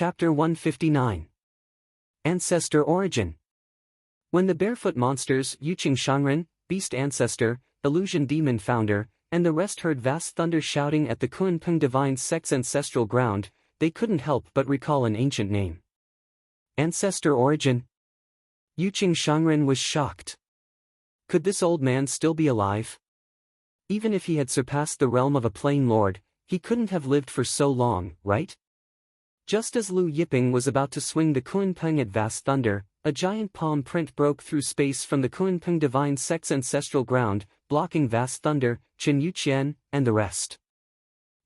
Chapter 159. Ancestor Origin. When the barefoot monsters, Yuqing Shangren, Beast Ancestor, Illusion Demon Founder, and the rest heard vast thunder shouting at the Kunpeng Divine Sect's ancestral ground, they couldn't help but recall an ancient name. Ancestor Origin? Yuqing Shangren was shocked. Could this old man still be alive? Even if he had surpassed the realm of a plain lord, he couldn't have lived for so long, right? Just as Lu Yiping was about to swing the Kunpeng at vast thunder, a giant palm print broke through space from the Kunpeng Divine Sect's ancestral ground, blocking vast thunder, Qin Yuqian, and the rest.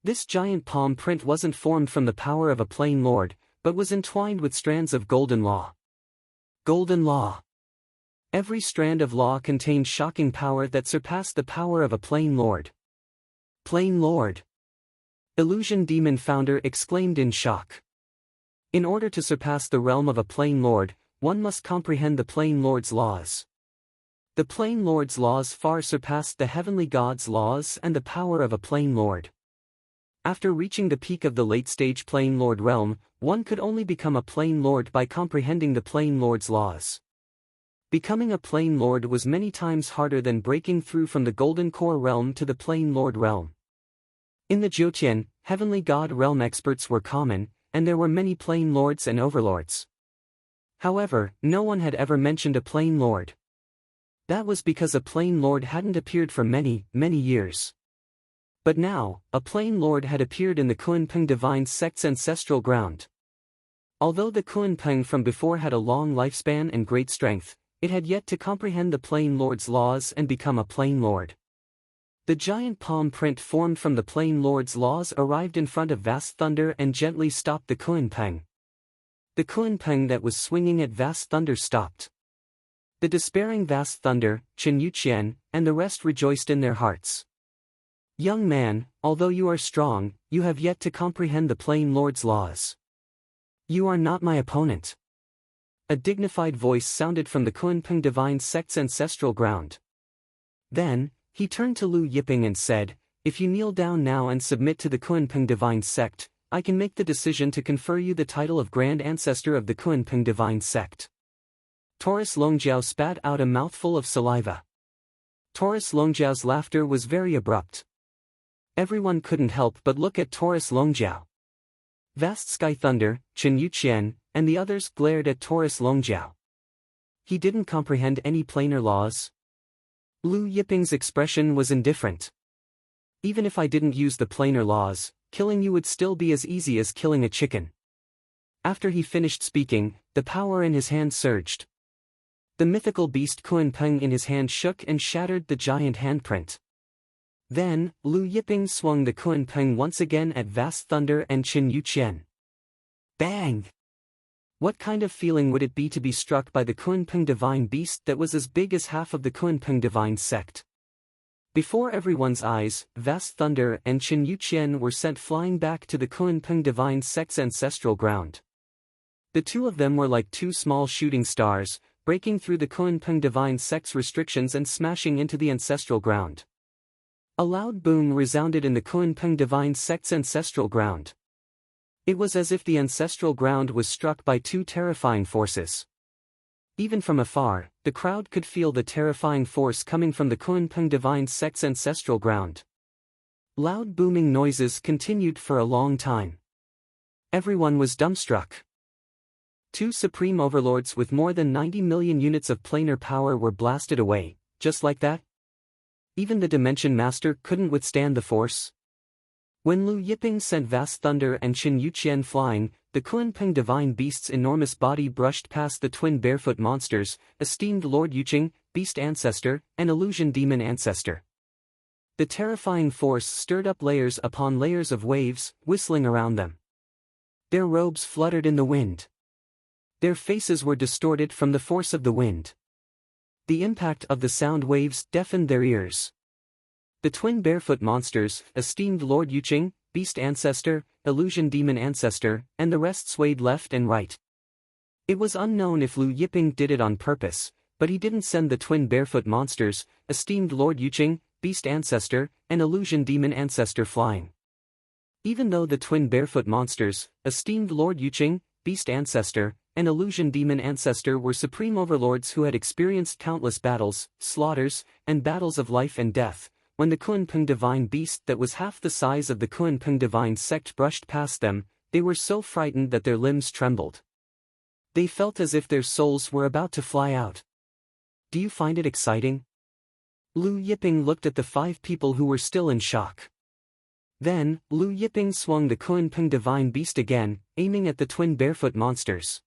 This giant palm print wasn't formed from the power of a plain lord, but was entwined with strands of golden law. Golden law. Every strand of law contained shocking power that surpassed the power of a plain lord. Plain lord! Illusion Demon Founder exclaimed in shock. In order to surpass the realm of a plain lord, one must comprehend the plain lord's laws. The plain lord's laws far surpassed the heavenly god's laws and the power of a plain lord. After reaching the peak of the late-stage plain lord realm, one could only become a plain lord by comprehending the plain lord's laws. Becoming a plain lord was many times harder than breaking through from the golden core realm to the plain lord realm. In the Jiutian, heavenly god realm experts were common, and there were many plain lords and overlords. However, no one had ever mentioned a plain lord. That was because a plain lord hadn't appeared for many, many years. But now, a plain lord had appeared in the Kunpeng Divine Sect's ancestral ground. Although the Kunpeng from before had a long lifespan and great strength, it had yet to comprehend the plain lord's laws and become a plain lord. The giant palm print formed from the plain lord's laws arrived in front of vast thunder and gently stopped the Kunpeng. The Kunpeng that was swinging at vast thunder stopped. The despairing vast thunder, Qin Yuqian, and the rest rejoiced in their hearts. Young man, although you are strong, you have yet to comprehend the plain lord's laws. You are not my opponent. A dignified voice sounded from the Kunpeng Divine Sect's ancestral ground. Then, he turned to Lu Yiping and said, "If you kneel down now and submit to the Kunpeng Divine Sect, I can make the decision to confer you the title of Grand Ancestor of the Kunpeng Divine Sect." Taurus Longjiao spat out a mouthful of saliva. Taurus Longjiao's laughter was very abrupt. Everyone couldn't help but look at Taurus Longjiao. Vast Sky Thunder, Qin Yuqian, and the others glared at Taurus Longjiao. He didn't comprehend any planar laws. Lu Yiping's expression was indifferent. Even if I didn't use the planar laws, killing you would still be as easy as killing a chicken. After he finished speaking, the power in his hand surged. The mythical beast Kunpeng in his hand shook and shattered the giant handprint. Then, Lu Yiping swung the Kunpeng once again at vast thunder and Qin Yuqian. Bang! What kind of feeling would it be to be struck by the Kunpeng Divine Beast that was as big as half of the Kunpeng Divine Sect? Before everyone's eyes, vast thunder and Qin Yuqian were sent flying back to the Kunpeng Divine Sect's ancestral ground. The two of them were like two small shooting stars, breaking through the Kunpeng Divine Sect's restrictions and smashing into the ancestral ground. A loud boom resounded in the Kunpeng Divine Sect's ancestral ground. It was as if the ancestral ground was struck by two terrifying forces. Even from afar, the crowd could feel the terrifying force coming from the Kunpeng Divine Sect's ancestral ground. Loud booming noises continued for a long time. Everyone was dumbstruck. Two supreme overlords with more than 90 million units of planar power were blasted away, just like that. Even the Dimension Master couldn't withstand the force. When Lu Yiping sent vast thunder and Qin Yuqian flying, the Kunpeng Divine Beast's enormous body brushed past the twin barefoot monsters, esteemed Lord Yuqing, Beast Ancestor, and Illusion Demon Ancestor. The terrifying force stirred up layers upon layers of waves, whistling around them. Their robes fluttered in the wind. Their faces were distorted from the force of the wind. The impact of the sound waves deafened their ears. The twin barefoot monsters, esteemed Lord Yuqing, Beast Ancestor, Illusion Demon Ancestor, and the rest swayed left and right. It was unknown if Lu Yiping did it on purpose, but he didn't send the twin barefoot monsters, esteemed Lord Yuqing, Beast Ancestor, and Illusion Demon Ancestor flying. Even though the twin barefoot monsters, esteemed Lord Yuqing, beast ancestor, and illusion demon ancestor were supreme overlords who had experienced countless battles, slaughters, and battles of life and death, when the Kunpeng divine beast that was half the size of the Kunpeng divine sect brushed past them, they were so frightened that their limbs trembled. They felt as if their souls were about to fly out. Do you find it exciting? Lu Yiping looked at the 5 people who were still in shock. Then, Lu Yiping swung the Kunpeng divine beast again, aiming at the twin barefoot monsters.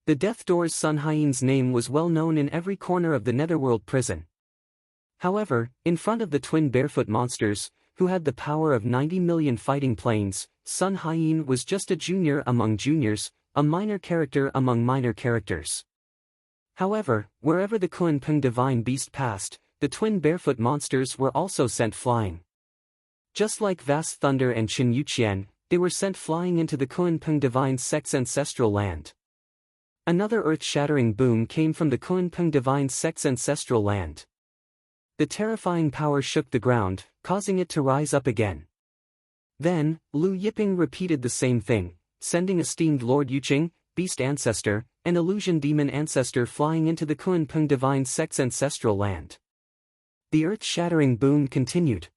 The Death Door's Sun Hyene's name was well known in every corner of the Netherworld prison. However, in front of the twin barefoot monsters, who had the power of 90 million fighting planes, Sun Hyene was just a junior among juniors, a minor character among minor characters. However, wherever the Kunpeng divine beast passed, the twin barefoot monsters were also sent flying. Just like Vast Thunder and Qin Yuqian, they were sent flying into the Kunpeng divine sect's ancestral land. Another earth-shattering boom came from the Kunpeng divine sect's ancestral land. The terrifying power shook the ground, causing it to rise up again. Then, Lu Yiping repeated the same thing, sending esteemed Lord Yuqing, beast ancestor, and illusion demon ancestor flying into the Kunpeng divine sect's ancestral land. The earth-shattering boom continued.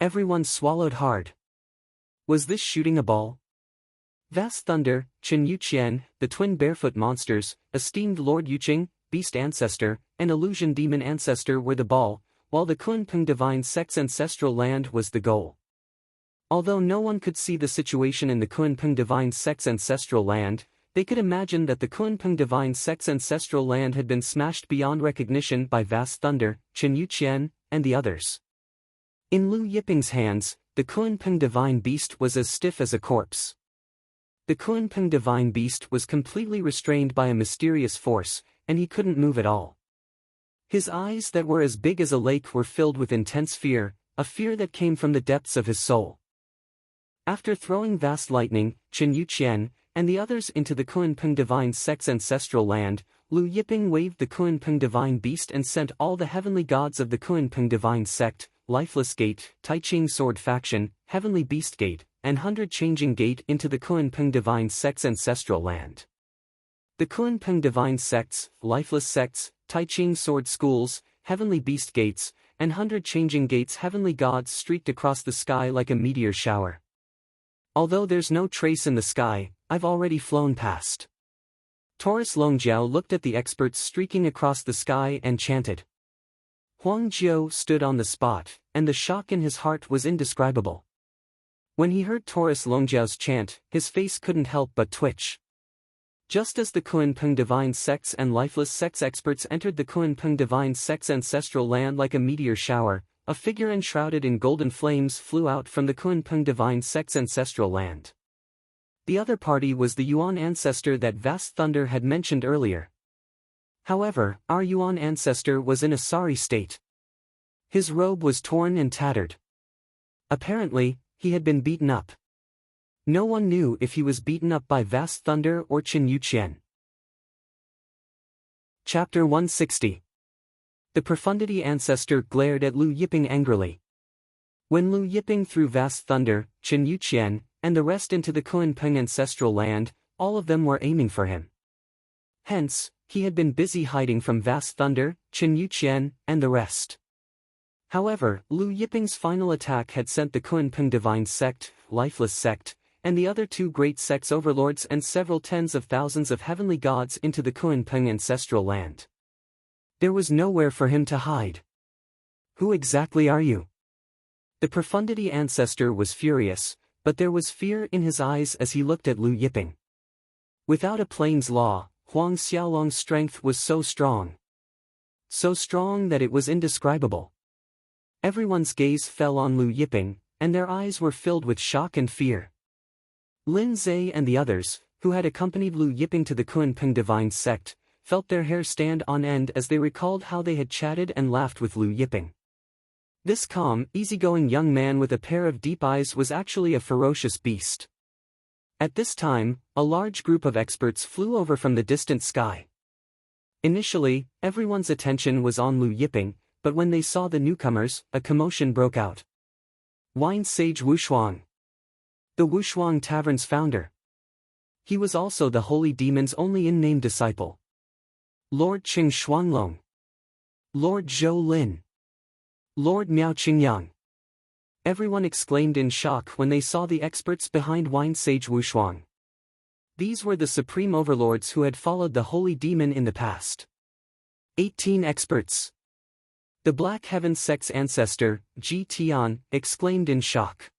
Everyone swallowed hard. Was this shooting a ball? Vast Thunder, Qin Yuqian, the twin barefoot monsters, esteemed Lord Yuqing, beast ancestor, and illusion demon ancestor were the ball, while the Kunpeng divine sect's ancestral land was the goal. Although no one could see the situation in the Kunpeng divine sect's ancestral land, they could imagine that the Kunpeng divine sect's ancestral land had been smashed beyond recognition by Vast Thunder, Qin Yuqian, and the others. In Lu Yiping's hands, the Kunpeng divine beast was as stiff as a corpse. The Kunpeng divine beast was completely restrained by a mysterious force, and he couldn't move at all. His eyes that were as big as a lake were filled with intense fear, a fear that came from the depths of his soul. After throwing Vast Lightning, Qin Yuqian, and the others into the Kunpeng divine sect's ancestral land, Lu Yiping waved the Kunpeng divine beast and sent all the heavenly gods of the Kunpeng divine sect, Lifeless Gate, Taiching Sword Faction, Heavenly Beast Gate, and 100 Changing Gate into the Kunpeng divine sect's ancestral land. The Kunpeng divine sects, Lifeless Sects, Taiching Sword Schools, Heavenly Beast Gates, and 100 Changing Gates heavenly gods streaked across the sky like a meteor shower. Although there's no trace in the sky, I've already flown past. Taurus Longjiao looked at the experts streaking across the sky and chanted. Huang Jiao stood on the spot, and the shock in his heart was indescribable. When he heard Taurus Longjiao's chant, his face couldn't help but twitch. Just as the Kunpeng divine sects and lifeless sects experts entered the Kunpeng divine sect's ancestral land like a meteor shower, a figure enshrouded in golden flames flew out from the Kunpeng divine sect's ancestral land. The other party was the Yuan ancestor that Vast Thunder had mentioned earlier. However, our Yuan ancestor was in a sorry state. His robe was torn and tattered. Apparently, he had been beaten up. No one knew if he was beaten up by Vast Thunder or Qin Yuqian. Chapter 160. The Profundity ancestor glared at Lu Yiping angrily. When Lu Yiping threw Vast Thunder, Qin Yuqian, and the rest into the Kunpeng ancestral land, all of them were aiming for him. Hence, he had been busy hiding from Vast Thunder, Qin Yuqian, and the rest. However, Lu Yiping's final attack had sent the Kunpeng divine sect, Lifeless Sect, and the other 2 great sects overlords and several tens of thousands of heavenly gods into the Kunpeng ancestral land. There was nowhere for him to hide. Who exactly are you? The Profundity ancestor was furious, but there was fear in his eyes as he looked at Lu Yiping. Without a plains law, Huang Xiaolong's strength was so strong. So strong that it was indescribable. Everyone's gaze fell on Lu Yiping, and their eyes were filled with shock and fear. Lin Zhe and the others, who had accompanied Lu Yiping to the Kunpeng divine sect, felt their hair stand on end as they recalled how they had chatted and laughed with Lu Yiping. This calm, easygoing young man with a pair of deep eyes was actually a ferocious beast. At this time, a large group of experts flew over from the distant sky. Initially, everyone's attention was on Lu Yiping, but when they saw the newcomers, a commotion broke out. Wine Sage Wushuang. The Wushuang Tavern's founder. He was also the holy demon's only in-name disciple. Lord Qing Shuanglong. Lord Zhou Lin. Lord Miao Qingyang. Everyone exclaimed in shock when they saw the experts behind wine sage Wushuang. These were the supreme overlords who had followed the holy demon in the past. 18 experts. The Black Heaven sect's ancestor, Ji Tian, exclaimed in shock.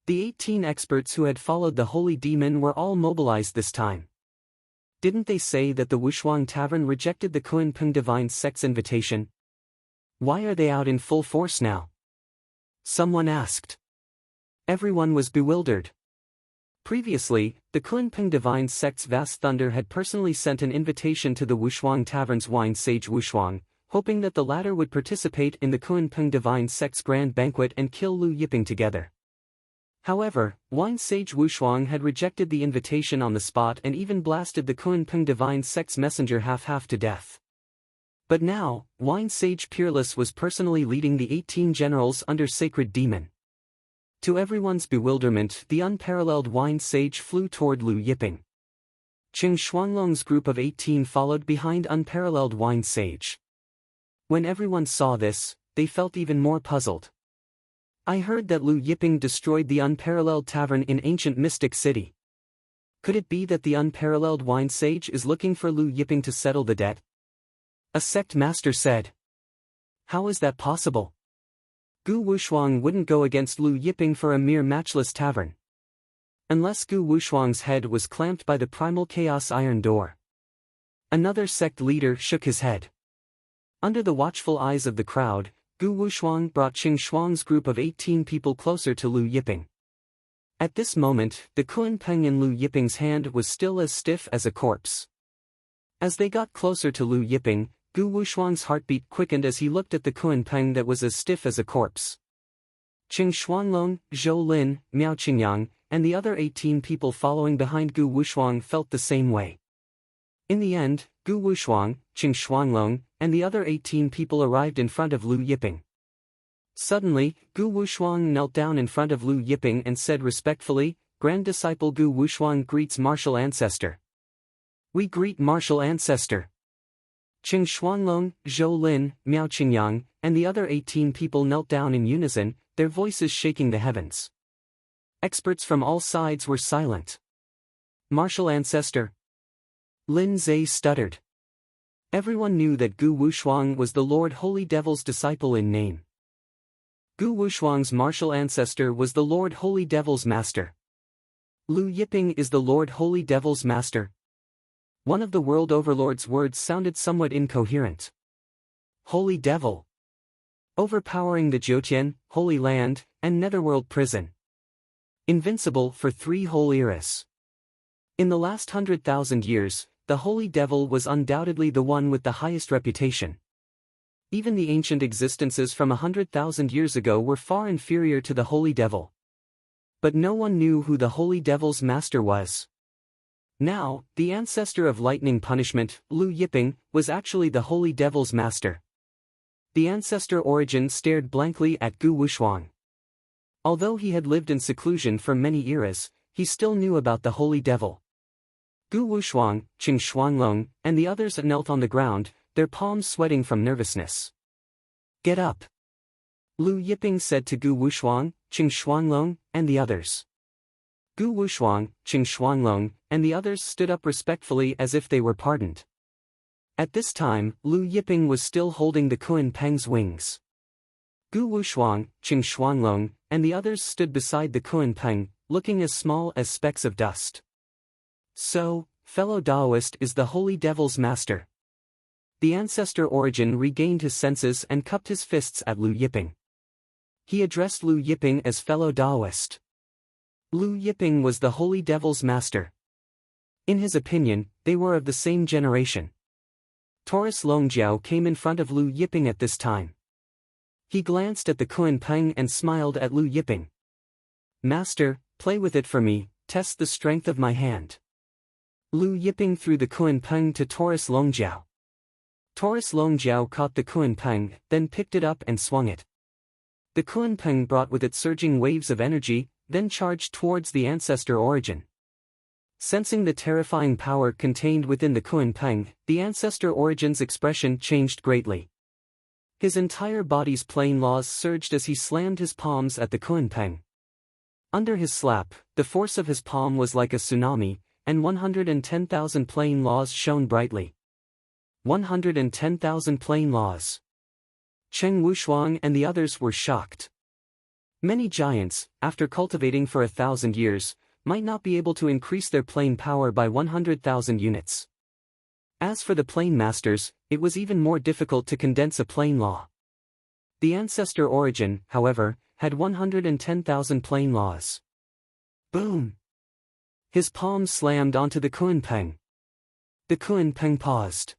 The 18 experts who had followed the holy demon were all mobilized this time. Didn't they say that the Wushuang Tavern rejected the Kunpeng Divine Sect's invitation? Why are they out in full force now? Someone asked. Everyone was bewildered. Previously, the Kunpeng Divine Sect's Vast Thunder had personally sent an invitation to the Wushuang Tavern's wine sage Wushuang, hoping that the latter would participate in the Kunpeng Divine Sect's grand banquet and kill Lu Yiping together. However, wine sage Wushuang had rejected the invitation on the spot and even blasted the Kunpeng Divine Sect's messenger half to death. But now, wine sage Peerless was personally leading the 18 generals under Sacred Demon. To everyone's bewilderment, the unparalleled wine sage flew toward Lu Yiping. Qing Shuanglong's group of 18 followed behind unparalleled wine sage. When everyone saw this, they felt even more puzzled. I heard that Lu Yiping destroyed the unparalleled tavern in ancient Mystic City. Could it be that the unparalleled wine sage is looking for Lu Yiping to settle the debt? A sect master said. How is that possible? Gu Wushuang wouldn't go against Lu Yiping for a mere matchless tavern. Unless Gu Wushuang's head was clamped by the primal chaos iron door. Another sect leader shook his head. Under the watchful eyes of the crowd, Gu Wushuang brought Qing Shuang's group of 18 people closer to Lu Yiping. At this moment, the Kunpeng in Lu Yiping's hand was still as stiff as a corpse. As they got closer to Lu Yiping, Gu Wushuang's heartbeat quickened as he looked at the Kunpeng that was as stiff as a corpse. Qing Shuanglong, Zhou Lin, Miao Qingyang, and the other 18 people following behind Gu Wushuang felt the same way. In the end, Gu Wushuang, Qing Shuanglong, and the other 18 people arrived in front of Lu Yiping. Suddenly, Gu Wushuang knelt down in front of Lu Yiping and said respectfully, "Grand Disciple Gu Wushuang greets Martial Ancestor." "We greet Martial Ancestor." Qing Shuanglong, Zhou Lin, Miao Qingyang, and the other 18 people knelt down in unison, their voices shaking the heavens. Experts from all sides were silent. "Martial Ancestor." Lin Zhe stuttered. Everyone knew that Gu Wushuang was the Lord Holy Devil's disciple in name. Gu Wushuang's martial ancestor was the Lord Holy Devil's master. Lu Yiping is the Lord Holy Devil's master. One of the world overlord's words sounded somewhat incoherent. Holy Devil. Overpowering the Jiutian, Holy Land, and Netherworld prison. Invincible for 3 whole eras. In the last 100,000 years, the Holy Devil was undoubtedly the one with the highest reputation. Even the ancient existences from 100,000 years ago were far inferior to the Holy Devil. But no one knew who the Holy Devil's master was. Now, the ancestor of lightning punishment, Lu Yiping, was actually the Holy Devil's master. The ancestor Origin stared blankly at Gu Wushuang. Although he had lived in seclusion for many eras, he still knew about the Holy Devil. Gu Wushuang, Qing Shuanglong, and the others knelt on the ground, their palms sweating from nervousness. "Get up," Lu Yiping said to Gu Wushuang, Qing Shuanglong, and the others. Gu Wushuang, Qing Shuanglong, and the others stood up respectfully as if they were pardoned. At this time, Lu Yiping was still holding the Kunpeng's wings. Gu Wushuang, Qing Shuanglong, and the others stood beside the Kunpeng, looking as small as specks of dust. "So, fellow Taoist is the Holy Devil's master." The ancestor Origin regained his senses and cupped his fists at Lu Yiping. He addressed Lu Yiping as fellow Taoist. Lu Yiping was the Holy Devil's master. In his opinion, they were of the same generation. Taurus Longjiao came in front of Lu Yiping at this time. He glanced at the Kunpeng and smiled at Lu Yiping. "Master, play with it for me, test the strength of my hand." Lu Yiping threw the Kunpeng to Taurus Longjiao. Taurus Longjiao caught the Kunpeng, then picked it up and swung it. The Kunpeng brought with it surging waves of energy, then charged towards the ancestor origin. Sensing the terrifying power contained within the Kunpeng, the ancestor origin's expression changed greatly. His entire body's plane laws surged as he slammed his palms at the Kunpeng. Under his slap, the force of his palm was like a tsunami, and 110,000 plane laws shone brightly. 110,000 plane laws. Cheng Wushuang and the others were shocked. Many giants, after cultivating for 1,000 years, might not be able to increase their plane power by 100,000 units. As for the plane masters, it was even more difficult to condense a plane law. The ancestor origin, however, had 110,000 plane laws. Boom! His palms slammed onto the Kunpeng. The Kunpeng paused.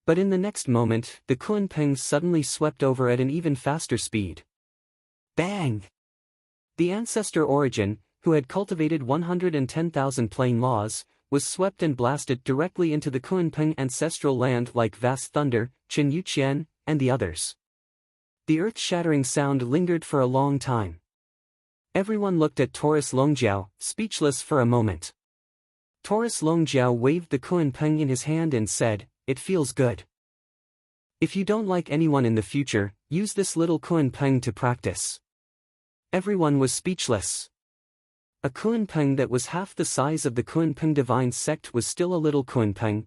But in the next moment, the Kunpeng suddenly swept over at an even faster speed. Bang! The ancestor origin, who had cultivated 110,000 plane laws, was swept and blasted directly into the Kunpeng ancestral land like vast thunder, Qin Yuqian, and the others. The earth-shattering sound lingered for a long time. Everyone looked at Taurus Longjiao, speechless for a moment. Taurus Longjiao waved the Kunpeng in his hand and said, "It feels good. If you don't like anyone in the future, use this little Kunpeng to practice." Everyone was speechless. A Kunpeng that was half the size of the Kunpeng divine sect was still a little Kunpeng.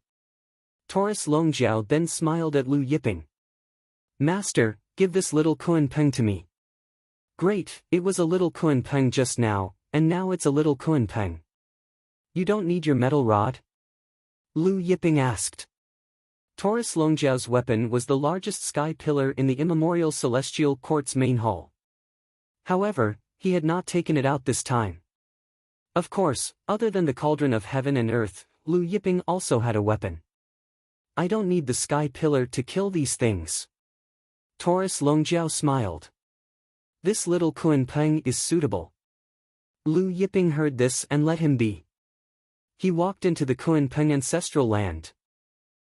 Taurus Longjiao then smiled at Lu Yiping. "Master, give this little Kunpeng to me." "Great, it was a little Kunpeng just now, and now it's a little Kunpeng. You don't need your metal rod?" Lu Yiping asked. Taurus Longjiao's weapon was the largest sky pillar in the immemorial celestial court's main hall. However, he had not taken it out this time. Of course, other than the cauldron of heaven and earth, Lu Yiping also had a weapon. "I don't need the sky pillar to kill these things." Taurus Longjiao smiled. "This little Kunpeng is suitable." Lu Yiping heard this and let him be. He walked into the Kunpeng ancestral land.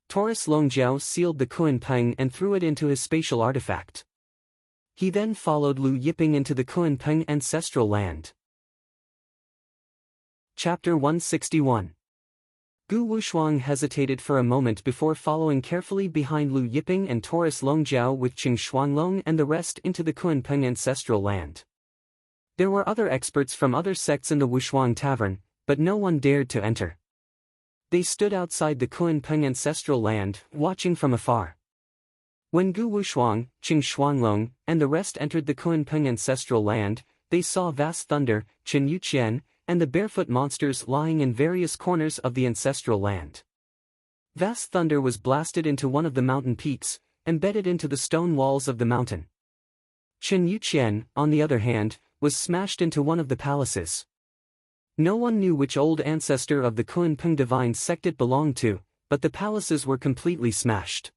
Taurus Longjiao sealed the Kunpeng and threw it into his spatial artifact. He then followed Lu Yiping into the Kunpeng ancestral land. Chapter 161. Gu Wushuang hesitated for a moment before following carefully behind Lu Yiping and Taurus Longjiao with Qing Shuanglong and the rest into the Kunpeng ancestral land. There were other experts from other sects in the Wushuang tavern, but no one dared to enter. They stood outside the Kunpeng ancestral land, watching from afar. When Gu Wushuang, Qing Shuanglong, and the rest entered the Kunpeng ancestral land, they saw vast thunder, Qin Yuqian, and the barefoot monsters lying in various corners of the ancestral land. Vast thunder was blasted into one of the mountain peaks, embedded into the stone walls of the mountain. Qin Yuqian, on the other hand, was smashed into one of the palaces. No one knew which old ancestor of the Kunpeng divine sect it belonged to, but the palaces were completely smashed.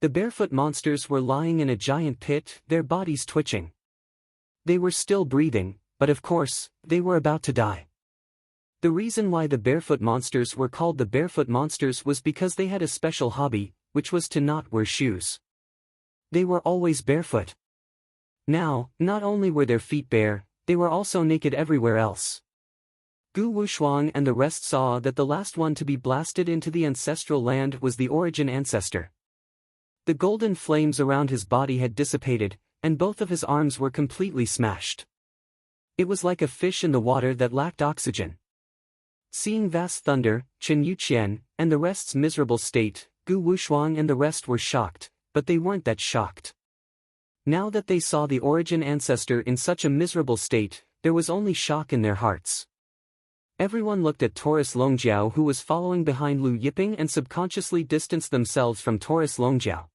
The barefoot monsters were lying in a giant pit, their bodies twitching. They were still breathing, but of course, they were about to die. The reason why the barefoot monsters were called the barefoot monsters was because they had a special hobby, which was to not wear shoes. They were always barefoot. Now, not only were their feet bare, they were also naked everywhere else. Gu Wushuang and the rest saw that the last one to be blasted into the ancestral land was the origin ancestor. The golden flames around his body had dissipated, and both of his arms were completely smashed. It was like a fish in the water that lacked oxygen. Seeing vast thunder, Qin Yuqian, and the rest's miserable state, Gu Wushuang and the rest were shocked, but they weren't that shocked. Now that they saw the origin ancestor in such a miserable state, there was only shock in their hearts. Everyone looked at Taurus Longjiao, who was following behind Lu Yiping, and subconsciously distanced themselves from Taurus Longjiao.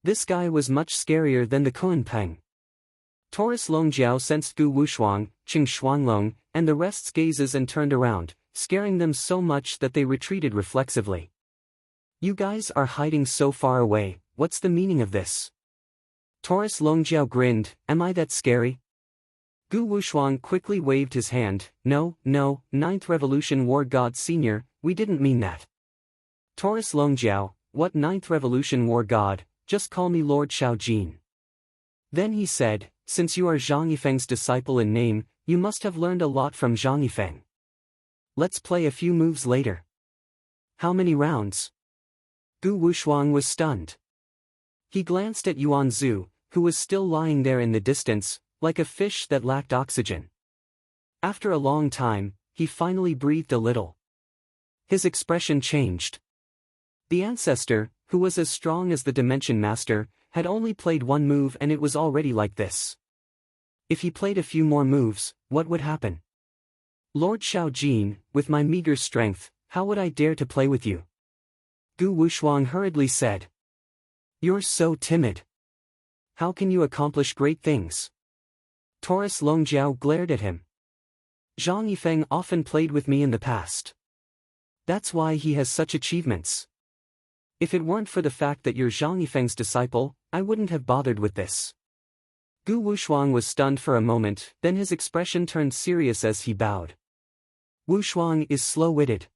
This guy was much scarier than the Kunpeng. Taurus Longjiao sensed Gu Wushuang, Qing Shuanglong, and the rest's gazes and turned around, scaring them so much that they retreated reflexively. "You guys are hiding so far away, what's the meaning of this?" Taurus Longjiao grinned, "Am I that scary?" Gu Wushuang quickly waved his hand, No, 9th Revolution War God Senior, we didn't mean that." Taurus Longjiao, "What 9th Revolution War God, just call me Lord Shaojin." Then he said, "Since you are Zhang Yifeng's disciple in name, You must have learned a lot from Zhang Yifeng. Let's play a few moves later. How many rounds? Gu Wushuang was stunned. He glanced at Yuan Zhu, who was still lying there in the distance, like a fish that lacked oxygen. After a long time, he finally breathed a little. His expression changed. The ancestor, who was as strong as the Dimension Master, had only played one move and it was already like this. If he played a few more moves, what would happen? Lord Shaojin, with my meager strength, how would I dare to play with you? Gu Wushuang hurriedly said. You're so timid. How can you accomplish great things? Taurus Longjiao glared at him. Zhang Yifeng often played with me in the past. That's why he has such achievements. If it weren't for the fact that you're Zhang Yifeng's disciple, I wouldn't have bothered with this. Gu Wushuang was stunned for a moment, then his expression turned serious as he bowed. Wushuang is slow-witted.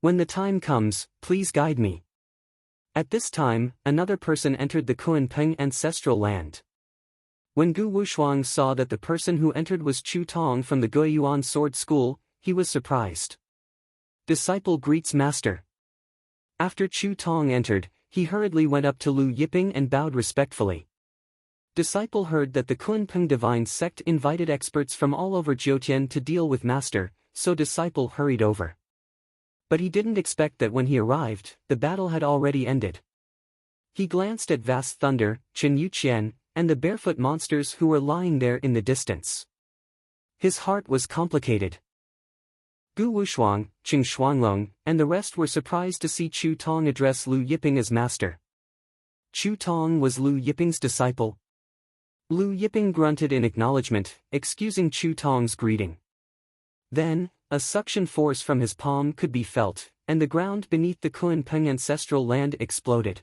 When the time comes, please guide me. At this time, another person entered the Kunpeng ancestral land. When Gu Wushuang saw that the person who entered was Chu Tong from the Guiyuan Sword School, he was surprised. Disciple greets master. After Chu Tong entered, he hurriedly went up to Lu Yiping and bowed respectfully. Disciple heard that the Kunpeng divine sect invited experts from all over Jiutian to deal with master, so disciple hurried over. But he didn't expect that when he arrived, the battle had already ended. He glanced at Vast Thunder, Chen Yuqian, and the barefoot monsters who were lying there in the distance. His heart was complicated. Gu Wushuang, Qing Shuanglong, and the rest were surprised to see Chu Tong address Lu Yiping as master. Chu Tong was Lu Yiping's disciple. Lu Yiping grunted in acknowledgement, excusing Chu Tong's greeting. Then, a suction force from his palm could be felt, and the ground beneath the Kunpeng ancestral land exploded.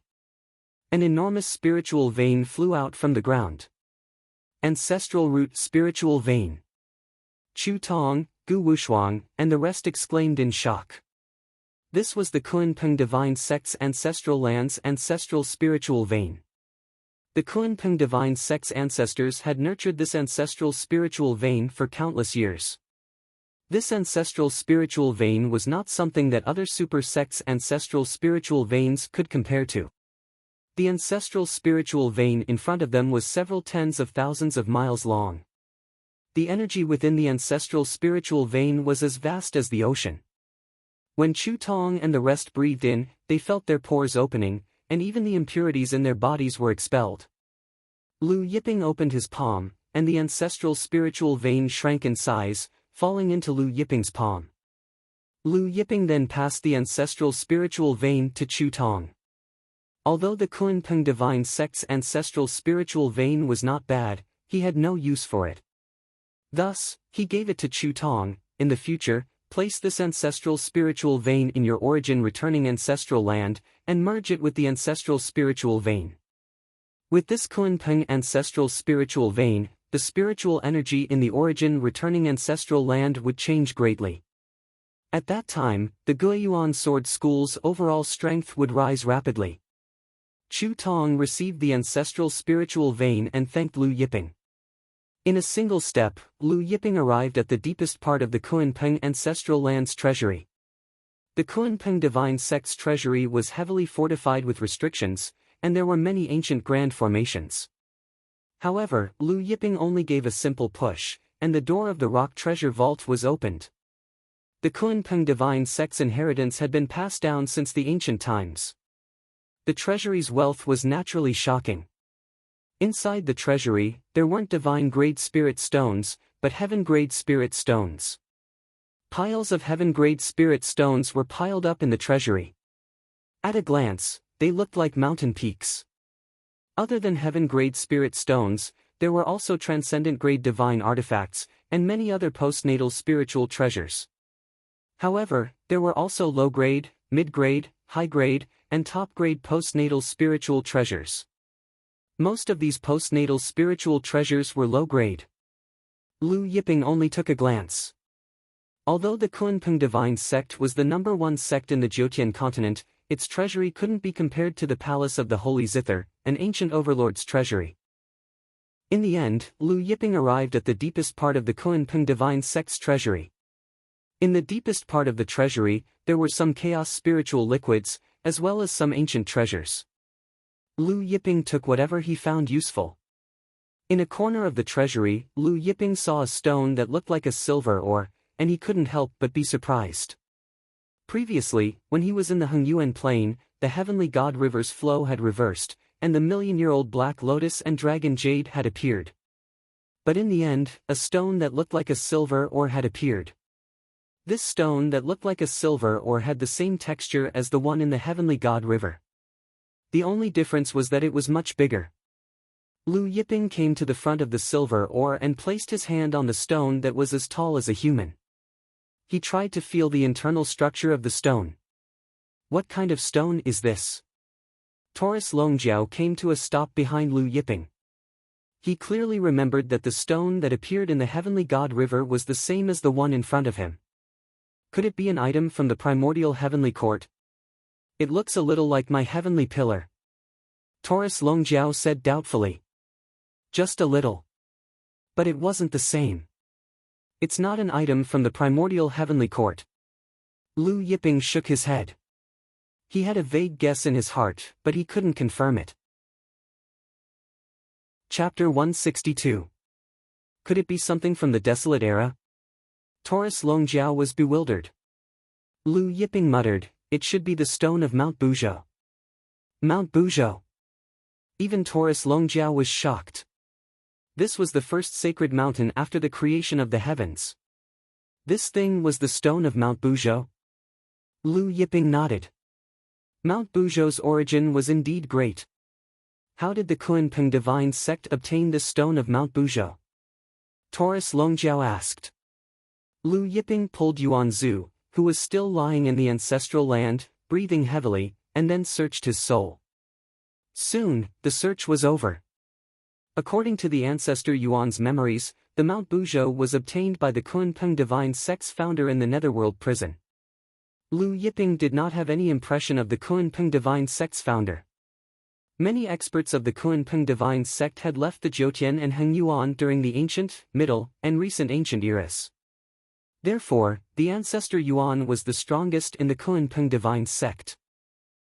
An enormous spiritual vein flew out from the ground. Ancestral root spiritual vein. Chu Tong, Gu Wushuang, and the rest exclaimed in shock. This was the Kunpeng divine sect's ancestral land's ancestral spiritual vein. The Kunpeng divine sect's ancestors had nurtured this ancestral spiritual vein for countless years. This ancestral spiritual vein was not something that other super sects' ancestral spiritual veins could compare to. The ancestral spiritual vein in front of them was several tens of thousands of miles long. The energy within the ancestral spiritual vein was as vast as the ocean. When Chu Tong and the rest breathed in, they felt their pores opening, and even the impurities in their bodies were expelled. Lu Yiping opened his palm, and the ancestral spiritual vein shrank in size, falling into Lu Yiping's palm. Lu Yiping then passed the ancestral spiritual vein to Chu Tong. Although the Kunpeng divine sect's ancestral spiritual vein was not bad, he had no use for it. Thus, he gave it to Chu Tong. In the future, place this ancestral spiritual vein in your origin returning ancestral land, and merge it with the ancestral spiritual vein. With this Kunpeng ancestral spiritual vein, the spiritual energy in the origin returning ancestral land would change greatly. At that time, the Guiyuan Sword School's overall strength would rise rapidly. Chu Tong received the ancestral spiritual vein and thanked Lu Yiping. In a single step, Lu Yiping arrived at the deepest part of the Kunpeng ancestral land's treasury. The Kunpeng divine sect's treasury was heavily fortified with restrictions, and there were many ancient grand formations. However, Lu Yiping only gave a simple push, and the door of the rock treasure vault was opened. The Kunpeng divine sect's inheritance had been passed down since the ancient times. The treasury's wealth was naturally shocking. Inside the treasury, there weren't divine-grade spirit stones, but heaven-grade spirit stones. Piles of heaven-grade spirit stones were piled up in the treasury. At a glance, they looked like mountain peaks. Other than heaven-grade spirit stones, there were also transcendent-grade divine artifacts, and many other postnatal spiritual treasures. However, there were also low-grade, mid-grade, high-grade, and top-grade postnatal spiritual treasures. Most of these postnatal spiritual treasures were low-grade. Lu Yiping only took a glance. Although the Kunpeng divine sect was the #1 sect in the Jiutian continent, its treasury couldn't be compared to the palace of the Holy Zither, an ancient overlord's treasury. In the end, Lu Yiping arrived at the deepest part of the Kunpeng divine sect's treasury. In the deepest part of the treasury, there were some chaos spiritual liquids, as well as some ancient treasures. Lu Yiping took whatever he found useful. In a corner of the treasury, Lu Yiping saw a stone that looked like a silver ore, and he couldn't help but be surprised. Previously, when he was in the Hengyuan plain, the heavenly god river's flow had reversed, and the million-year-old black lotus and dragon jade had appeared. But in the end, a stone that looked like a silver ore had appeared. This stone that looked like a silver ore had the same texture as the one in the heavenly god river. The only difference was that it was much bigger. Lu Yiping came to the front of the silver ore and placed his hand on the stone that was as tall as a human. He tried to feel the internal structure of the stone. What kind of stone is this? Taurus Longjiao came to a stop behind Lu Yiping. He clearly remembered that the stone that appeared in the heavenly god river was the same as the one in front of him. Could it be an item from the primordial heavenly court? It looks a little like my heavenly pillar. Taurus Longjiao said doubtfully. Just a little. But it wasn't the same. It's not an item from the primordial heavenly court. Lu Yiping shook his head. He had a vague guess in his heart, but he couldn't confirm it. Chapter 162. Could it be something from the desolate era? Taurus Longjiao was bewildered. Lu Yiping muttered, it should be the stone of Mount Buzhou. Mount Buzhou. Even Taurus Longjiao was shocked. This was the first sacred mountain after the creation of the heavens. This thing was the stone of Mount Buzhou? Lu Yiping nodded. Mount Buzhou's origin was indeed great. How did the Kunpeng divine sect obtain this stone of Mount Buzhou? Taurus Longjiao asked. Lu Yiping pulled Yuan Zhu, who was still lying in the ancestral land, breathing heavily, and then searched his soul. Soon, the search was over. According to the ancestor Yuan's memories, the Mount Buzhou was obtained by the Kunpeng divine sect's founder in the netherworld prison. Lu Yiping did not have any impression of the Kunpeng divine sect's founder. Many experts of the Kunpeng divine sect had left the Jiutian and Hengyuan during the ancient, middle, and recent ancient eras. Therefore, the ancestor Yuan was the strongest in the Kunpeng divine sect.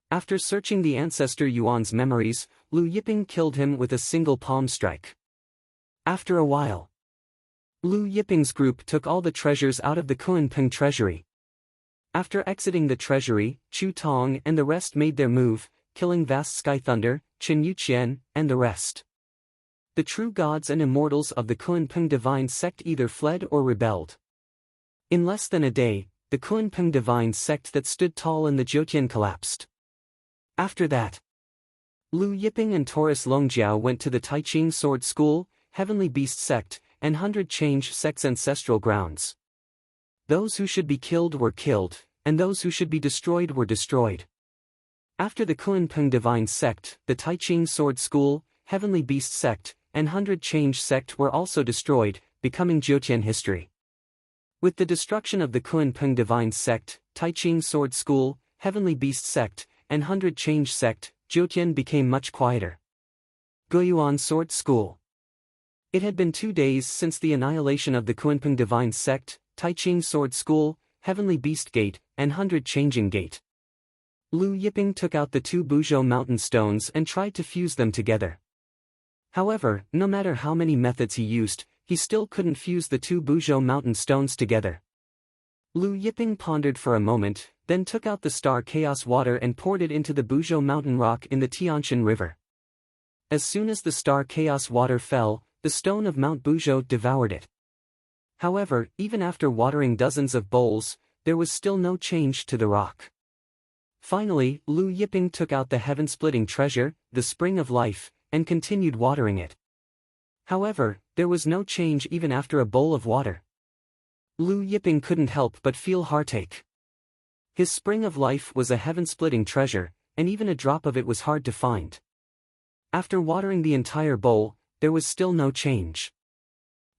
After searching the ancestor Yuan's memories, Lu Yiping killed him with a single palm strike. After a while, Lu Yiping's group took all the treasures out of the Kunpeng treasury. After exiting the treasury, Chu Tong and the rest made their move, killing Vast Sky Thunder, Chen Yuqian, and the rest. The true gods and immortals of the Kunpeng divine sect either fled or rebelled. In less than a day, the Kunpeng divine sect that stood tall in the Jiutian collapsed. After that, Lu Yiping and Taurus Longjiao went to the Taiching Sword School, Heavenly Beast Sect, and Hundred Change Sect's ancestral grounds. Those who should be killed were killed, and those who should be destroyed were destroyed. After the Kunpeng divine sect, the Taiching Sword School, Heavenly Beast Sect, and Hundred Change Sect were also destroyed, becoming Jiutian history. With the destruction of the Kunpeng divine sect, Taiching Sword School, Heavenly Beast Sect, and Hundred Change Sect, Jiutian became much quieter. Guiyuan Sword School. It had been 2 days since the annihilation of the Kunpeng divine sect, Taiching Sword School, Heavenly Beast Gate, and Hundred Changing Gate. Lu Yiping took out the 2 Buzhou mountain stones and tried to fuse them together. However, no matter how many methods he used, he still couldn't fuse the 2 Buzhou mountain stones together. Lu Yiping pondered for a moment, then took out the star chaos water and poured it into the Buzhou mountain rock in the Tianshan River. As soon as the star chaos water fell, the stone of Mount Buzhou devoured it. However, even after watering dozens of bowls, there was still no change to the rock. Finally, Lu Yiping took out the heaven-splitting treasure, the Spring of Life, and continued watering it. However, there was no change even after a bowl of water. Lu Yiping couldn't help but feel heartache. His Spring of Life was a heaven-splitting treasure, and even a drop of it was hard to find. After watering the entire bowl, there was still no change.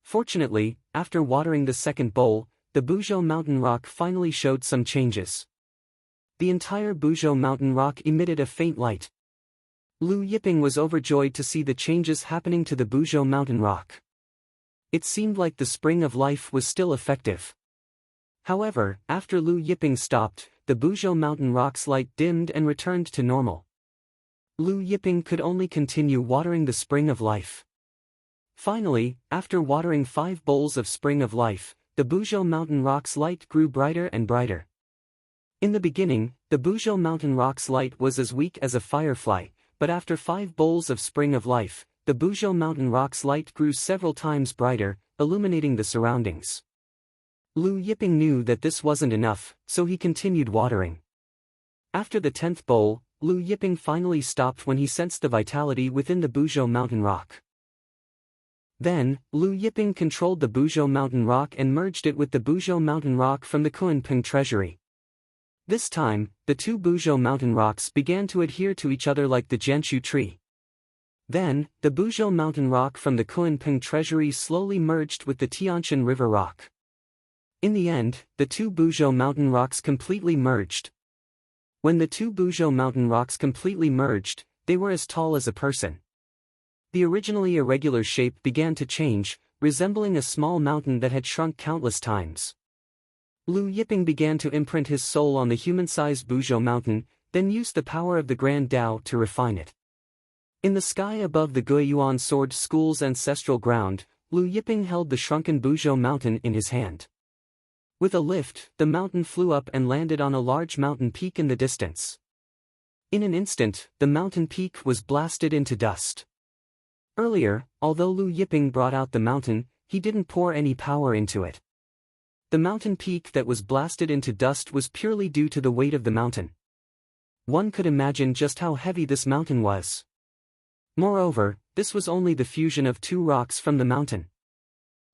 Fortunately, after watering the second bowl, the Buzhou mountain rock finally showed some changes. The entire Buzhou mountain rock emitted a faint light. Lu Yiping was overjoyed to see the changes happening to the Buzhou mountain rock. It seemed like the spring of life was still effective. However, after Lu Yiping stopped, the Buzhou mountain rock's light dimmed and returned to normal. Lu Yiping could only continue watering the spring of life. Finally, after watering 5 bowls of spring of life, the Buzhou mountain rock's light grew brighter and brighter. In the beginning, the Buzhou mountain rock's light was as weak as a firefly, but after 5 bowls of spring of life, the Buzhou mountain rock's light grew several times brighter, illuminating the surroundings. Lu Yiping knew that this wasn't enough, so he continued watering. After the 10th bowl, Lu Yiping finally stopped when he sensed the vitality within the Buzhou mountain rock. Then, Lu Yiping controlled the Buzhou mountain rock and merged it with the Buzhou mountain rock from the Kunpeng treasury. This time, the 2 Buzhou mountain rocks began to adhere to each other like the Jianshu tree. Then, the Buzhou mountain rock from the Kunpeng treasury slowly merged with the Tianshan river rock. In the end, the 2 Buzhou mountain rocks completely merged. When the 2 Buzhou mountain rocks completely merged, they were as tall as a person. The originally irregular shape began to change, resembling a small mountain that had shrunk countless times. Lu Yiping began to imprint his soul on the human-sized Buzhou mountain, then used the power of the Grand Tao to refine it. In the sky above the Guiyuan Sword School's ancestral ground, Lu Yiping held the shrunken Buzhou mountain in his hand. With a lift, the mountain flew up and landed on a large mountain peak in the distance. In an instant, the mountain peak was blasted into dust. Earlier, although Lu Yiping brought out the mountain, he didn't pour any power into it. The mountain peak that was blasted into dust was purely due to the weight of the mountain. One could imagine just how heavy this mountain was. Moreover, this was only the fusion of 2 rocks from the mountain.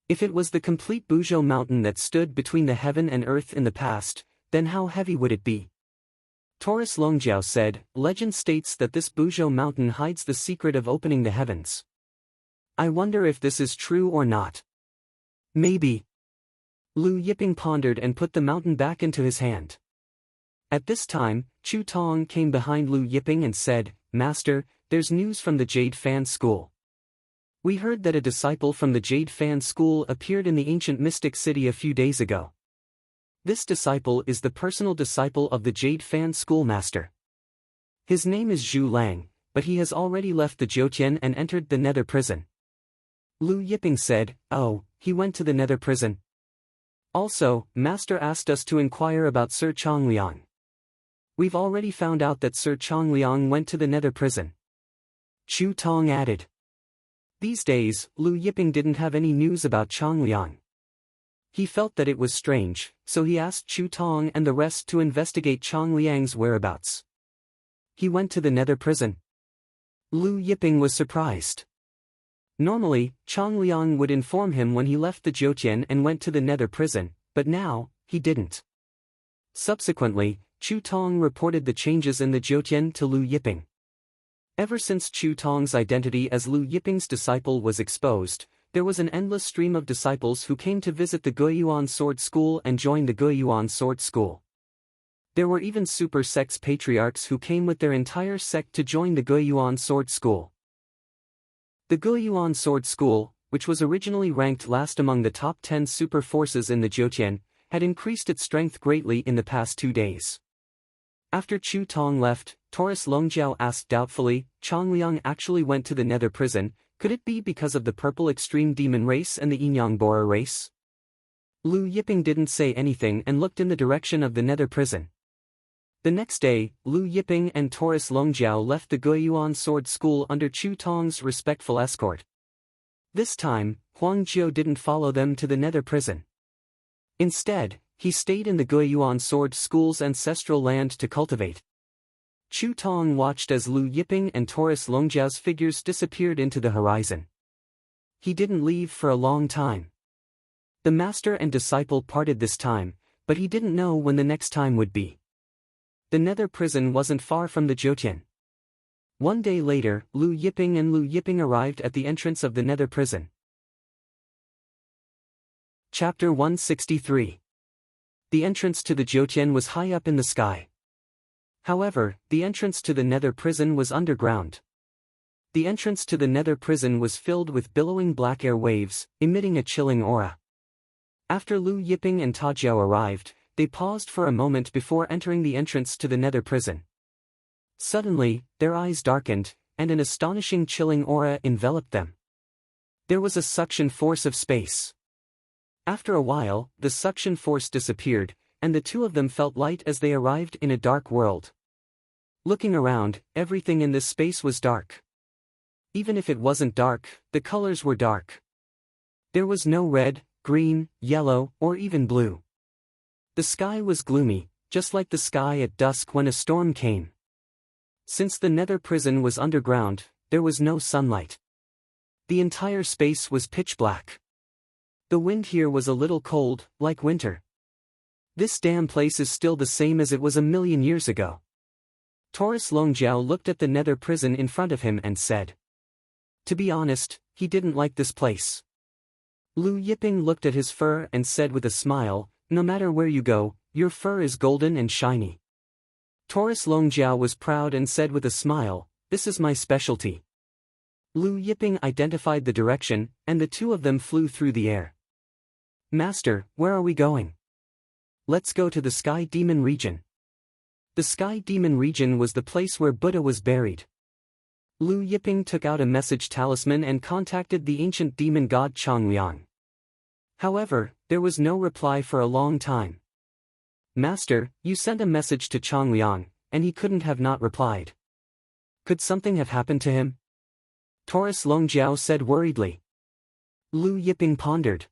If it was the complete Buzhou mountain that stood between the heaven and earth in the past, then how heavy would it be? Taurus Longjiao said, "Legend states that this Buzhou mountain hides the secret of opening the heavens. I wonder if this is true or not. Maybe." Lu Yiping pondered and put the mountain back into his hand. At this time, Chu Tong came behind Lu Yiping and said, "Master, there's news from the Jade Fan School. We heard that a disciple from the Jade Fan School appeared in the ancient mystic city a few days ago. This disciple is the personal disciple of the Jade Fan School master. His name is Zhu Lang, but he has already left the Jiutian and entered the nether prison." Lu Yiping said, "Oh, he went to the nether prison. Also, Master asked us to inquire about Sir Changliang. We've already found out that Sir Changliang went to the nether prison." Chu Tong added. These days, Lu Yiping didn't have any news about Changliang. He felt that it was strange, so he asked Chu Tong and the rest to investigate Changliang's whereabouts. He went to the nether prison. Lu Yiping was surprised. Normally, Changliang would inform him when he left the Jiutian and went to the nether prison, but now, he didn't. Subsequently, Chu Tong reported the changes in the Jiutian to Lu Yiping. Ever since Chu Tong's identity as Lu Yiping's disciple was exposed, there was an endless stream of disciples who came to visit the Guiyuan Sword School and join the Guiyuan Sword School. There were even super sects patriarchs who came with their entire sect to join the Guiyuan Sword School. The Guiyuan Sword School, which was originally ranked last among the top 10 super forces in the Jiutian, had increased its strength greatly in the past 2 days. After Chu Tong left, Taurus Longjiao asked doubtfully, "Changliang actually went to the nether prison, could it be because of the purple extreme demon race and the Yinyang Bora race?" Lu Yiping didn't say anything and looked in the direction of the nether prison. The next day, Lu Yiping and Taurus Longjiao left the Guiyuan Sword School under Chu Tong's respectful escort. This time, Huang Jiao didn't follow them to the nether prison. Instead, he stayed in the Guiyuan Sword School's ancestral land to cultivate. Chu Tong watched as Lu Yiping and Taurus Longjiao's figures disappeared into the horizon. He didn't leave for a long time. The master and disciple parted this time, but he didn't know when the next time would be. The nether prison wasn't far from the Jiutian. One day later, Lu Yiping arrived at the entrance of the nether prison. Chapter 163. The entrance to the Jiutian was high up in the sky. However, the entrance to the nether prison was underground. The entrance to the nether prison was filled with billowing black air waves, emitting a chilling aura. After Lu Yiping and Ta Jiao arrived, they paused for a moment before entering the entrance to the nether prison. Suddenly, their eyes darkened, and an astonishing chilling aura enveloped them. There was a suction force of space. After a while, the suction force disappeared, and the two of them felt light as they arrived in a dark world. Looking around, everything in this space was dark. Even if it wasn't dark, the colors were dark. There was no red, green, yellow, or even blue. The sky was gloomy, just like the sky at dusk when a storm came. Since the nether prison was underground, there was no sunlight. The entire space was pitch black. The wind here was a little cold, like winter. This damn place is still the same as it was a million years ago. Taurus Longjiao looked at the nether prison in front of him and said. To be honest, he didn't like this place. Lu Yiping looked at his fur and said with a smile, no matter where you go, your fur is golden and shiny. Taurus Longjiao was proud and said with a smile, this is my specialty. Lu Yiping identified the direction, and the two of them flew through the air. Master, where are we going? Let's go to the Sky Demon region. The Sky Demon region was the place where Buddha was buried. Lu Yiping took out a message talisman and contacted the ancient demon god Changliang. However, there was no reply for a long time. Master, you sent a message to Changliang, and he couldn't have not replied. Could something have happened to him? Taurus Longjiao said worriedly. Lu Yiping pondered.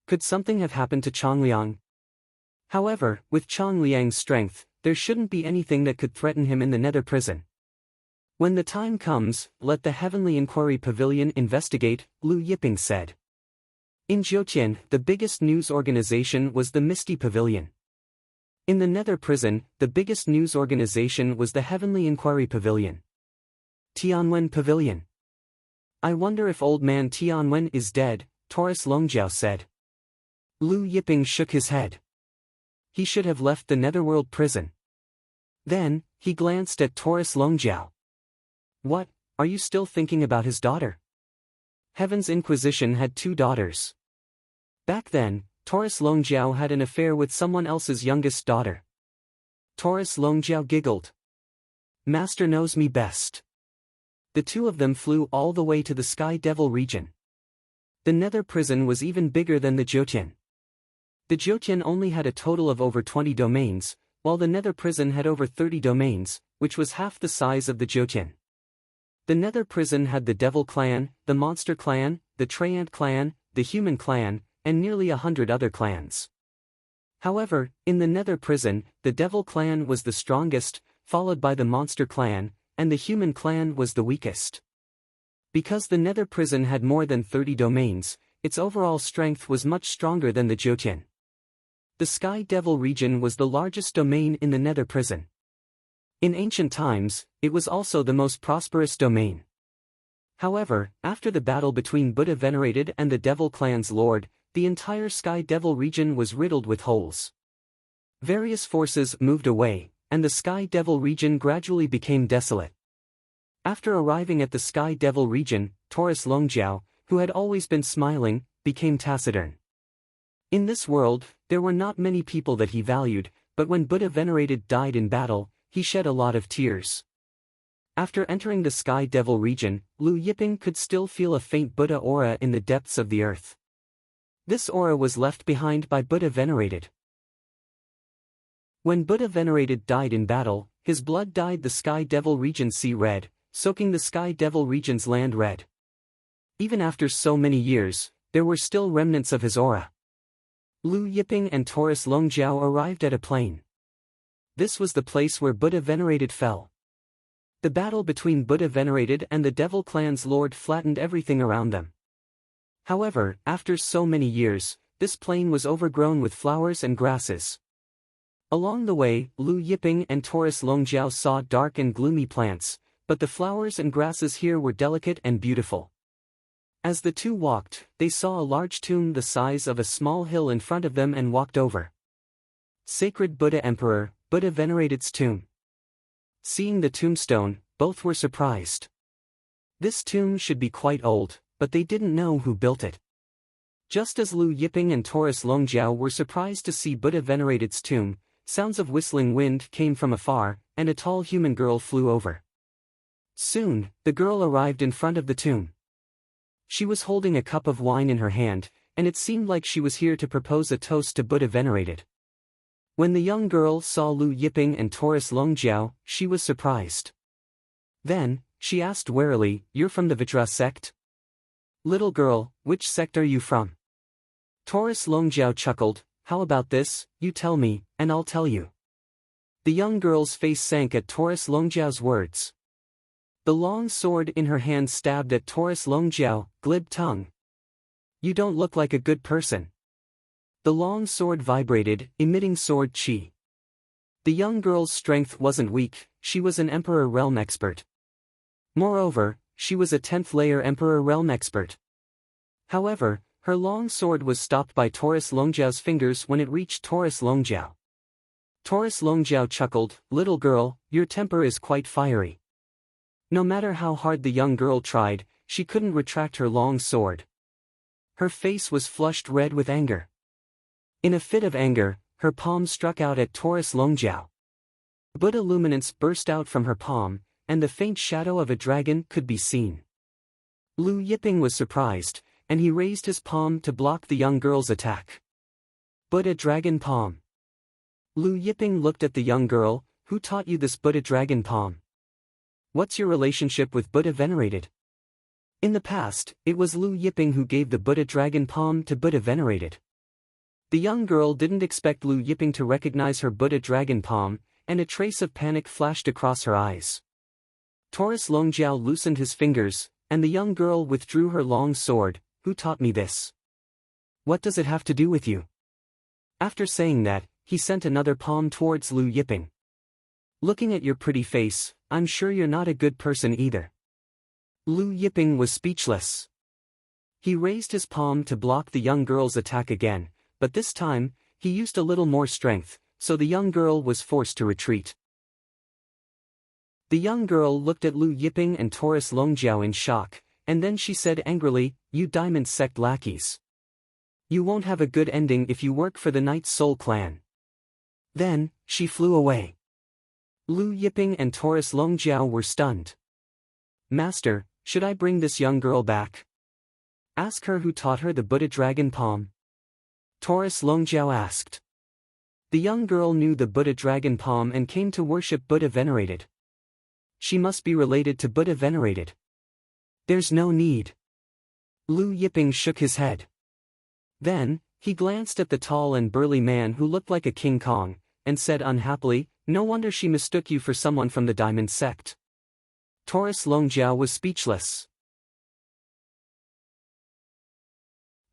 Could something have happened to Changliang? However, with Changliang's strength, there shouldn't be anything that could threaten him in the nether prison. When the time comes, let the Heavenly Inquiry Pavilion investigate, Lu Yiping said. In Jiutian, the biggest news organization was the Misty Pavilion. In the nether prison, the biggest news organization was the Heavenly Inquiry Pavilion. Tianwen Pavilion. I wonder if old man Tianwen is dead, Taurus Longjiao said. Lu Yiping shook his head. He should have left the netherworld prison. Then, he glanced at Taurus Longjiao. What, are you still thinking about his daughter? Heaven's Inquisition had 2 daughters. Back then, Taurus Longjiao had an affair with someone else's youngest daughter. Taurus Longjiao giggled. Master knows me best. The two of them flew all the way to the Sky Devil region. The nether prison was even bigger than the Jiutian. The Jiutian only had a total of over 20 domains, while the nether prison had over 30 domains, which was half the size of the Jiutian. The nether prison had the Devil Clan, the Monster Clan, the Treant Clan, the Human Clan, and nearly 100 other clans. However, in the nether prison, the Devil Clan was the strongest, followed by the Monster Clan, and the Human Clan was the weakest. Because the nether prison had more than 30 domains, its overall strength was much stronger than the Jiutian. The Sky Devil region was the largest domain in the nether prison. In ancient times, it was also the most prosperous domain. However, after the battle between Buddha Venerated and the Devil Clan's lord, the entire Sky Devil region was riddled with holes. Various forces moved away, and the Sky Devil region gradually became desolate. After arriving at the Sky Devil region, Taurus Longjiao, who had always been smiling, became taciturn. In this world, there were not many people that he valued, but when Buddha Venerated died in battle, he shed a lot of tears. After entering the Sky Devil region, Lu Yiping could still feel a faint Buddha aura in the depths of the earth. This aura was left behind by Buddha Venerated. When Buddha Venerated died in battle, his blood dyed the Sky Devil region sea red, soaking the Sky Devil region's land red. Even after so many years, there were still remnants of his aura. Lu Yiping and Taurus Longjiao arrived at a plain. This was the place where Buddha Venerated fell. The battle between Buddha Venerated and the Devil Clan's lord flattened everything around them. However, after so many years, this plain was overgrown with flowers and grasses. Along the way, Lu Yiping and Taurus Longjiao saw dark and gloomy plants, but the flowers and grasses here were delicate and beautiful. As the two walked, they saw a large tomb the size of a small hill in front of them and walked over. Sacred Buddha Emperor, Buddha Venerated's tomb. Seeing the tombstone, both were surprised. This tomb should be quite old, but they didn't know who built it. Just as Lu Yiping and Taurus Longjiao were surprised to see Buddha Venerated's tomb, sounds of whistling wind came from afar, and a tall human girl flew over. Soon, the girl arrived in front of the tomb. She was holding a cup of wine in her hand, and it seemed like she was here to propose a toast to Buddha Venerated. When the young girl saw Lu Yiping and Taurus Longjiao, she was surprised. Then, she asked warily, "You're from the Vajra sect? Little girl, which sect are you from?" Taurus Longjiao chuckled, "How about this, you tell me, and I'll tell you." The young girl's face sank at Taurus Longjiao's words. The long sword in her hand stabbed at Taurus Longjiao, glib tongue. "You don't look like a good person." The long sword vibrated, emitting sword chi. The young girl's strength wasn't weak, she was an Emperor Realm expert. Moreover, she was a 10th layer Emperor Realm expert. However, her long sword was stopped by Taurus Longjiao's fingers when it reached Taurus Longjiao. Taurus Longjiao chuckled, "Little girl, your temper is quite fiery." No matter how hard the young girl tried, she couldn't retract her long sword. Her face was flushed red with anger. In a fit of anger, her palm struck out at Taurus Longjiao. Buddha luminance burst out from her palm, and the faint shadow of a dragon could be seen. Lu Yiping was surprised, and he raised his palm to block the young girl's attack. Buddha Dragon Palm. Lu Yiping looked at the young girl, "Who taught you this Buddha Dragon Palm? What's your relationship with Buddha Venerated?" In the past, it was Lu Yiping who gave the Buddha Dragon Palm to Buddha Venerated. The young girl didn't expect Lu Yiping to recognize her Buddha Dragon Palm, and a trace of panic flashed across her eyes. Taurus Longjiao loosened his fingers, and the young girl withdrew her long sword. "Who taught me this? What does it have to do with you?" After saying that, he sent another palm towards Lu Yiping. "Looking at your pretty face, I'm sure you're not a good person either." Lu Yiping was speechless. He raised his palm to block the young girl's attack again, but this time, he used a little more strength, so the young girl was forced to retreat. The young girl looked at Lu Yiping and Taurus Longjiao in shock, and then she said angrily, "You Diamond Sect lackeys. You won't have a good ending if you work for the Night Soul clan." Then, she flew away. Lu Yiping and Taurus Longjiao were stunned. "Master, should I bring this young girl back? Ask her who taught her the Buddha Dragon Palm?" Taurus Longjiao asked. The young girl knew the Buddha Dragon Palm and came to worship Buddha Venerated. She must be related to Buddha Venerated. "There's no need." Lu Yiping shook his head. Then, he glanced at the tall and burly man who looked like a King Kong, and said unhappily, "No wonder she mistook you for someone from the Diamond Sect." Taurus Longjiao was speechless.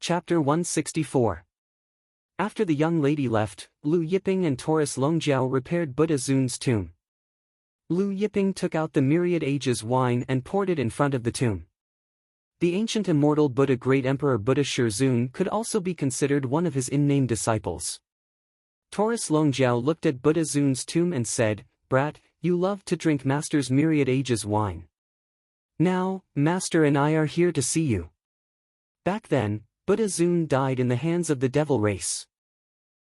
Chapter 164. After the young lady left, Lu Yiping and Taurus Longjiao repaired Buddha Zun's tomb. Lu Yiping took out the Myriad Ages wine and poured it in front of the tomb. The ancient immortal Buddha Great Emperor Buddha Shizun could also be considered one of his in-name disciples. Taurus Longjiao looked at Buddha Zun's tomb and said, "Brat, you love to drink Master's Myriad Ages wine. Now, Master and I are here to see you." Back then, Buddha Zun died in the hands of the devil race.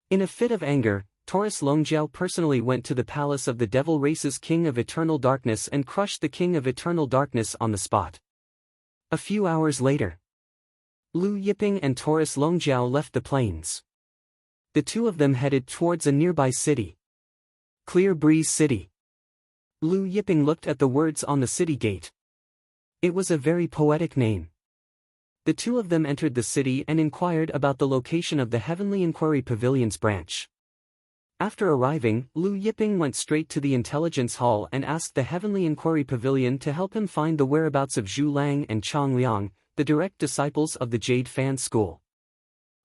In a fit of anger, Taurus Longjiao personally went to the palace of the devil race's King of Eternal Darkness and crushed the King of Eternal Darkness on the spot. A few hours later, Lu Yiping and Taurus Longjiao left the plains. The two of them headed towards a nearby city. Clear Breeze City. Lu Yiping looked at the words on the city gate. It was a very poetic name. The two of them entered the city and inquired about the location of the Heavenly Inquiry Pavilion's branch. After arriving, Lu Yiping went straight to the intelligence hall and asked the Heavenly Inquiry Pavilion to help him find the whereabouts of Zhu Lang and Chang Liang, the direct disciples of the Jade Fan School.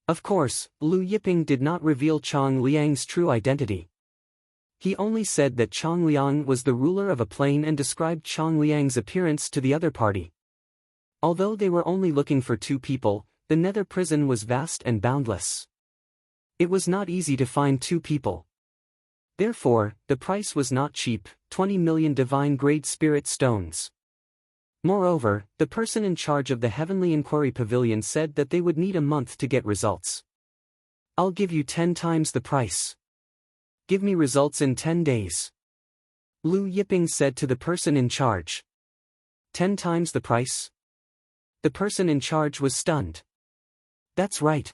Of course, Lu Yiping did not reveal Chang Liang's true identity. He only said that Chang Liang was the ruler of a plane and described Chang Liang's appearance to the other party. Although they were only looking for two people, the nether prison was vast and boundless. It was not easy to find two people. Therefore, the price was not cheap, 20 million divine grade spirit stones. Moreover, the person in charge of the Heavenly Inquiry Pavilion said that they would need a month to get results. I'll give you 10 times the price. Give me results in 10 days. Lu Yiping said to the person in charge. 10 times the price? The person in charge was stunned. That's right.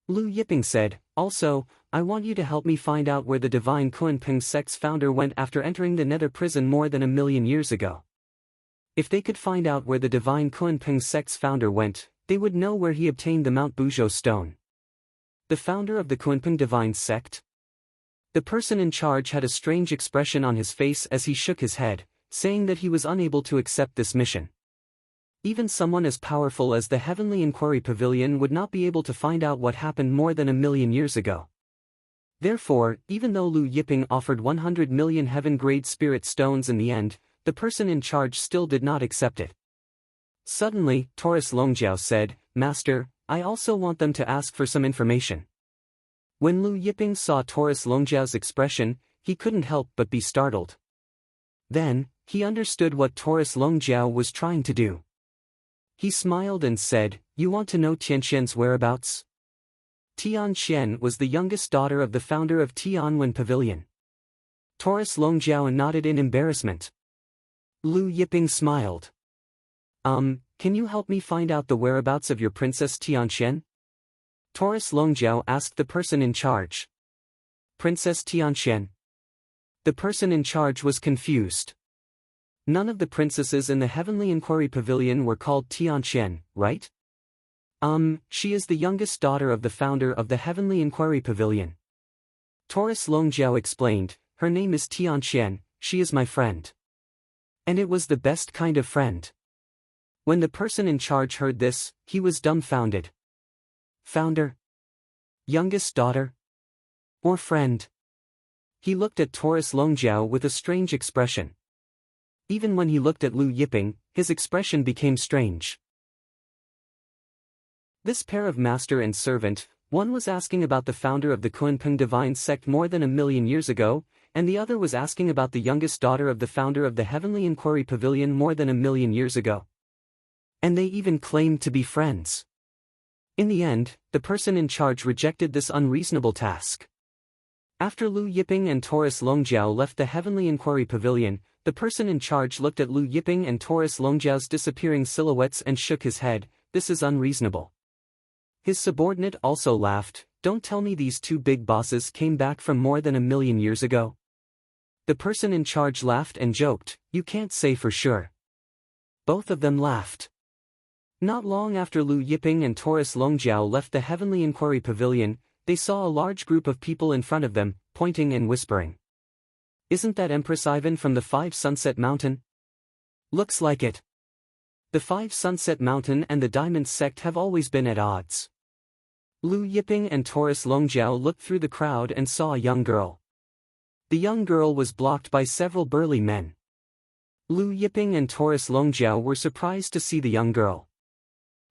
Lu Yiping said, also, I want you to help me find out where the divine Kunpeng sect's founder went after entering the nether prison more than 1,000,000 years ago. If they could find out where the divine Kunpeng sect's founder went, they would know where he obtained the Mount Buzhou stone. The founder of the Kunpeng divine sect? The person in charge had a strange expression on his face as he shook his head, saying that he was unable to accept this mission. Even someone as powerful as the Heavenly Inquiry Pavilion would not be able to find out what happened more than 1,000,000 years ago. Therefore, even though Lu Yiping offered 100 million heaven-grade spirit stones in the end, the person in charge still did not accept it. Suddenly, Taurus Longjiao said, Master, I also want them to ask for some information. When Lu Yiping saw Taurus Longjiao's expression, he couldn't help but be startled. Then, he understood what Taurus Longjiao was trying to do. He smiled and said, You want to know Tianxian's whereabouts? Tianxian was the youngest daughter of the founder of Tianwen Pavilion. Taurus Longjiao nodded in embarrassment. Lu Yiping smiled. Can you help me find out the whereabouts of your Princess Tianxian? Taurus Longjiao asked the person in charge. Princess Tianxian. The person in charge was confused. None of the princesses in the Heavenly Inquiry Pavilion were called Tianxian, right? She is the youngest daughter of the founder of the Heavenly Inquiry Pavilion. Taurus Longjiao explained, her name is Tianxian, she is my friend. And it was the best kind of friend. When the person in charge heard this, he was dumbfounded. Founder? Youngest daughter? Or friend? He looked at Taurus Longjiao with a strange expression. Even when he looked at Lu Yiping, his expression became strange. This pair of master and servant, one was asking about the founder of the Kunpeng divine sect more than 1,000,000 years ago, and the other was asking about the youngest daughter of the founder of the Heavenly Inquiry Pavilion more than 1,000,000 years ago. And they even claimed to be friends. In the end, the person in charge rejected this unreasonable task. After Lu Yiping and Taurus Longjiao left the Heavenly Inquiry Pavilion, the person in charge looked at Lu Yiping and Taurus Longjiao's disappearing silhouettes and shook his head, this is unreasonable. His subordinate also laughed, don't tell me these two big bosses came back from more than 1,000,000 years ago. The person in charge laughed and joked, you can't say for sure. Both of them laughed. Not long after Lu Yiping and Taurus Longjiao left the Heavenly Inquiry Pavilion, they saw a large group of people in front of them, pointing and whispering. Isn't that Empress Ivan from the 5 Sunset Mountain? Looks like it. The 5 Sunset Mountain and the Diamond Sect have always been at odds. Lu Yiping and Taurus Longjiao looked through the crowd and saw a young girl. The young girl was blocked by several burly men. Lu Yiping and Taurus Longjiao were surprised to see the young girl.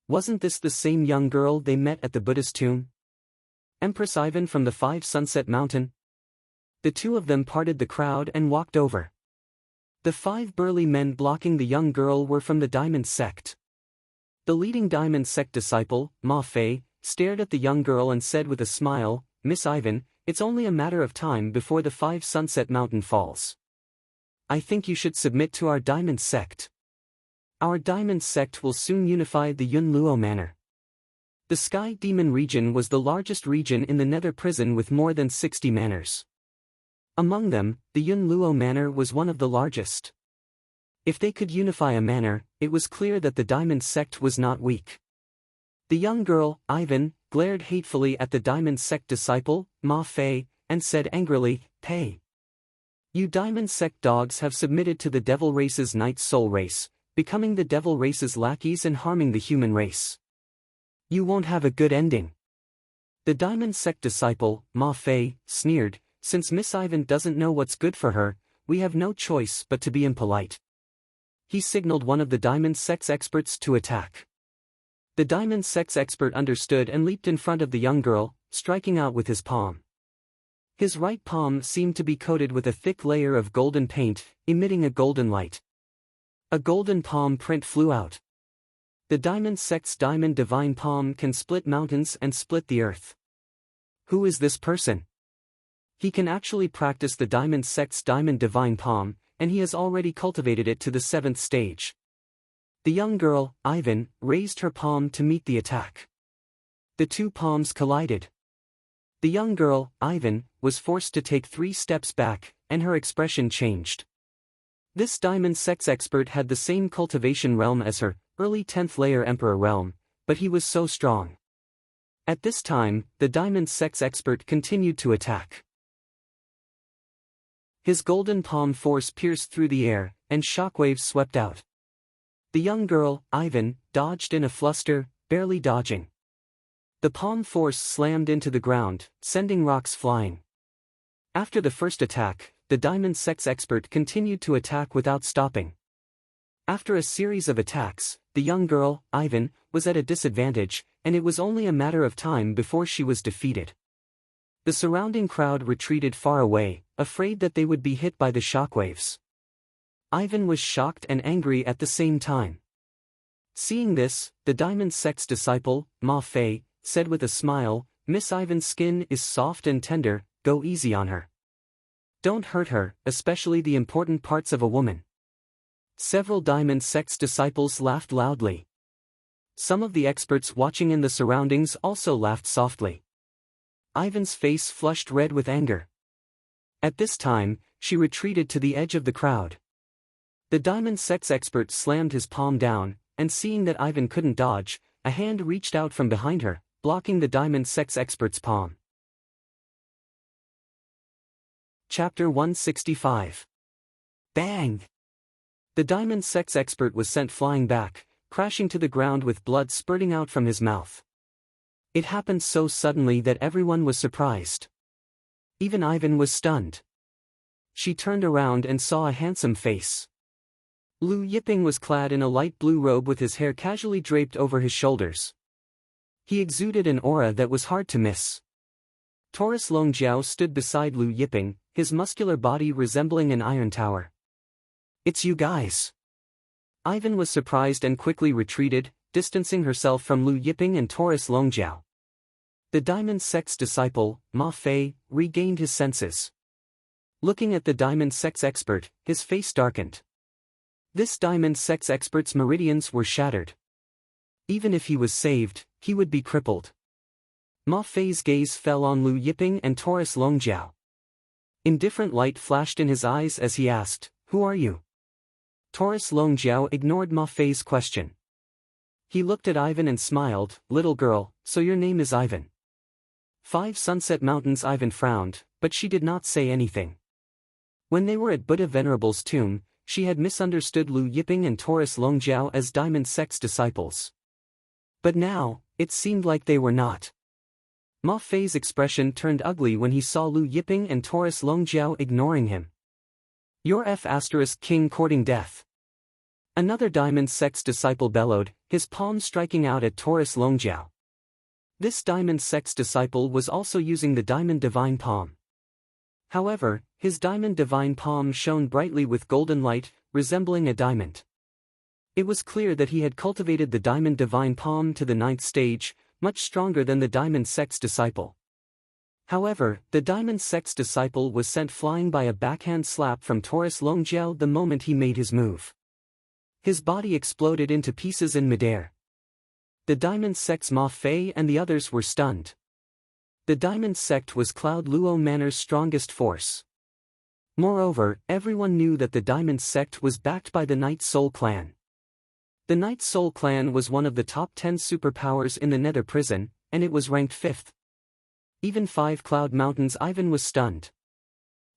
Wasn't this the same young girl they met at the Buddhist tomb? Empress Ivan from the 5 Sunset Mountain? The two of them parted the crowd and walked over. The 5 burly men blocking the young girl were from the Diamond Sect. The leading Diamond Sect disciple, Ma Fei, stared at the young girl and said with a smile, Miss Ivan, it's only a matter of time before the 5 Sunset Mountain falls. I think you should submit to our Diamond Sect. Our Diamond Sect will soon unify the Yun Luo Manor. The Sky Demon region was the largest region in the Nether Prison with more than 60 manors. Among them, the Yun Luo Manor was one of the largest. If they could unify a manor, it was clear that the Diamond Sect was not weak. The young girl, Ivan, glared hatefully at the Diamond Sect disciple, Ma Fei, and said angrily, Pay. You Diamond Sect dogs have submitted to the Devil Race's Night Soul Race, becoming the Devil Race's lackeys and harming the human race. You won't have a good ending. The Diamond Sect disciple, Ma Fei, sneered, since Miss Ivan doesn't know what's good for her, we have no choice but to be impolite. He signaled one of the Diamond Sect's experts to attack. The Diamond Sect's expert understood and leaped in front of the young girl, striking out with his palm. His right palm seemed to be coated with a thick layer of golden paint, emitting a golden light. A golden palm print flew out. The diamond sect's diamond divine palm can split mountains and split the earth. Who is this person? He can actually practice the diamond sect's diamond divine palm, and he has already cultivated it to the 7th stage. The young girl, Ivan, raised her palm to meet the attack. The two palms collided. The young girl, Ivan, was forced to take 3 steps back, and her expression changed. This diamond sect's expert had the same cultivation realm as her, early 10th layer emperor realm, but he was so strong. At this time, the diamond sect's expert continued to attack. His golden palm force pierced through the air, and shockwaves swept out. The young girl, Ivan, dodged in a fluster, barely dodging. The palm force slammed into the ground, sending rocks flying. After the first attack, the diamond sect's expert continued to attack without stopping. After a series of attacks, the young girl, Ivan, was at a disadvantage, and it was only a matter of time before she was defeated. The surrounding crowd retreated far away, afraid that they would be hit by the shockwaves. Ivan was shocked and angry at the same time. Seeing this, the diamond sect's disciple, Ma Fei, said with a smile, "Miss Ivan's skin is soft and tender, go easy on her. Don't hurt her, especially the important parts of a woman." Several diamond sect's disciples laughed loudly. Some of the experts watching in the surroundings also laughed softly. Ivan's face flushed red with anger. At this time, she retreated to the edge of the crowd. The diamond sect's expert slammed his palm down, and seeing that Ivan couldn't dodge, a hand reached out from behind her, blocking the diamond sect's expert's palm. Chapter 165. Bang! The diamond sect's expert was sent flying back, crashing to the ground with blood spurting out from his mouth. It happened so suddenly that everyone was surprised. Even Ivan was stunned. She turned around and saw a handsome face. Liu Yiping was clad in a light blue robe with his hair casually draped over his shoulders. He exuded an aura that was hard to miss. Taurus Longjiao stood beside Liu Yiping, his muscular body resembling an iron tower. "It's you guys." Ivan was surprised and quickly retreated, distancing herself from Liu Yiping and Taurus Longjiao. The diamond sect's disciple, Ma Fei, regained his senses. Looking at the diamond sect's expert, his face darkened. This diamond sect's expert's meridians were shattered. Even if he was saved, he would be crippled. Ma Fei's gaze fell on Liu Yiping and Taurus Longjiao. Indifferent light flashed in his eyes as he asked, "Who are you?" Taurus Longjiao ignored Ma Fei's question. He looked at Ivan and smiled, "Little girl, so your name is Ivan." 5 Sunset Mountains. Ivan frowned, but she did not say anything. When they were at Buddha Venerable's tomb, she had misunderstood Liu Yiping and Taurus Longjiao as diamond sect's disciples. But now, it seemed like they were not. Ma Fei's expression turned ugly when he saw Liu Yiping and Taurus Longjiao ignoring him. "You're King courting death." Another diamond sect's disciple bellowed, his palm striking out at Taurus Longjiao. This diamond sect's disciple was also using the diamond divine palm. However, his diamond divine palm shone brightly with golden light, resembling a diamond. It was clear that he had cultivated the diamond divine palm to the 9th stage, much stronger than the diamond sect's disciple. However, the diamond sect's disciple was sent flying by a backhand slap from Taurus Longjiao the moment he made his move. His body exploded into pieces in midair. The diamond sect's Ma Fei and the others were stunned. The diamond sect was Cloud Luo Manor's strongest force. Moreover, everyone knew that the diamond sect was backed by the Night Soul clan. The Night Soul clan was one of the top 10 superpowers in the Nether Prison, and it was ranked 5th. Even 5 Cloud Mountains. Ivan was stunned.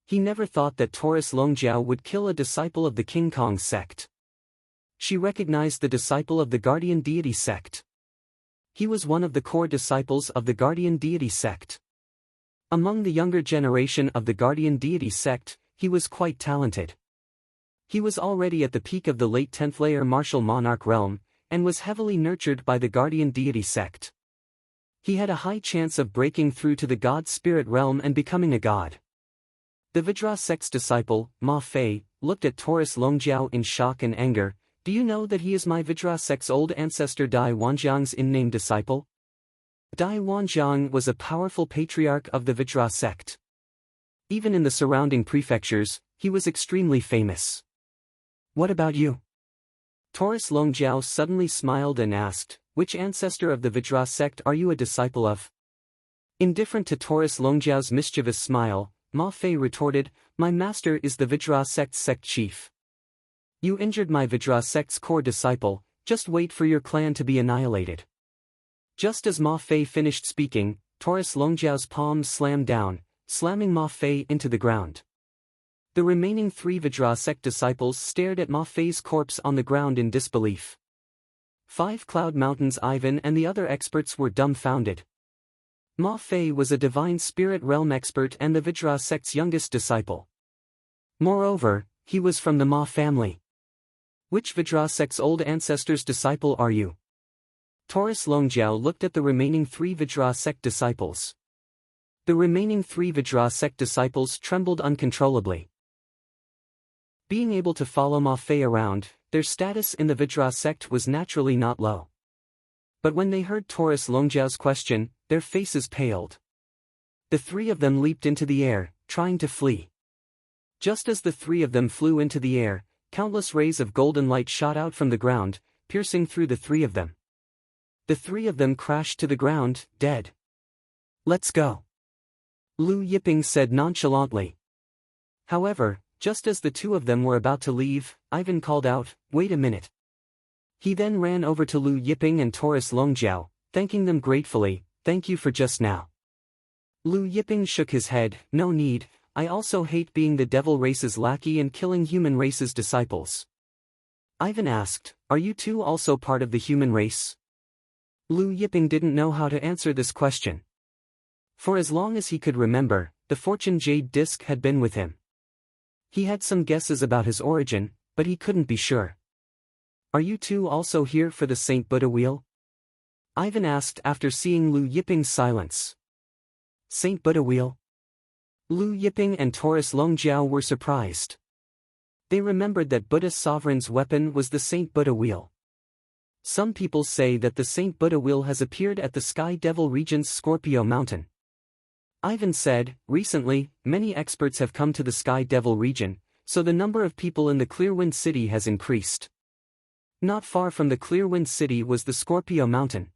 He never thought that Taurus Longjiao would kill a disciple of the King Kong sect. She recognized the disciple of the Guardian Deity sect. He was one of the core disciples of the Guardian Deity sect. Among the younger generation of the Guardian Deity sect, he was quite talented. He was already at the peak of the late 10th layer martial monarch realm, and was heavily nurtured by the Guardian Deity sect. He had a high chance of breaking through to the God Spirit realm and becoming a god. The Vajra sect's disciple, Ma Fei, looked at Taurus Longjiao in shock and anger, Do you know that he is my Vajra sect's old ancestor Dai Wanjiang's in-name disciple? Dai Wanjiang was a powerful patriarch of the Vajra sect. Even in the surrounding prefectures, he was extremely famous. What about you? Taurus Longjiao suddenly smiled and asked, which ancestor of the Vajra sect are you a disciple of? Indifferent to Taurus Longjiao's mischievous smile, Ma Fei retorted, my master is the Vajra sect's sect chief. You injured my Vajra sect's core disciple, just wait for your clan to be annihilated. Just as Ma Fei finished speaking, Taurus Longjiao's palms slammed down, slamming Ma Fei into the ground. The remaining 3 Vajra sect disciples stared at Ma Fei's corpse on the ground in disbelief. 5 Cloud Mountain's Ivan and the other experts were dumbfounded. Ma Fei was a divine spirit realm expert and the Vajra sect's youngest disciple. Moreover, he was from the Ma family. Which Vajra sect's old ancestor's disciple are you? Taurus Longjiao looked at the remaining 3 Vajra sect disciples. The remaining 3 Vajra sect disciples trembled uncontrollably. Being able to follow Ma Fei around, their status in the Vajra sect was naturally not low. But when they heard Taurus Longjiao's question, their faces paled. The 3 of them leaped into the air, trying to flee. Just as the 3 of them flew into the air, countless rays of golden light shot out from the ground, piercing through the 3 of them. The 3 of them crashed to the ground, dead. Let's go. Lu Yiping said nonchalantly. However, just as the 2 of them were about to leave, Ivan called out, wait a minute. He then ran over to Lu Yiping and Taurus Longjiao, thanking them gratefully, thank you for just now. Lu Yiping shook his head, no need, I also hate being the devil race's lackey and killing human race's disciples. Ivan asked, are you two also part of the human race? Lu Yiping didn't know how to answer this question. For as long as he could remember, the Fortune Jade Disc had been with him. He had some guesses about his origin, but he couldn't be sure. Are you two also here for the Saint Buddha Wheel? Ivan asked after seeing Lu Yiping's silence. Saint Buddha Wheel? Lu Yiping and Taurus Longjiao were surprised. They remembered that Buddha Sovereign's weapon was the Saint Buddha Wheel. Some people say that the Saint Buddha Wheel has appeared at the Sky Devil region's Scorpio Mountain. Ivan said, recently, many experts have come to the Sky Devil region, so the number of people in the Clearwind City has increased. Not far from the Clearwind City was the Scorpio Mountain.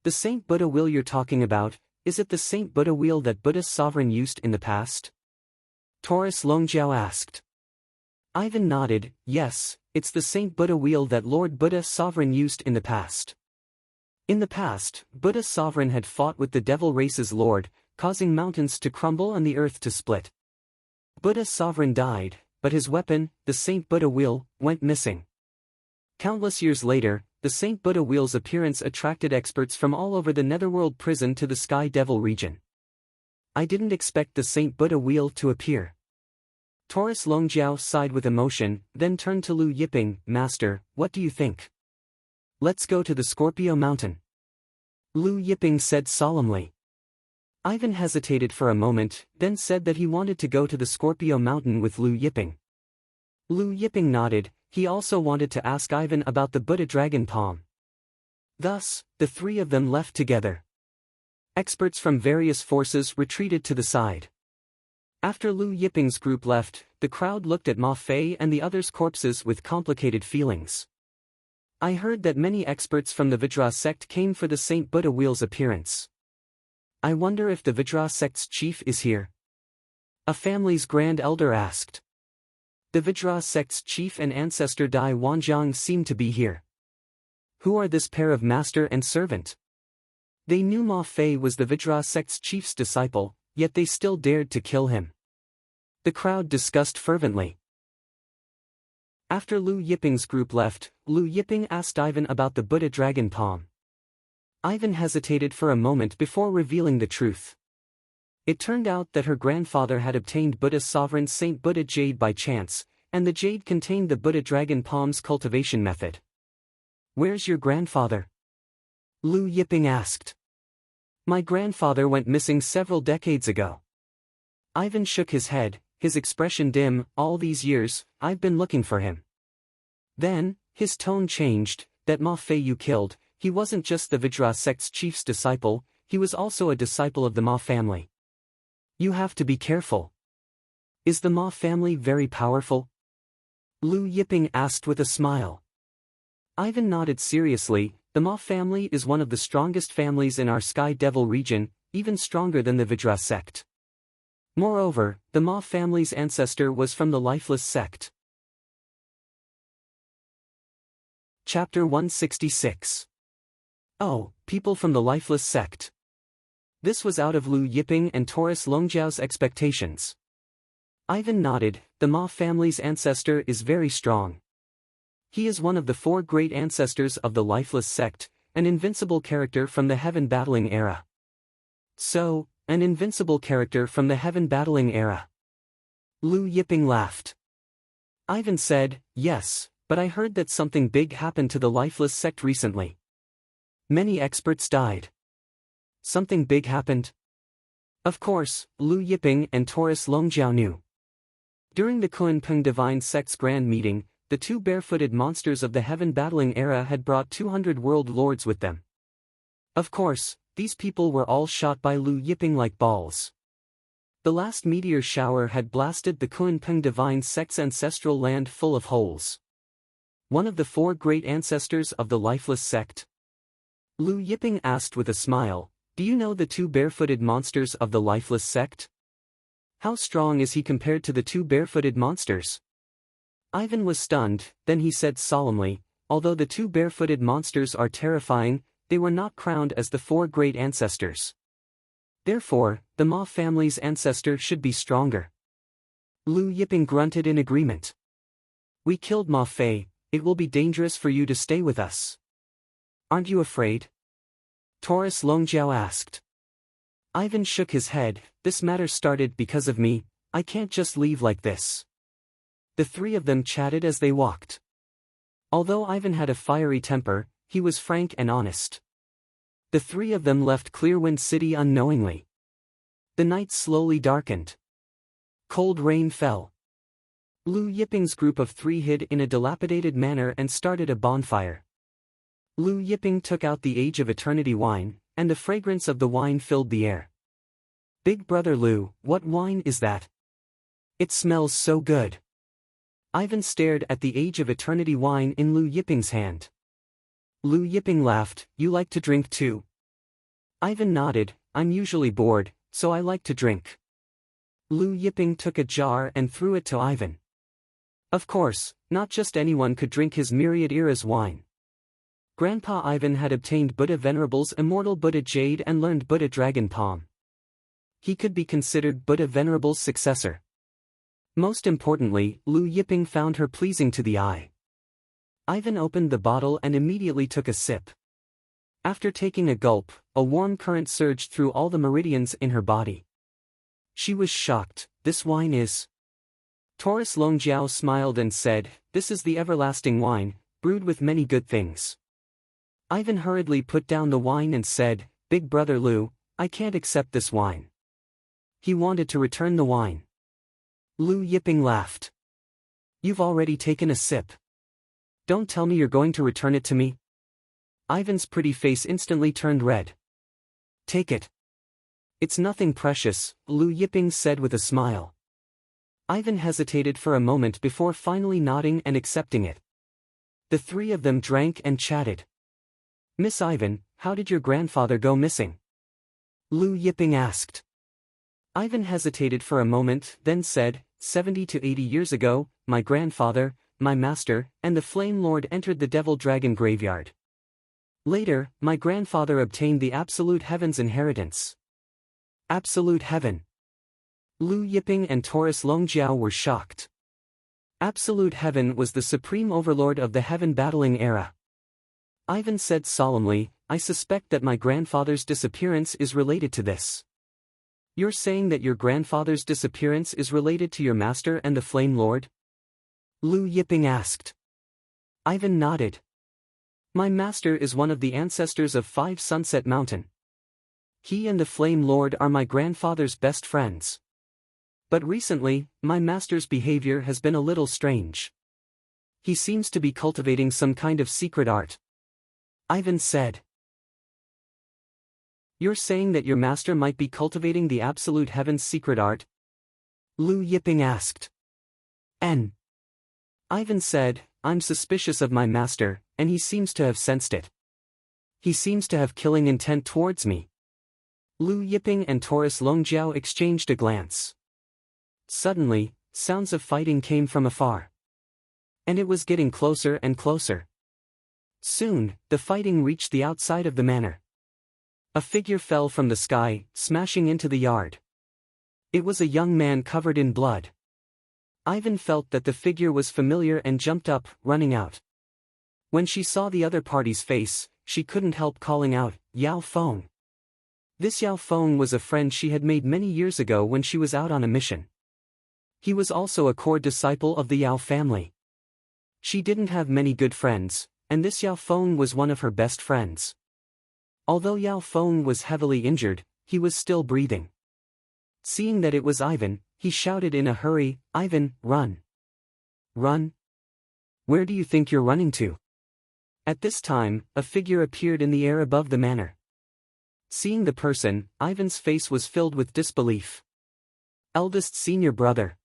The Saint Buddha Wheel you're talking about, is it the Saint Buddha Wheel that Buddha's sovereign used in the past? Taurus Longjiao asked. Ivan nodded, yes, it's the Saint Buddha Wheel that Lord Buddha Sovereign used in the past. In the past, Buddha Sovereign had fought with the devil race's lord, causing mountains to crumble and the earth to split. Buddha Sovereign died, but his weapon, the Saint Buddha Wheel, went missing. Countless years later, the Saint Buddha Wheel's appearance attracted experts from all over the Netherworld prison to the Sky Devil region. I didn't expect the Saint Buddha Wheel to appear. Taurus Longjiao sighed with emotion, then turned to Lu Yiping, Master, what do you think? Let's go to the Scorpio Mountain. Lu Yiping said solemnly. Ivan hesitated for a moment, then said that he wanted to go to the Scorpio Mountain with Lu Yiping. Lu Yiping nodded, he also wanted to ask Ivan about the Buddha Dragon Palm. Thus, the 3 of them left together. Experts from various forces retreated to the side. After Lu Yiping's group left, the crowd looked at Ma Fei and the others' corpses with complicated feelings. I heard that many experts from the Vajra sect came for the Saint Buddha Wheel's appearance. I wonder if the Vajra sect's chief is here? A family's grand elder asked. The Vajra sect's chief and ancestor Dai Wanjiang seem to be here. Who are this pair of master and servant? They knew Ma Fei was the Vajra sect's chief's disciple, yet they still dared to kill him. The crowd discussed fervently. After Lu Yiping's group left, Lu Yiping asked Ivan about the Buddha Dragon Palm. Ivan hesitated for a moment before revealing the truth. It turned out that her grandfather had obtained Buddha Sovereign Saint Buddha Jade by chance, and the jade contained the Buddha Dragon Palm's cultivation method. Where's your grandfather? Lu Yiping asked. My grandfather went missing several decades ago. Ivan shook his head, his expression dim, all these years, I've been looking for him. Then, His tone changed. That Ma Fei you killed, he wasn't just the Vajra sect's chief's disciple, he was also a disciple of the Ma family. You have to be careful. Is the Ma family very powerful? Lu Yiping asked with a smile. Ivan nodded seriously. The Ma family is one of the strongest families in our Sky Devil region, even stronger than the Vajra sect. Moreover, the Ma family's ancestor was from the Lifeless sect. Chapter 166. Oh, people from the Lifeless sect. This was out of Lu Yiping and Taurus Longjiao's expectations. Ivan nodded. The Ma family's ancestor is very strong. He is one of the 4 great ancestors of the Lifeless sect, an invincible character from the Heaven Battling era. So, an invincible character from the Heaven Battling era. Lu Yiping laughed. Ivan said, yes, but I heard that something big happened to the Lifeless sect recently. Many experts died. Something big happened? Of course, Lu Yiping and Taurus Longjiao knew. During the Kunpeng Divine Sect's grand meeting, the 2 barefooted monsters of the Heaven Battling era had brought 200 world lords with them. Of course, these people were all shot by Lu Yiping like balls. The last meteor shower had blasted the Kunpeng Divine Sect's ancestral land full of holes. One of the 4 great ancestors of the Lifeless sect? Lu Yiping asked with a smile, do you know the 2 barefooted monsters of the Lifeless sect? How strong is he compared to the 2 barefooted monsters? Ivan was stunned, then he said solemnly, although the 2 barefooted monsters are terrifying, they were not crowned as the 4 great ancestors. Therefore, the Ma family's ancestor should be stronger. Lu Yiping grunted in agreement. We killed Ma Fei, it will be dangerous for you to stay with us. Aren't you afraid? Taurus Longjiao asked. Ivan shook his head, this matter started because of me, I can't just leave like this. The 3 of them chatted as they walked. Although Ivan had a fiery temper, he was frank and honest. The 3 of them left Clearwind City unknowingly. The night slowly darkened. Cold rain fell. Lu Yiping's group of 3 hid in a dilapidated manner and started a bonfire. Lu Yiping took out the Age of Eternity wine, and the fragrance of the wine filled the air. Big brother Lu, what wine is that? It smells so good. Ivan stared at the Age of Eternity wine in Lu Yiping's hand. Lu Yiping laughed, you like to drink too? Ivan nodded, I'm usually bored, so I like to drink. Lu Yiping took a jar and threw it to Ivan. Of course, not just anyone could drink his myriad eras wine. Grandpa Ivan had obtained Buddha Venerable's immortal Buddha Jade and learned Buddha Dragon Palm. He could be considered Buddha Venerable's successor. Most importantly, Lu Yiping found her pleasing to the eye. Ivan opened the bottle and immediately took a sip. After taking a gulp, a warm current surged through all the meridians in her body. She was shocked, this wine is... Taurus Longjiao smiled and said, this is the everlasting wine, brewed with many good things. Ivan hurriedly put down the wine and said, Big brother Lu, I can't accept this wine. He wanted to return the wine. Lu Yiping laughed. You've already taken a sip. Don't tell me you're going to return it to me. Ivan's pretty face instantly turned red. Take it. It's nothing precious, Lu Yiping said with a smile. Ivan hesitated for a moment before finally nodding and accepting it. The 3 of them drank and chatted. Miss Ivan, how did your grandfather go missing? Lu Yiping asked. Ivan hesitated for a moment, then said, 70 to 80 years ago, my grandfather, my master, and the Flame Lord entered the Devil Dragon graveyard. Later, my grandfather obtained the Absolute Heaven's inheritance. Absolute Heaven. Lu Yiping and Taurus Longjiao were shocked. Absolute Heaven was the supreme overlord of the Heaven Battling era. Ivan said solemnly, I suspect that my grandfather's disappearance is related to this. You're saying that your grandfather's disappearance is related to your master and the Flame Lord? Lu Yiping asked. Ivan nodded. My master is one of the ancestors of 5 Sunset Mountain. He and the Flame Lord are my grandfather's best friends. But recently, my master's behavior has been a little strange. He seems to be cultivating some kind of secret art. Ivan said. You're saying that your master might be cultivating the absolute heaven's secret art? Liu Yiping asked. Ivan said, I'm suspicious of my master, and he seems to have sensed it. He seems to have killing intent towards me. Liu Yiping and Taurus Longjiao exchanged a glance. Suddenly, sounds of fighting came from afar. And it was getting closer and closer. Soon, the fighting reached the outside of the manor. A figure fell from the sky, smashing into the yard. It was a young man covered in blood. Ivan felt that the figure was familiar and jumped up, running out. When she saw the other party's face, she couldn't help calling out, Yao Feng. This Yao Feng was a friend she had made many years ago when she was out on a mission. He was also a core disciple of the Yao family. She didn't have many good friends, and this Yao Feng was one of her best friends. Although Yao Feng was heavily injured, he was still breathing. Seeing that it was Ivan, he shouted in a hurry, Ivan, run. Run? Where do you think you're running to? At this time, a figure appeared in the air above the manor. Seeing the person, Ivan's face was filled with disbelief. Eldest senior brother.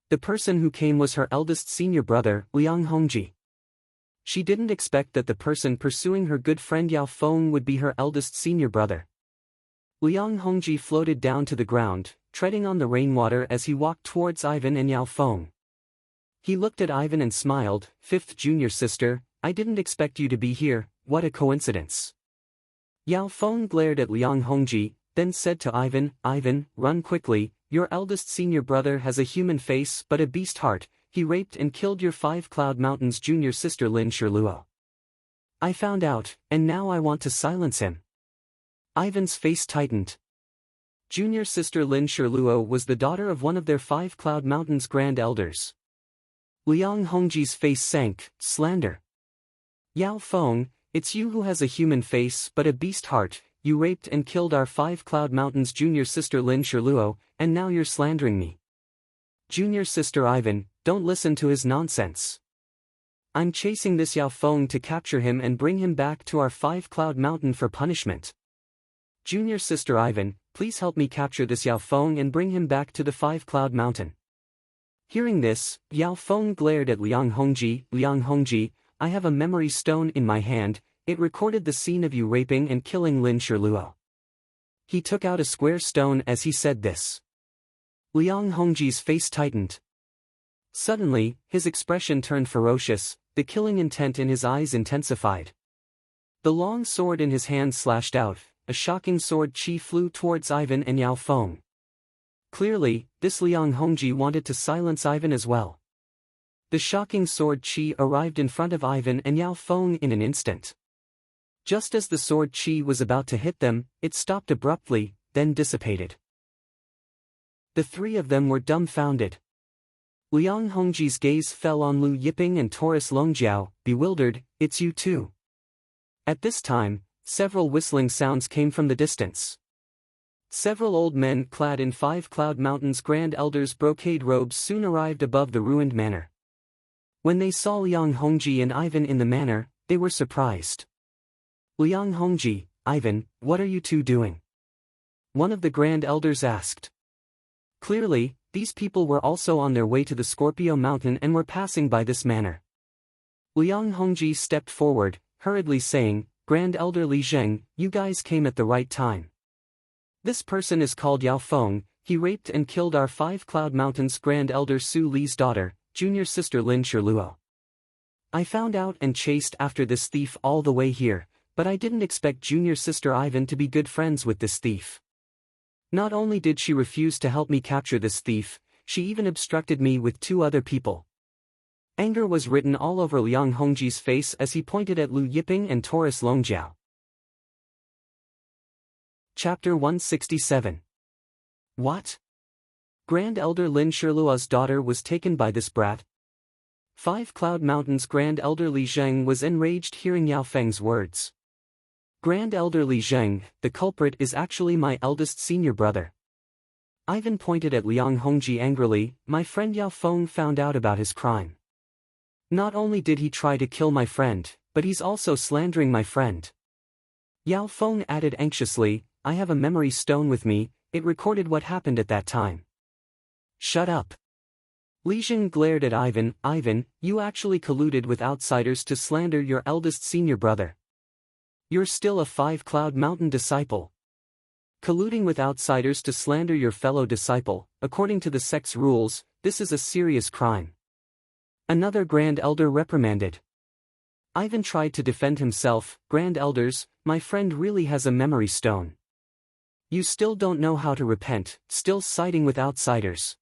The person who came was her eldest senior brother, Liang Hongji. She didn't expect that the person pursuing her good friend Yao Feng would be her eldest senior brother. Liang Hongji floated down to the ground, treading on the rainwater as he walked towards Ivan and Yao Feng. He looked at Ivan and smiled, fifth junior sister, I didn't expect you to be here, what a coincidence. Yao Feng glared at Liang Hongji, then said to Ivan, Ivan, run quickly, your eldest senior brother has a human face but a beast heart, he raped and killed your 5 Cloud Mountains junior sister Lin Shirluo. I found out, and now I want to silence him. Ivan's face tightened. Junior sister Lin Shirluo was the daughter of one of their 5 Cloud Mountains grand elders. Liang Hongji's face sank, slander. Yao Feng, it's you who has a human face but a beast heart, you raped and killed our 5 Cloud Mountains junior sister Lin Shirluo, and now you're slandering me. Junior sister Ivan, don't listen to his nonsense. I'm chasing this Yao Feng to capture him and bring him back to our 5 Cloud Mountain for punishment. Junior sister Ivan, please help me capture this Yao Feng and bring him back to the 5 Cloud Mountain. Hearing this, Yao Feng glared at Liang Hongji, Liang Hongji, I have a memory stone in my hand, it recorded the scene of you raping and killing Lin Shirluo. He took out a square stone as he said this. Liang Hongji's face tightened. Suddenly, his expression turned ferocious, the killing intent in his eyes intensified. The long sword in his hand slashed out, a shocking sword chi flew towards Ivan and Yao Feng. Clearly, this Liang Hongji wanted to silence Ivan as well. The shocking sword chi arrived in front of Ivan and Yao Feng in an instant. Just as the sword chi was about to hit them, it stopped abruptly, then dissipated. The three of them were dumbfounded. Liang Hongji's gaze fell on Liu Yiping and Taurus Longjiao, bewildered, it's you too. At this time, several whistling sounds came from the distance. Several old men clad in 5 Cloud Mountains grand elders' brocade robes soon arrived above the ruined manor. When they saw Liang Hongji and Ivan in the manor, they were surprised. Liang Hongji, Ivan, what are you two doing? One of the grand elders asked. Clearly, these people were also on their way to the Scorpio Mountain and were passing by this manor. Liang Hongji stepped forward, hurriedly saying, Grand Elder Li Zheng, you guys came at the right time. This person is called Yao Feng, he raped and killed our 5 Cloud Mountains Grand Elder Su Li's daughter, junior sister Lin Shirluo. I found out and chased after this thief all the way here, but I didn't expect junior sister Ivan to be good friends with this thief. Not only did she refuse to help me capture this thief, she even obstructed me with 2 other people. Anger was written all over Liang Hongji's face as he pointed at Liu Yiping and Taurus Longjiao. Chapter 167. What? Grand Elder Lin Shirluo's daughter was taken by this brat? 5 Cloud Mountains Grand Elder Li Zheng was enraged hearing Yao Feng's words. Grand Elder Li Zheng, the culprit is actually my eldest senior brother. Ivan pointed at Liang Hongji angrily, my friend Yao Feng found out about his crime. Not only did he try to kill my friend, but he's also slandering my friend. Yao Feng added anxiously, I have a memory stone with me, it recorded what happened at that time. Shut up. Li Jing glared at Ivan. Ivan, you actually colluded with outsiders to slander your eldest senior brother. You're still a 5-Cloud Mountain disciple. Colluding with outsiders to slander your fellow disciple, according to the sect's rules, this is a serious crime. Another Grand Elder reprimanded. Ivan tried to defend himself. Grand Elders, my friend really has a memory stone. You still don't know how to repent, still siding with outsiders.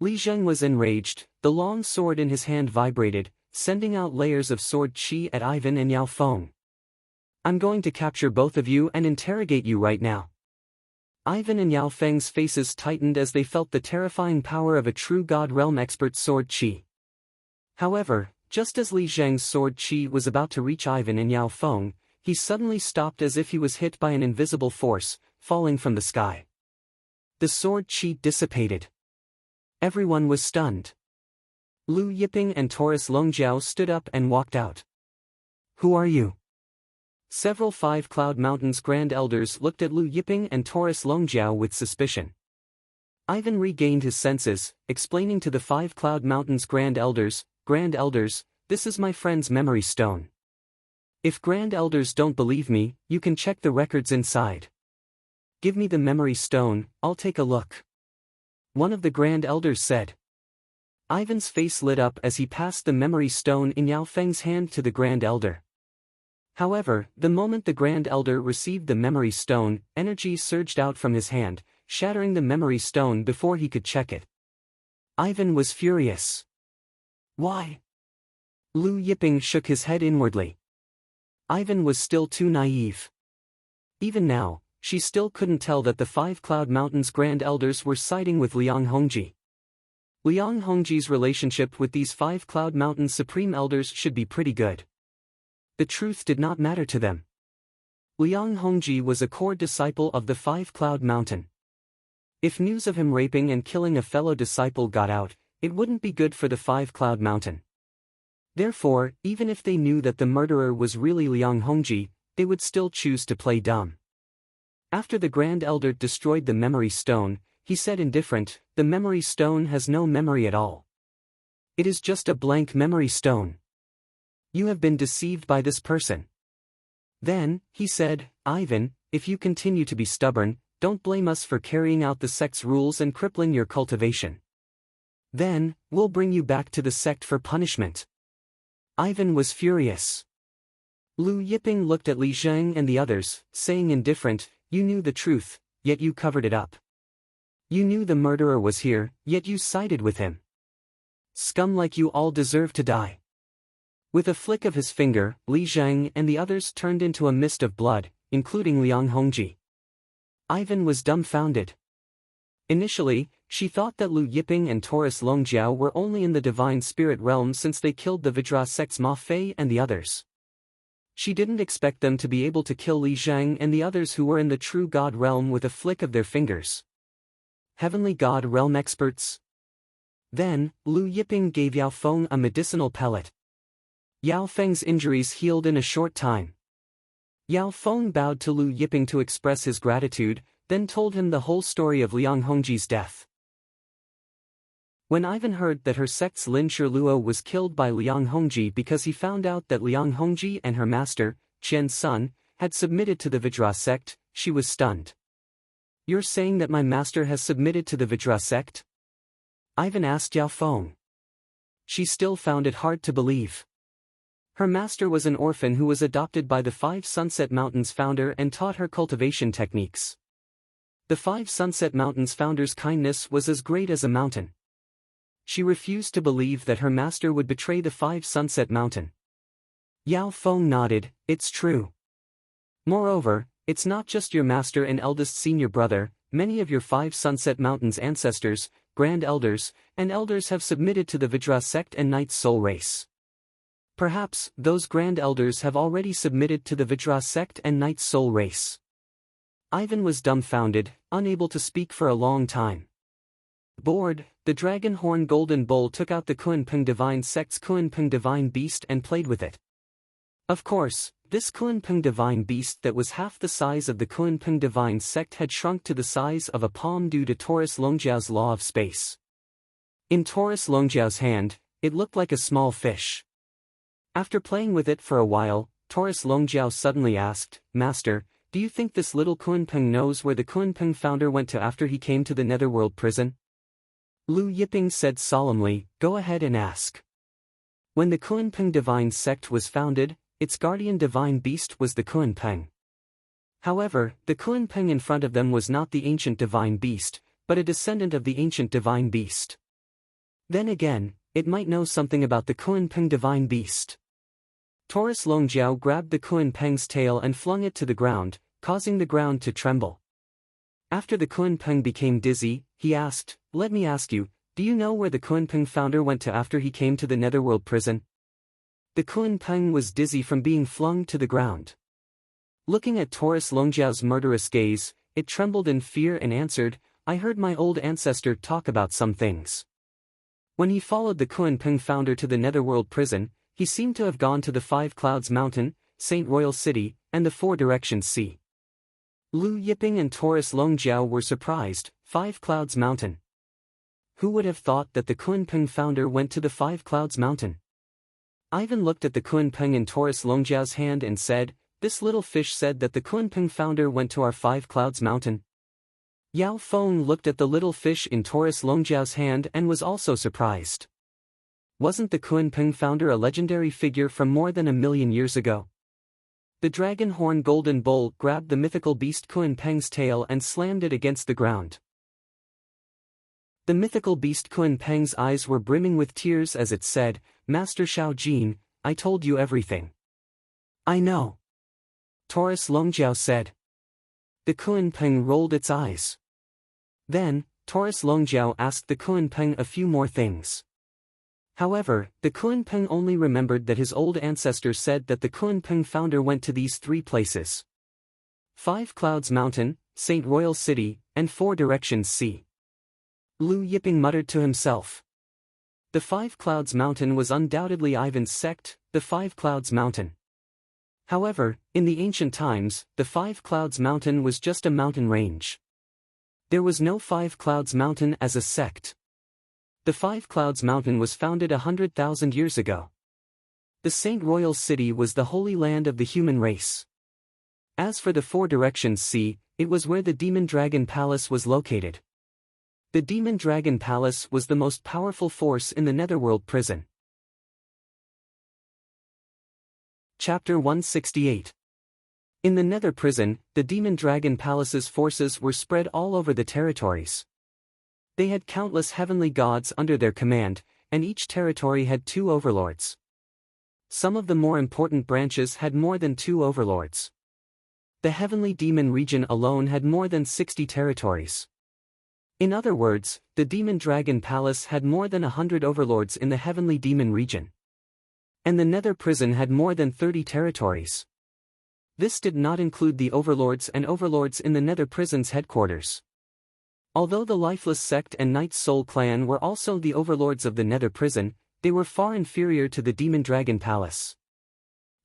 Li Zheng was enraged, the long sword in his hand vibrated, sending out layers of sword qi at Ivan and Yao Feng. I'm going to capture both of you and interrogate you right now. Ivan and Yao Feng's faces tightened as they felt the terrifying power of a true God Realm expert sword qi. However, just as Li Zheng's sword qi was about to reach Ivan and Yao Feng, he suddenly stopped as if he was hit by an invisible force, falling from the sky. The sword qi dissipated. Everyone was stunned. Lu Yiping and Taurus Longjiao stood up and walked out. Who are you? Several 5-Cloud Mountains Grand Elders looked at Lu Yiping and Taurus Longjiao with suspicion. Ivan regained his senses, explaining to the 5-Cloud Mountains Grand Elders, this is my friend's memory stone. If Grand Elders don't believe me, you can check the records inside. Give me the memory stone, I'll take a look. One of the Grand Elders said. Ivan's face lit up as he passed the memory stone in Yao Feng's hand to the Grand Elder. However, the moment the Grand Elder received the memory stone, energy surged out from his hand, shattering the memory stone before he could check it. Ivan was furious. Why? Lu Yiping shook his head inwardly. Ivan was still too naive. Even now, she still couldn't tell that the 5-Cloud Mountains Grand Elders were siding with Liang Hongji. Liang Hongji's relationship with these 5-Cloud Mountains Supreme Elders should be pretty good. The truth did not matter to them. Liang Hongji was a core disciple of the 5-Cloud Mountain. If news of him raping and killing a fellow disciple got out, it wouldn't be good for the 5-Cloud Mountain. Therefore, even if they knew that the murderer was really Liang Hongji, they would still choose to play dumb. After the Grand Elder destroyed the memory stone, he said indifferent, the memory stone has no memory at all. It is just a blank memory stone. You have been deceived by this person. Then, he said, Ivan, if you continue to be stubborn, don't blame us for carrying out the sect's rules and crippling your cultivation. Then, we'll bring you back to the sect for punishment. Ivan was furious. Lu Yiping looked at Li Zheng and the others, saying indifferent, you knew the truth, yet you covered it up. You knew the murderer was here, yet you sided with him. Scum like you all deserve to die. With a flick of his finger, Li Zheng and the others turned into a mist of blood, including Liang Hongji. Ivan was dumbfounded. Initially, she thought that Lu Yiping and Taurus Longjiao were only in the divine spirit realm since they killed the Vajra sect's Ma Fei and the others. She didn't expect them to be able to kill Li Zheng and the others who were in the true God realm with a flick of their fingers. Heavenly God realm experts? Then, Lu Yiping gave Yao Feng a medicinal pellet. Yao Feng's injuries healed in a short time. Yao Feng bowed to Lu Yiping to express his gratitude, then told him the whole story of Liang Hongji's death. When Ivan heard that her sect's Lin Shiluo was killed by Liang Hongji because he found out that Liang Hongji and her master, Qian Sun, had submitted to the Vajra sect, she was stunned. You're saying that my master has submitted to the Vajra sect? Ivan asked Yao Feng. She still found it hard to believe. Her master was an orphan who was adopted by the 5 Sunset Mountains founder and taught her cultivation techniques. The 5 Sunset Mountains founder's kindness was as great as a mountain. She refused to believe that her master would betray the 5 Sunset Mountain. Yao Feng nodded, it's true. Moreover, it's not just your master and eldest senior brother, many of your 5 Sunset Mountains ancestors, Grand Elders, and Elders have submitted to the Vajra sect and Knight's Soul race. Perhaps, those Grand Elders have already submitted to the Vajra sect and Knight's Soul race. Ivan was dumbfounded, unable to speak for a long time. Bored, the dragon horn golden bull took out the Kunpeng divine sect's Kunpeng divine beast and played with it. Of course, this Kunpeng divine beast that was half the size of the Kunpeng divine sect had shrunk to the size of a palm due to Taurus Longjiao's law of space. In Taurus Longjiao's hand, it looked like a small fish. After playing with it for a while, Taurus Longjiao suddenly asked, "Master, do you think this little Kunpeng knows where the Kunpeng founder went to after he came to the netherworld prison?" Lu Yiping said solemnly, "Go ahead and ask." When the Kunpeng divine sect was founded, its guardian divine beast was the Kunpeng. However, the Kunpeng in front of them was not the ancient divine beast, but a descendant of the ancient divine beast. Then again, it might know something about the Kunpeng divine beast. Taurus Longjiao grabbed the Kunpeng's tail and flung it to the ground, causing the ground to tremble. After the Kunpeng became dizzy, he asked, "Let me ask you, do you know where the Kunpeng founder went to after he came to the netherworld prison?" The Kunpeng was dizzy from being flung to the ground. Looking at Taurus Longjiao's murderous gaze, it trembled in fear and answered, "I heard my old ancestor talk about some things. When he followed the Kunpeng founder to the netherworld prison, he seemed to have gone to the Five Clouds Mountain, Saint Royal City, and the Four Directions Sea." Lu Yiping and Taurus Longjiao were surprised. Five Clouds Mountain. Who would have thought that the Kunpeng founder went to the Five Clouds Mountain? Ivan looked at the Kunpeng in Taurus Longjiao's hand and said, "This little fish said that the Kunpeng founder went to our Five Clouds Mountain." Yao Feng looked at the little fish in Taurus Longjiao's hand and was also surprised. Wasn't the Kunpeng founder a legendary figure from more than 1,000,000 years ago? The dragon horn golden bull grabbed the mythical beast Kunpeng's tail and slammed it against the ground. The mythical beast Kunpeng's eyes were brimming with tears as it said, "Master Shaojin, I told you everything." "I know," Taurus Longjiao said. The Kunpeng rolled its eyes. Then, Taurus Longjiao asked the Kunpeng a few more things. However, the Kunpeng only remembered that his old ancestor said that the Kunpeng founder went to these three places: Five Clouds Mountain, Saint Royal City, and Four Directions Sea. Lu Yiping muttered to himself. The Five Clouds Mountain was undoubtedly Ivan's sect, the Five Clouds Mountain. However, in the ancient times, the Five Clouds Mountain was just a mountain range. There was no Five Clouds Mountain as a sect. The Five Clouds Mountain was founded 100,000 years ago. The Saint Royal City was the holy land of the human race. As for the Four Directions Sea, it was where the Demon Dragon Palace was located. The Demon Dragon Palace was the most powerful force in the Netherworld prison. Chapter 168. In the Nether prison, the Demon Dragon Palace's forces were spread all over the territories. They had countless heavenly gods under their command, and each territory had 2 overlords. Some of the more important branches had more than 2 overlords. The heavenly demon region alone had more than 60 territories. In other words, the Demon Dragon Palace had more than 100 overlords in the heavenly demon region. And the Nether prison had more than 30 territories. This did not include the overlords and overlords in the Nether prison's headquarters. Although the Lifeless Sect and Knight's Soul Clan were also the overlords of the Nether prison, they were far inferior to the Demon Dragon Palace.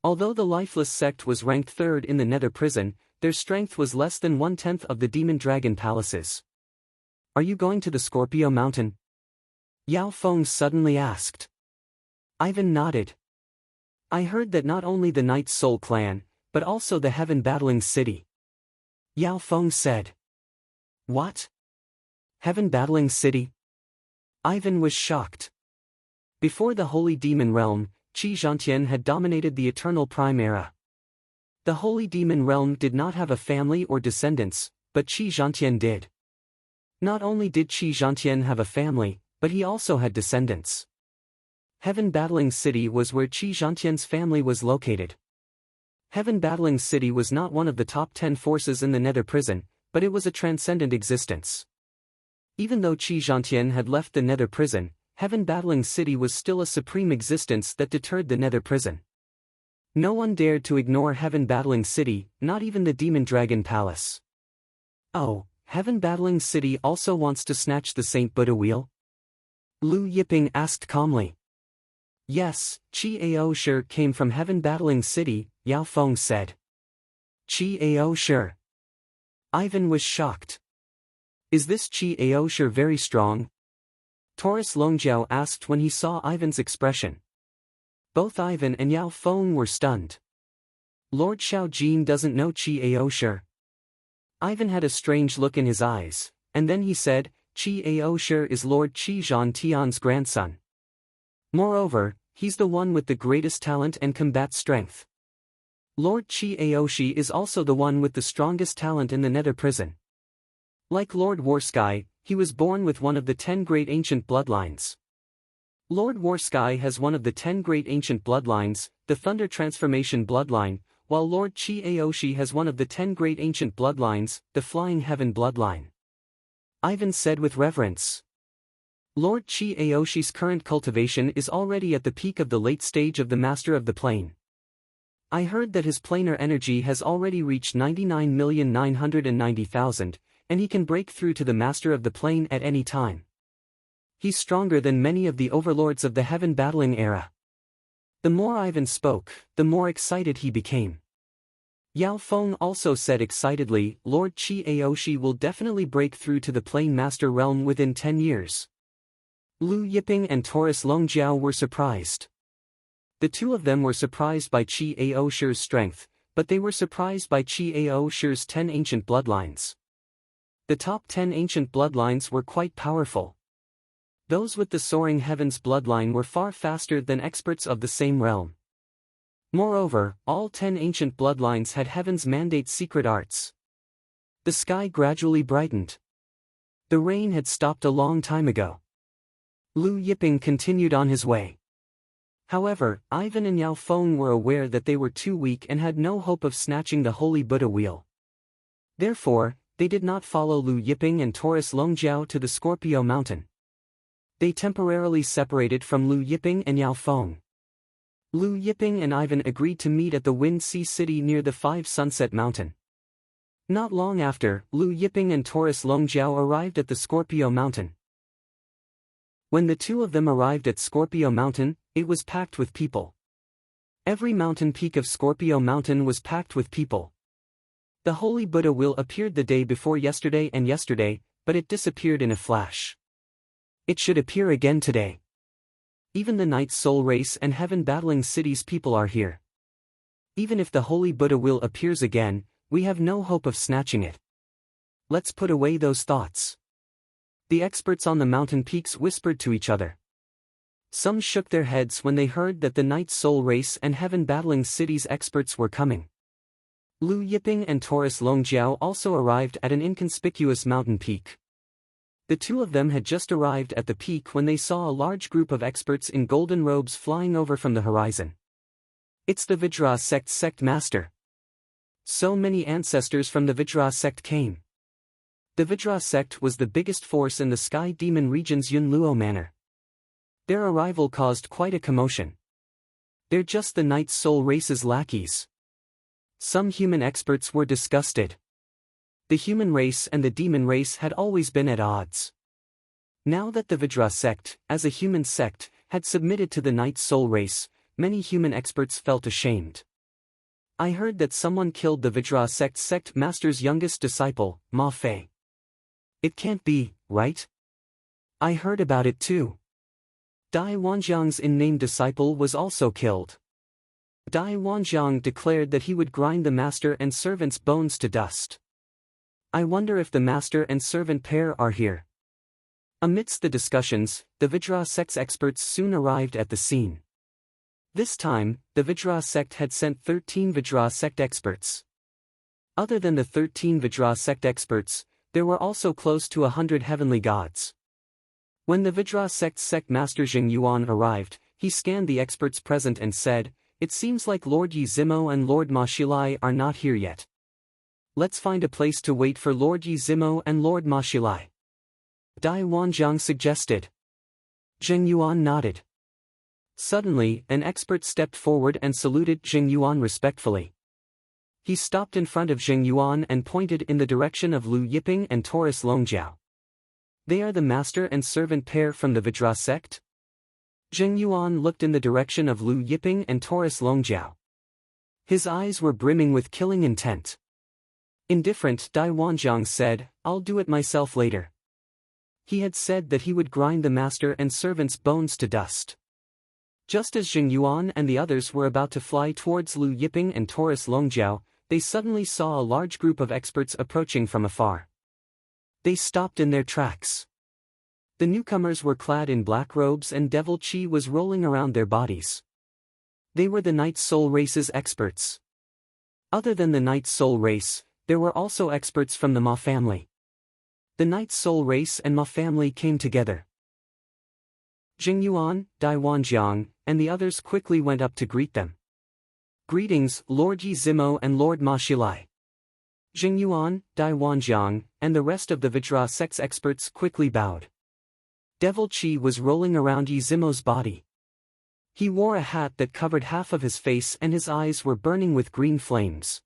Although the Lifeless Sect was ranked 3rd in the Nether prison, their strength was less than 1/10 of the Demon Dragon Palace's. "Are you going to the Scorpio Mountain?" Yao Feng suddenly asked. Ivan nodded. "I heard that not only the Knight's Soul Clan, but also the Heaven Battling City." Yao Feng said. "What? Heaven Battling City?" Ivan was shocked. Before the Holy Demon Realm, Qi Zhantian had dominated the Eternal Prime Era. The Holy Demon Realm did not have a family or descendants, but Qi Zhantian did. Not only did Qi Zhantian have a family, but he also had descendants. Heaven Battling City was where Qi Zhantian's family was located. Heaven Battling City was not one of the top 10 forces in the Nether prison, but it was a transcendent existence. Even though Qi Zhantian had left the Nether prison, Heaven Battling City was still a supreme existence that deterred the Nether prison. No one dared to ignore Heaven Battling City, not even the Demon Dragon Palace. "Oh, Heaven Battling City also wants to snatch the Saint Buddha wheel?" Lu Yiping asked calmly. Yes, Qi Ao Shi came from Heaven Battling City, Yao Feng said. Qi Ao Shi. Ivan was shocked. Is this Qi Ao Shi very strong? Taurus Longjiao asked when he saw Ivan's expression. Both Ivan and Yao Feng were stunned. Lord Xiaojin doesn't know Qi Ao Shi. Ivan had a strange look in his eyes, and then he said, Qi Ao Shi is Lord Qi Zhan Tian's grandson. Moreover, he's the one with the greatest talent and combat strength. Lord Qi Ao Shi is also the one with the strongest talent in the Nether Prison. Like Lord Warsky, he was born with one of the 10 great ancient bloodlines. Lord Warsky has one of the 10 great ancient bloodlines, the Thunder Transformation bloodline, while Lord Qi Ao Shi has one of the 10 great ancient bloodlines, the Flying Heaven bloodline. Ivan said with reverence. Lord Qi Ao Shi's current cultivation is already at the peak of the late stage of the Master of the Plane. I heard that his planar energy has already reached 99,990,000, and he can break through to the Master of the Plane at any time. He's stronger than many of the overlords of the Heaven Battling era. The more Ivan spoke, the more excited he became. Yao Feng also said excitedly, Lord Qi Ao Shi will definitely break through to the Plane Master realm within 10 years. Lu Yiping and Taurus Longjiao were surprised. The two of them were surprised by Qi Ao Shi's strength, but they were surprised by Qi Ao Shi's 10 ancient bloodlines. The top 10 ancient bloodlines were quite powerful. Those with the Soaring Heavens bloodline were far faster than experts of the same realm. Moreover, all 10 ancient bloodlines had Heaven's mandate secret arts. The sky gradually brightened. The rain had stopped a long time ago. Lu Yiping continued on his way. However, Ivan and Yao Feng were aware that they were too weak and had no hope of snatching the Holy Buddha wheel. Therefore, they did not follow Lu Yiping and Taurus Longjiao to the Scorpio Mountain. They temporarily separated from Lu Yiping and Yao Feng. Lu Yiping and Ivan agreed to meet at the Wind Sea City near the 5 Sunset Mountain. Not long after, Lu Yiping and Taurus Longjiao arrived at the Scorpio Mountain. When the two of them arrived at Scorpio Mountain, it was packed with people. Every mountain peak of Scorpio Mountain was packed with people. The Holy Buddha wheel appeared the day before yesterday and yesterday, but it disappeared in a flash. It should appear again today. Even the Night Soul Race and Heaven Battling City's people are here. Even if the Holy Buddha wheel appears again, we have no hope of snatching it. Let's put away those thoughts. The experts on the mountain peaks whispered to each other. Some shook their heads when they heard that the Night Soul Race and Heaven Battling City's experts were coming. Lu Yiping and Taurus Longjiao also arrived at an inconspicuous mountain peak. The two of them had just arrived at the peak when they saw a large group of experts in golden robes flying over from the horizon. It's the Vajra sect master. So many ancestors from the Vajra sect came. The Vajra sect was the biggest force in the Sky Demon region's Yunluo manor. Their arrival caused quite a commotion. They're just the Night Soul Race's lackeys. Some human experts were disgusted. The human race and the demon race had always been at odds. Now that the Vajra sect, as a human sect, had submitted to the Night Soul Race, many human experts felt ashamed. I heard that someone killed the Vajra sect master's youngest disciple, Ma Fei. It can't be, right? I heard about it too. Dai Wanjiang's in-name disciple was also killed. Dai Wanjiang declared that he would grind the master and servant's bones to dust. I wonder if the master and servant pair are here. Amidst the discussions, the Vajra sect's experts soon arrived at the scene. This time, the Vajra sect had sent 13 Vajra sect experts. Other than the 13 Vajra sect experts, there were also close to 100 heavenly gods. When the Vajra sect master Zheng Yuan arrived, he scanned the experts present and said, "It seems like Lord Yi Zimo and Lord Ma Xilai are not here yet. Let's find a place to wait for Lord Yi Zimo and Lord Ma Xilai." Dai Wanjiang suggested. Zheng Yuan nodded. Suddenly, an expert stepped forward and saluted Zheng Yuan respectfully. He stopped in front of Zheng Yuan and pointed in the direction of Lu Yiping and Taurus Longjiao. They are the master and servant pair from the Vajra sect? Zheng Yuan looked in the direction of Lu Yiping and Taurus Longjiao. His eyes were brimming with killing intent. Indifferent, Dai Wanjiang said, "I'll do it myself later." He had said that he would grind the master and servant's bones to dust. Just as Zheng Yuan and the others were about to fly towards Lu Yiping and Taurus Longjiao, they suddenly saw a large group of experts approaching from afar. They stopped in their tracks. The newcomers were clad in black robes and devil chi was rolling around their bodies. They were the Night Soul race's experts. Other than the Night Soul race, there were also experts from the Ma family. The Night Soul race and Ma family came together. Jing Yuan, Dai Wanjiang, and the others quickly went up to greet them. "Greetings, Lord Yi Zimo and Lord Ma Xilai." Jing Yuan, Dai Wanjiang, and the rest of the Vajra sect's experts quickly bowed. Devil Chi was rolling around Yi Zimo's body. He wore a hat that covered half of his face and his eyes were burning with green flames.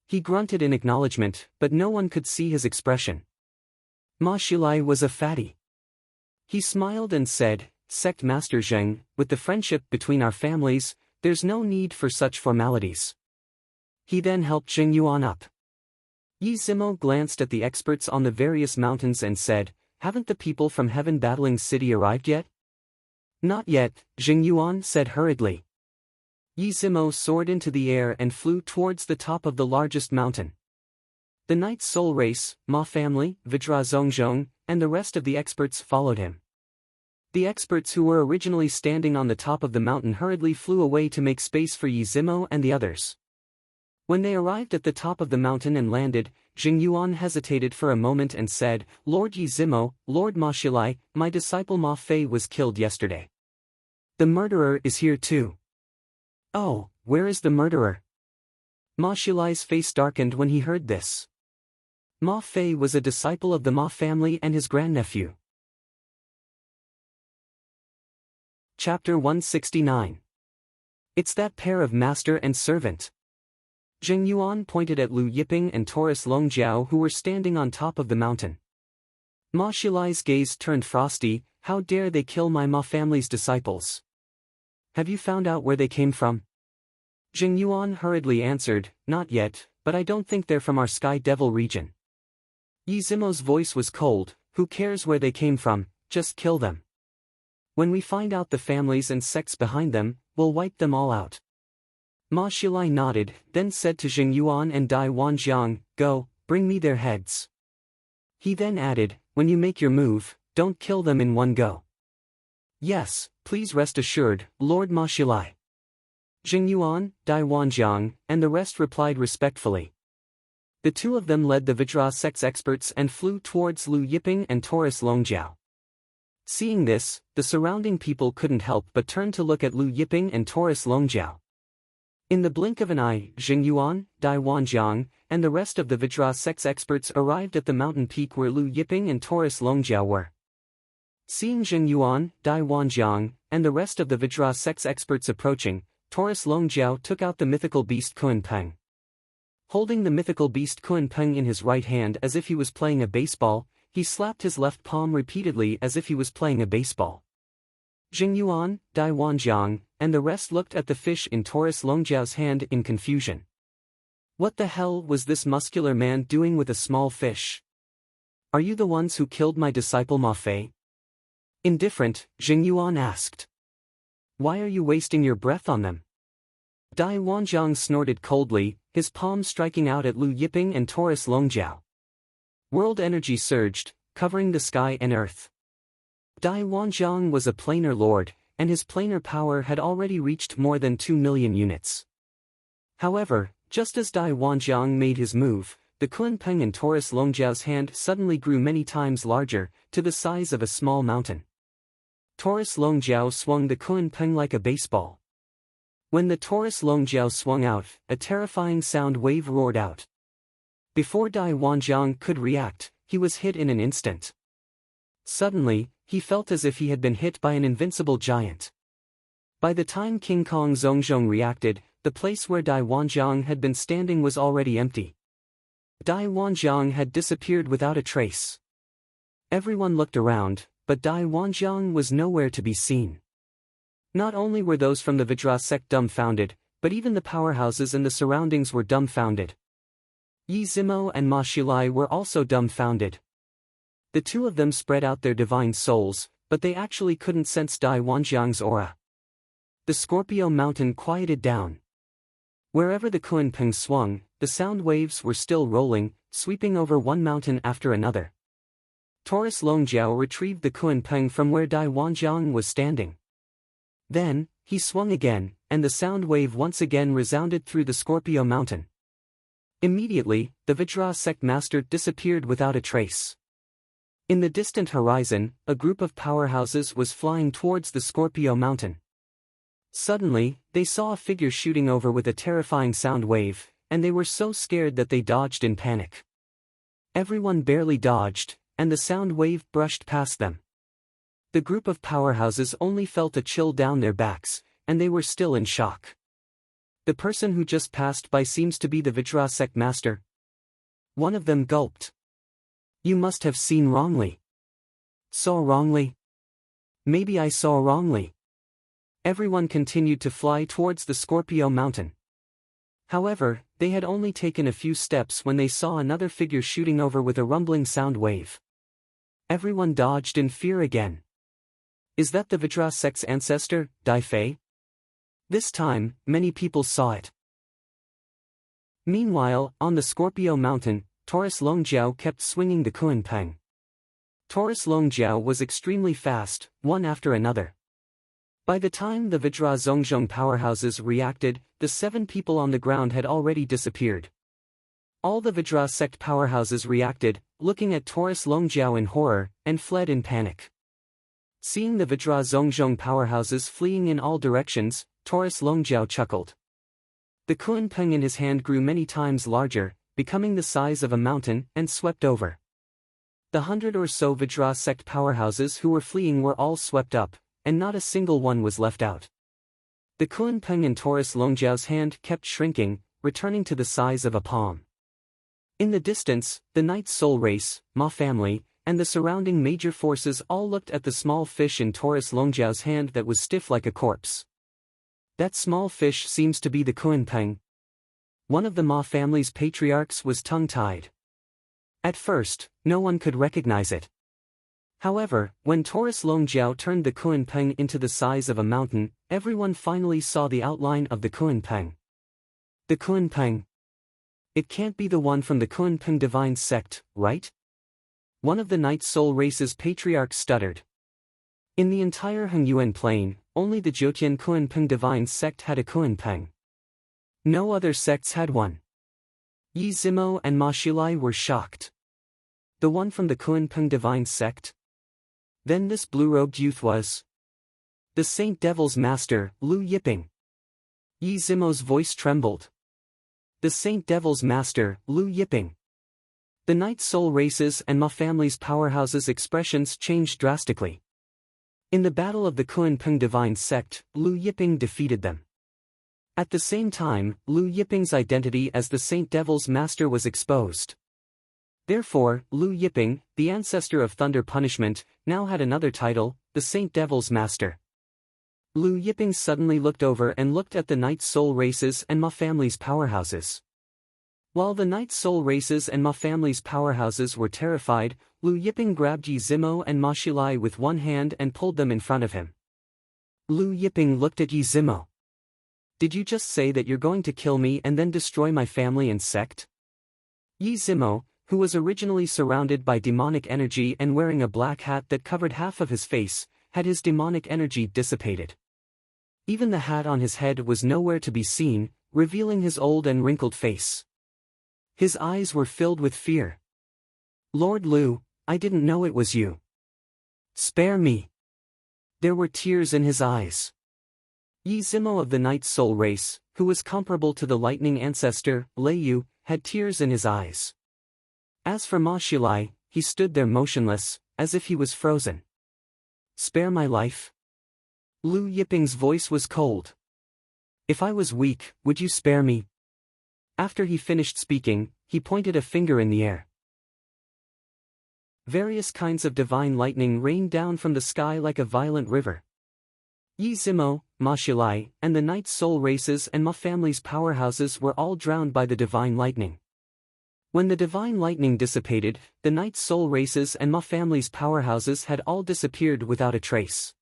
He grunted in acknowledgement, but no one could see his expression. Ma Xilai was a fatty. He smiled and said, "Sect Master Zheng, with the friendship between our families, there's no need for such formalities." He then helped Jing Yuan up. Yi Zimo glanced at the experts on the various mountains and said, "Haven't the people from Heaven Battling City arrived yet?" "Not yet," Jing Yuan said hurriedly. Yi Zimo soared into the air and flew towards the top of the largest mountain. The Night Soul race, Ma family, Vajra Zhongzhong, and the rest of the experts followed him. The experts who were originally standing on the top of the mountain hurriedly flew away to make space for Yi Zimo and the others. When they arrived at the top of the mountain and landed, Jing Yuan hesitated for a moment and said, "Lord Yi Zimo, Lord Ma Xilai, my disciple Ma Fei was killed yesterday. The murderer is here too." "Oh, where is the murderer?" Ma Xilai's face darkened when he heard this. Ma Fei was a disciple of the Ma family and his grandnephew. Chapter 169. It's that pair of master and servant. Zheng Yuan pointed at Lu Yiping and Taurus Longjiao who were standing on top of the mountain. Ma Xilai's gaze turned frosty. "How dare they kill my Ma family's disciples? Have you found out where they came from?" Zheng Yuan hurriedly answered, "Not yet, but I don't think they're from our Sky Devil region." Yi Zimo's voice was cold. "Who cares where they came from, just kill them. When we find out the families and sects behind them, we'll wipe them all out." Ma Xilai nodded, then said to Jing Yuan and Dai Wanjiang, "Go, bring me their heads." He then added, "When you make your move, don't kill them in one go." "Yes, please rest assured, Lord Ma Xilai." Jing Yuan, Dai Wanjiang, and the rest replied respectfully. The two of them led the Vajra sect's experts and flew towards Lu Yiping and Taurus Longjiao. Seeing this, the surrounding people couldn't help but turn to look at Lu Yiping and Taurus Longjiao. In the blink of an eye, Jing Yuan, Dai Wanjiang, and the rest of the Vajra sect's experts arrived at the mountain peak where Lu Yiping and Taurus Longjiao were. Seeing Jing Yuan, Dai Wanjiang, and the rest of the Vajra sect's experts approaching, Taurus Longjiao took out the mythical beast Kunpeng. Holding the mythical beast Kunpeng in his right hand as if he was playing a baseball, he slapped his left palm repeatedly as if he was playing a baseball. Jing Yuan, Dai Wanjiang, and the rest looked at the fish in Taurus Longjiao's hand in confusion. What the hell was this muscular man doing with a small fish? "Are you the ones who killed my disciple Ma Fei?" Indifferent, Jing Yuan asked. "Why are you wasting your breath on them?" Dai Wanjiang snorted coldly, his palm striking out at Lu Yiping and Taurus Longjiao. World energy surged, covering the sky and earth. Dai Wanjiang was a planar lord, and his planar power had already reached more than 2 million units. However, just as Dai Wanjiang made his move, the Kunpeng in Taurus Longjiao's hand suddenly grew many times larger, to the size of a small mountain. Taurus Longjiao swung the Kunpeng like a baseball. When the Taurus Longjiao swung out, a terrifying sound wave roared out. Before Dai Wanjiang could react, he was hit in an instant. Suddenly, he felt as if he had been hit by an invincible giant. By the time King Kong Zhongzhong reacted, the place where Dai Wanjiang had been standing was already empty. Dai Wanjiang had disappeared without a trace. Everyone looked around, but Dai Wanjiang was nowhere to be seen. Not only were those from the Vajra sect dumbfounded, but even the powerhouses and the surroundings were dumbfounded. Yi Zimo and Ma Xilai were also dumbfounded. The two of them spread out their divine souls, but they actually couldn't sense Dai Wanjiang's aura. The Scorpio mountain quieted down. Wherever the Kunpeng swung, the sound waves were still rolling, sweeping over one mountain after another. Taurus Longjiao retrieved the Kunpeng from where Dai Wanjiang was standing. Then, he swung again, and the sound wave once again resounded through the Scorpio mountain. Immediately, the Vajra sect master disappeared without a trace. In the distant horizon, a group of powerhouses was flying towards the Scorpio mountain. Suddenly, they saw a figure shooting over with a terrifying sound wave, and they were so scared that they dodged in panic. Everyone barely dodged, and the sound wave brushed past them. The group of powerhouses only felt a chill down their backs, and they were still in shock. The person who just passed by seems to be the Vajra sect master. One of them gulped. You must have seen wrongly. Saw wrongly? Maybe I saw wrongly. Everyone continued to fly towards the Scorpio mountain. However, they had only taken a few steps when they saw another figure shooting over with a rumbling sound wave. Everyone dodged in fear again. Is that the Vajra sect's ancestor, Dai Fei? This time, many people saw it. Meanwhile, on the Scorpio mountain, Taurus Longjiao kept swinging the Kunpeng. Taurus Longjiao was extremely fast, one after another. By the time the Vajra Zhongzhong powerhouses reacted, the 7 people on the ground had already disappeared. All the Vajra sect powerhouses reacted, looking at Taurus Longjiao in horror, and fled in panic. Seeing the Vajra Zhongzhong powerhouses fleeing in all directions, Taurus Longjiao chuckled. The Kunpeng in his hand grew many times larger, becoming the size of a mountain, and swept over. The 100 or so Vajra sect powerhouses who were fleeing were all swept up, and not a single one was left out. The Kunpeng in Taurus Longjiao's hand kept shrinking, returning to the size of a palm. In the distance, the Night Soul Race, Ma family, and the surrounding major forces all looked at the small fish in Taurus Longjiao's hand that was stiff like a corpse. That small fish seems to be the Kunpeng. One of the Ma family's patriarchs was tongue-tied. At first, no one could recognize it. However, when Taurus Longjiao turned the Kunpeng into the size of a mountain, everyone finally saw the outline of the Kunpeng. The Kunpeng. It can't be the one from the Kunpeng divine sect, right? One of the Night Soul Race's patriarchs stuttered. In the entire Hengyuan plain, only the Jyotian Kunpeng divine sect had a Kunpeng. No other sects had one. Yi Zimo and Ma Xilai were shocked. The one from the Kunpeng divine sect? Then this blue-robed youth was the Saint Devil's master, Lu Yiping. Yi Zimo's voice trembled. The Saint Devil's master, Lu Yiping. The Night Soul Races and Ma family's powerhouses' expressions changed drastically. In the battle of the Kunpeng divine sect, Lu Yiping defeated them. At the same time, Lu Yiping's identity as the Saint Devil's master was exposed. Therefore, Lu Yiping, the ancestor of Thunder Punishment, now had another title, the Saint Devil's master. Lu Yiping suddenly looked over and looked at the Night Soul Races and Ma family's powerhouses. While the Night Soul Races and Ma family's powerhouses were terrified, Lu Yiping grabbed Yi Zimo and Ma Xilai with one hand and pulled them in front of him. Lu Yiping looked at Yi Zimo. Did you just say that you're going to kill me and then destroy my family and sect? Yi Zimo, who was originally surrounded by demonic energy and wearing a black hat that covered half of his face, had his demonic energy dissipated. Even the hat on his head was nowhere to be seen, revealing his old and wrinkled face. His eyes were filled with fear. Lord Lu, I didn't know it was you. Spare me. There were tears in his eyes. Yi Zimo of the Night Soul Race, who was comparable to the lightning ancestor, Lei Yu, had tears in his eyes. As for Ma Xilai, he stood there motionless, as if he was frozen. Spare my life? Lu Yiping's voice was cold. If I was weak, would you spare me? After he finished speaking, he pointed a finger in the air. Various kinds of divine lightning rained down from the sky like a violent river. Yi Zimo, Ma Xilai, and the Knight's soul races and Ma family's powerhouses were all drowned by the divine lightning. When the divine lightning dissipated, the Knight's soul races and Ma family's powerhouses had all disappeared without a trace.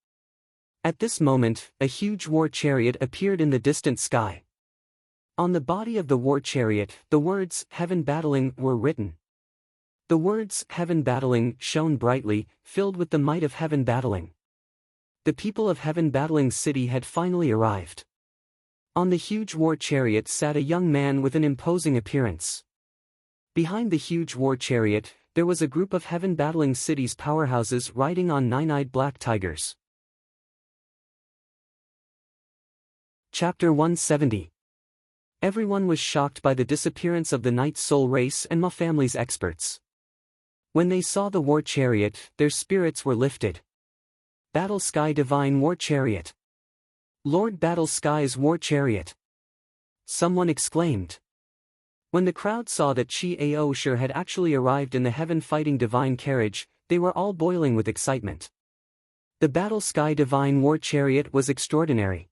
At this moment, a huge war chariot appeared in the distant sky. On the body of the war chariot, the words, "Heaven Battling," were written. The words, "Heaven Battling," shone brightly, filled with the might of Heaven Battling. The people of Heaven Battling City had finally arrived. On the huge war chariot sat a young man with an imposing appearance. Behind the huge war chariot, there was a group of Heaven Battling City's powerhouses riding on nine-eyed black tigers. Chapter 170. Everyone was shocked by the disappearance of the Knight's soul race and Ma family's experts. When they saw the war chariot, their spirits were lifted. Battle Sky Divine War Chariot. Lord Battle Sky's War Chariot. Someone exclaimed. When the crowd saw that Chi Aosher had actually arrived in the heaven-fighting divine carriage, they were all boiling with excitement. The Battle Sky Divine War Chariot was extraordinary.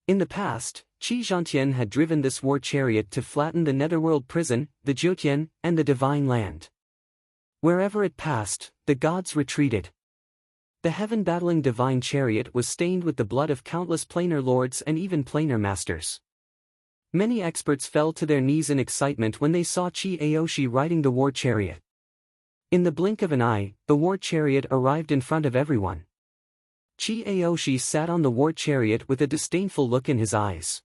In the past, Qi Zhantian had driven this war chariot to flatten the Netherworld prison, the Jiutian, and the Divine Land. Wherever it passed, the gods retreated. The heaven-battling divine chariot was stained with the blood of countless planar lords and even planar masters. Many experts fell to their knees in excitement when they saw Chi Aoshi riding the war chariot. In the blink of an eye, the war chariot arrived in front of everyone. Chi Aoshi sat on the war chariot with a disdainful look in his eyes.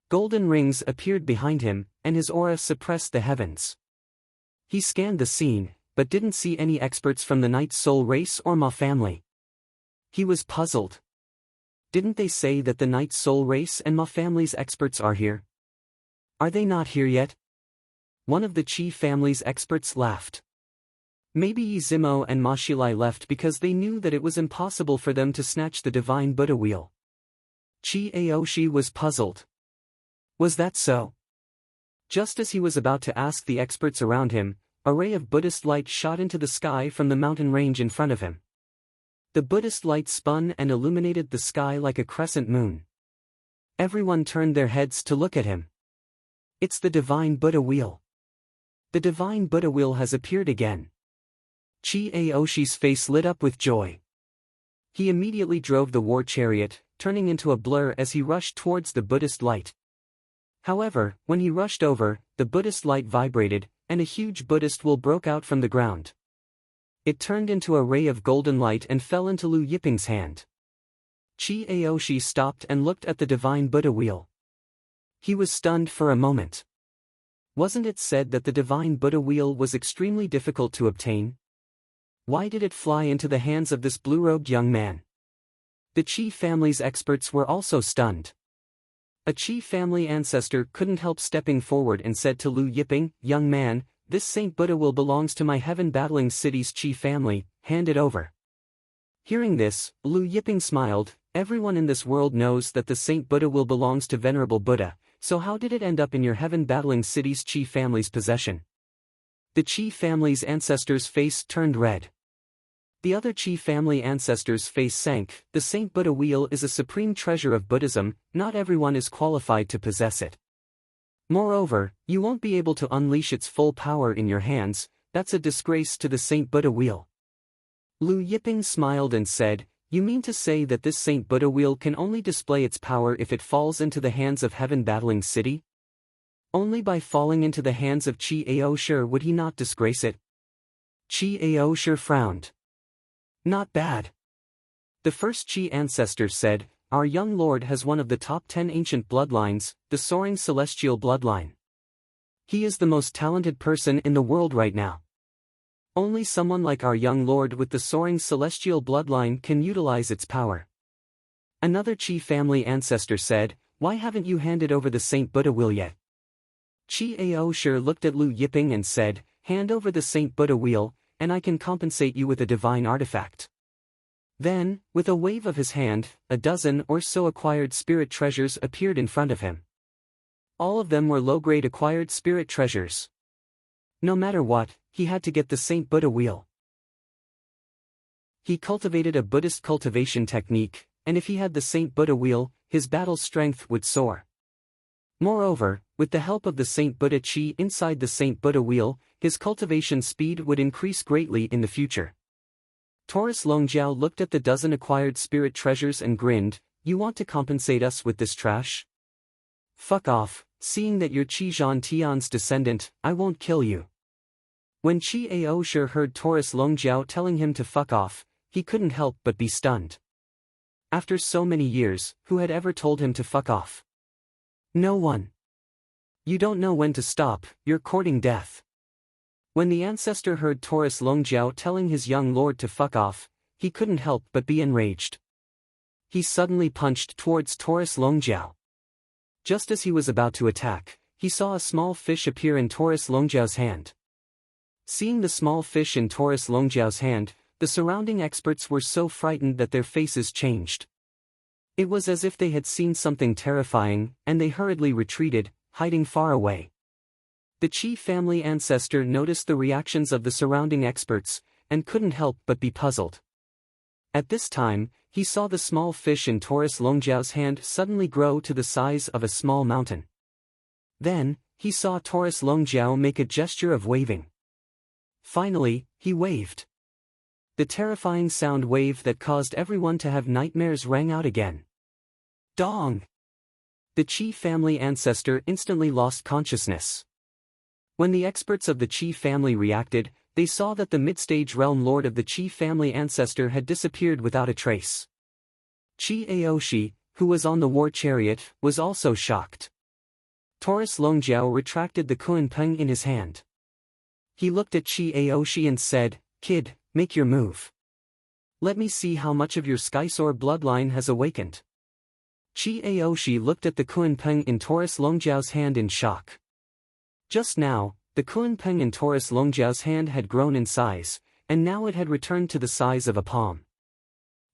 Golden rings appeared behind him, and his aura suppressed the heavens. He scanned the scene, but didn't see any experts from the Knight's soul race or Ma family. He was puzzled. Didn't they say that the Knight's soul race and Ma family's experts are here? Are they not here yet? One of the Qi family's experts laughed. Maybe Yi Zimo and Ma Xilai left because they knew that it was impossible for them to snatch the divine Buddha wheel. Chi Aoshi was puzzled. Was that so? Just as he was about to ask the experts around him, a ray of Buddhist light shot into the sky from the mountain range in front of him. The Buddhist light spun and illuminated the sky like a crescent moon. Everyone turned their heads to look at him. It's the divine Buddha wheel. The divine Buddha wheel has appeared again. Chi Aoshi's face lit up with joy. He immediately drove the war chariot, turning into a blur as he rushed towards the Buddhist light. However, when he rushed over, the Buddhist light vibrated, and a huge Buddhist wheel broke out from the ground. It turned into a ray of golden light and fell into Lu Yiping's hand. Chi Aoshi stopped and looked at the divine Buddha wheel. He was stunned for a moment. Wasn't it said that the divine Buddha wheel was extremely difficult to obtain? Why did it fly into the hands of this blue-robed young man? The Qi family's experts were also stunned. A Qi family ancestor couldn't help stepping forward and said to Lu Yiping, "Young man, this Saint Buddha will belongs to my heaven-battling city's Qi family, hand it over." Hearing this, Lu Yiping smiled. Everyone in this world knows that the Saint Buddha will belongs to Venerable Buddha, so how did it end up in your heaven-battling city's Qi family's possession? The Qi family's ancestor's face turned red. The other Qi family ancestor's face sank. The Saint Buddha wheel is a supreme treasure of Buddhism, not everyone is qualified to possess it. Moreover, you won't be able to unleash its full power in your hands, that's a disgrace to the Saint Buddha wheel. Lu Yiping smiled and said, "You mean to say that this Saint Buddha wheel can only display its power if it falls into the hands of Heaven Battling City? Only by falling into the hands of Chi Aosher would he not disgrace it?" Chi Aosher frowned. Not bad. The first Qi ancestor said, "Our young lord has one of the top 10 ancient bloodlines, the soaring celestial bloodline. He is the most talented person in the world right now. Only someone like our young lord with the soaring celestial bloodline can utilize its power." Another Qi family ancestor said, "Why haven't you handed over the Saint Buddha wheel yet?" Chi Aosher looked at Lu Yiping and said, "Hand over the Saint Buddha wheel, and I can compensate you with a divine artifact." Then, with a wave of his hand, a dozen or so acquired spirit treasures appeared in front of him. All of them were low-grade acquired spirit treasures. No matter what, he had to get the Saint Buddha wheel. He cultivated a Buddhist cultivation technique, and if he had the Saint Buddha wheel, his battle strength would soar. Moreover, with the help of the Saint Buddha chi inside the Saint Buddha wheel, his cultivation speed would increase greatly in the future. Taurus Longjiao looked at the dozen acquired spirit treasures and grinned, "You want to compensate us with this trash? Fuck off, seeing that you're Qi Zhan Tian's descendant, I won't kill you." When Qi Aosher heard Taurus Longjiao telling him to fuck off, he couldn't help but be stunned. After so many years, who had ever told him to fuck off? No one. You don't know when to stop, you're courting death. When the ancestor heard Taurus Longjiao telling his young lord to fuck off, he couldn't help but be enraged. He suddenly punched towards Taurus Longjiao. Just as he was about to attack, he saw a small fish appear in Taurus Longjiao's hand. Seeing the small fish in Taurus Longjiao's hand, the surrounding experts were so frightened that their faces changed. It was as if they had seen something terrifying, and they hurriedly retreated, hiding far away. The Qi family ancestor noticed the reactions of the surrounding experts, and couldn't help but be puzzled. At this time, he saw the small fish in Taurus Longjiao's hand suddenly grow to the size of a small mountain. Then, he saw Taurus Longjiao make a gesture of waving. Finally, he waved. The terrifying sound wave that caused everyone to have nightmares rang out again. Dong! The Qi family ancestor instantly lost consciousness. When the experts of the Qi family reacted, they saw that the mid-stage realm lord of the Qi family ancestor had disappeared without a trace. Qi Aoshi, who was on the war chariot, was also shocked. Taurus Longjiao retracted the Kunpeng in his hand. He looked at Qi Aoshi and said, "Kid, make your move. Let me see how much of your Skysore bloodline has awakened." Qi Aoshi looked at the Kunpeng in Taurus Longjiao's hand in shock. Just now, the Kunpeng in Taurus Longjiao's hand had grown in size, and now it had returned to the size of a palm.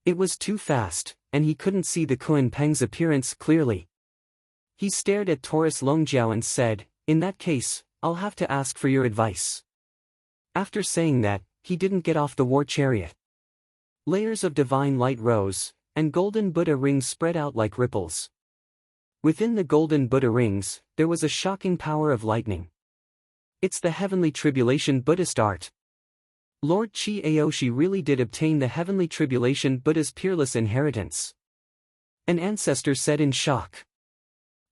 It was too fast, and he couldn't see the Kunpeng's appearance clearly. He stared at Taurus Longjiao and said, "In that case, I'll have to ask for your advice." After saying that, he didn't get off the war chariot. Layers of divine light rose, and golden Buddha rings spread out like ripples. Within the golden Buddha rings, there was a shocking power of lightning. It's the heavenly tribulation Buddhist art. Lord Qi Aoshi really did obtain the heavenly tribulation Buddha's peerless inheritance. An ancestor said in shock.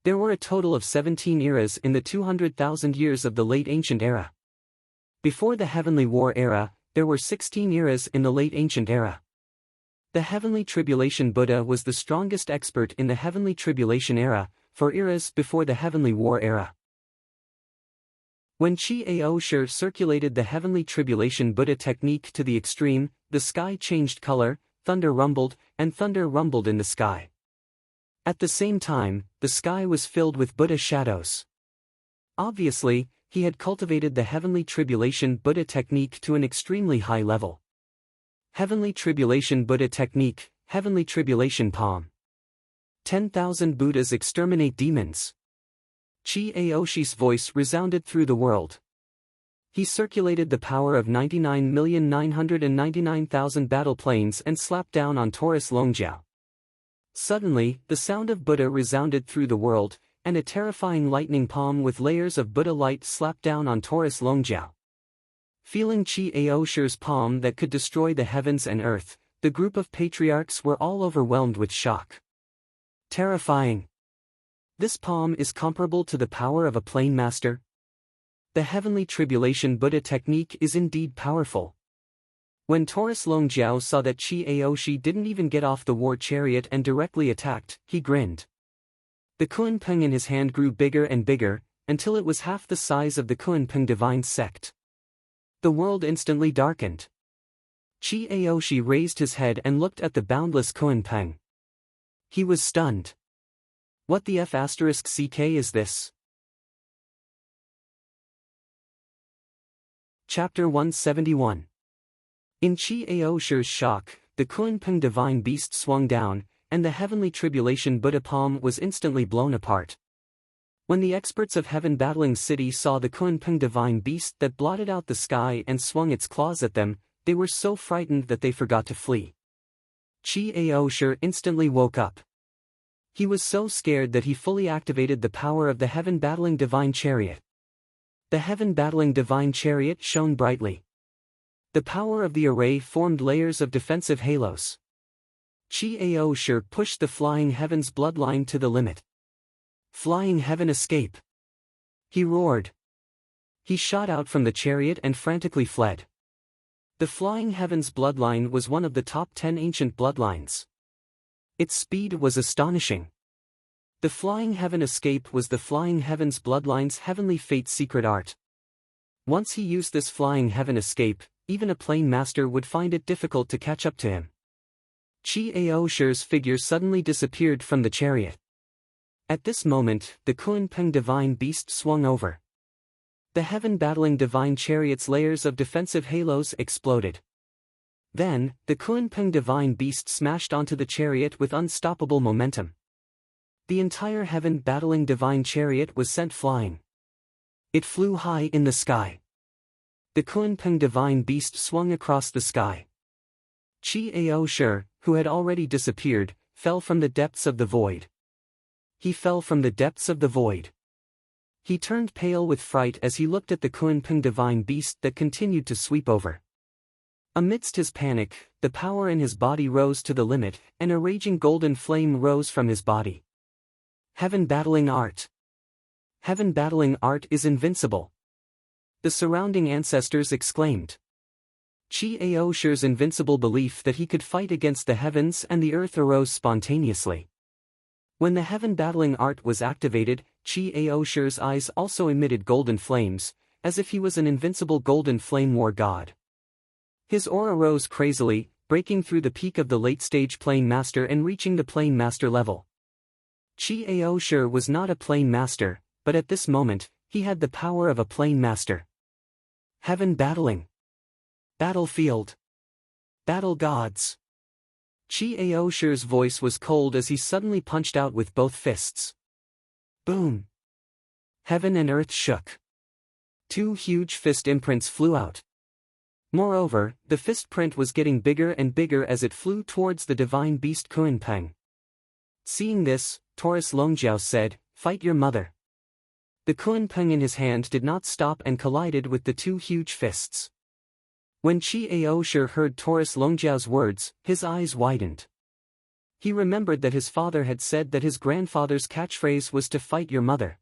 There were a total of 17 eras in the 200,000 years of the late ancient era. Before the heavenly war era, there were 16 eras in the late ancient era. The heavenly tribulation Buddha was the strongest expert in the heavenly tribulation era, for eras before the heavenly war era. When Qi Aosher circulated the heavenly tribulation Buddha technique to the extreme, the sky changed color, thunder rumbled in the sky. At the same time, the sky was filled with Buddha shadows. Obviously, he had cultivated the heavenly tribulation Buddha technique to an extremely high level. Heavenly tribulation Buddha technique, heavenly tribulation palm. 10,000 Buddhas exterminate demons. Qi Aoshi's voice resounded through the world. He circulated the power of 99,999,000 battle planes and slapped down on Taurus Longjiao. Suddenly, the sound of Buddha resounded through the world, and a terrifying lightning palm with layers of Buddha light slapped down on Taurus Longjiao. Feeling Qi Aosher's palm that could destroy the heavens and earth, the group of patriarchs were all overwhelmed with shock. Terrifying. This palm is comparable to the power of a plane master. The heavenly tribulation Buddha technique is indeed powerful. When Taurus Longjiao saw that Qi Aoshi didn't even get off the war chariot and directly attacked, he grinned. The Kunpeng in his hand grew bigger and bigger, until it was half the size of the Kunpeng divine sect. The world instantly darkened. Qi Aoshi raised his head and looked at the boundless Kunpeng. He was stunned. What the F***ck is this? Chapter 171. In Qi Aosher's shock, the Kunpeng divine beast swung down, and the heavenly tribulation Buddha palm was instantly blown apart. When the experts of Heaven Battling City saw the Kunpeng divine beast that blotted out the sky and swung its claws at them, they were so frightened that they forgot to flee. Chi-Aoshur instantly woke up. He was so scared that he fully activated the power of the heaven-battling divine chariot. The heaven-battling divine chariot shone brightly. The power of the array formed layers of defensive halos. Chi-Aoshur pushed the flying heaven's bloodline to the limit. Flying heaven, escape! He roared. He shot out from the chariot and frantically fled. The flying heaven's bloodline was one of the top 10 ancient bloodlines. Its speed was astonishing. The flying heaven escape was the flying heaven's bloodline's heavenly fate secret art. Once he used this flying heaven escape, even a plane master would find it difficult to catch up to him. Chi-Aoshur's figure suddenly disappeared from the chariot. At this moment, the Kunpeng divine beast swung over. The heaven-battling divine chariot's layers of defensive halos exploded. Then, the Kunpeng divine beast smashed onto the chariot with unstoppable momentum. The entire heaven-battling divine chariot was sent flying. It flew high in the sky. The Kunpeng divine beast swung across the sky. Chi-Aoshur, who had already disappeared, fell from the depths of the void. He fell from the depths of the void. He turned pale with fright as he looked at the Kunpeng divine beast that continued to sweep over. Amidst his panic, the power in his body rose to the limit, and a raging golden flame rose from his body. Heaven-battling art. Heaven-battling art is invincible. The surrounding ancestors exclaimed. Chi-Aoshur's invincible belief that he could fight against the heavens and the earth arose spontaneously. When the heaven-battling art was activated, Chi-Aoshur's eyes also emitted golden flames, as if he was an invincible golden flame war god. His aura rose crazily, breaking through the peak of the late-stage plane master and reaching the plane master level. Chi-Aoshur was not a plane master, but at this moment, he had the power of a plane master. Heaven battling. Battlefield. Battle gods. Chi-Aoshur's voice was cold as he suddenly punched out with both fists. Boom! Heaven and earth shook. Two huge fist imprints flew out. Moreover, the fist print was getting bigger and bigger as it flew towards the divine beast Kunpeng. Seeing this, Taurus Longjiao said, "Fight your mother." The Kunpeng in his hand did not stop and collided with the two huge fists. When Chi-Aoshur heard Taurus Longjiao's words, his eyes widened. He remembered that his father had said that his grandfather's catchphrase was to fight your mother.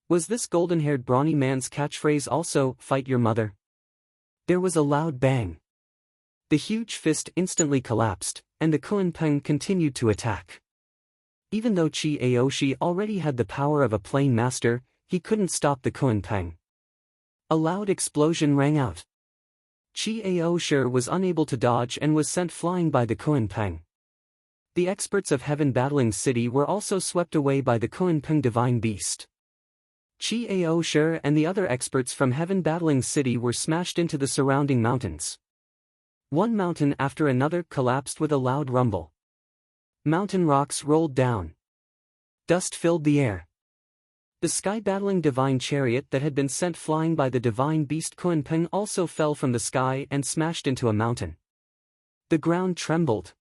Was this golden-haired brawny man's catchphrase also, fight your mother? There was a loud bang. The huge fist instantly collapsed, and the Kunpeng continued to attack. Even though Chi-Aoshi already had the power of a plane master, he couldn't stop the Kunpeng. A loud explosion rang out. Chi-Aoshur was unable to dodge and was sent flying by the Kunpeng. The experts of Heaven Battling City were also swept away by the Kunpeng divine beast. Chi-Aoshur and the other experts from Heaven Battling City were smashed into the surrounding mountains. One mountain after another collapsed with a loud rumble. Mountain rocks rolled down. Dust filled the air. The sky-battling divine chariot that had been sent flying by the divine beast Kunpeng also fell from the sky and smashed into a mountain. The ground trembled.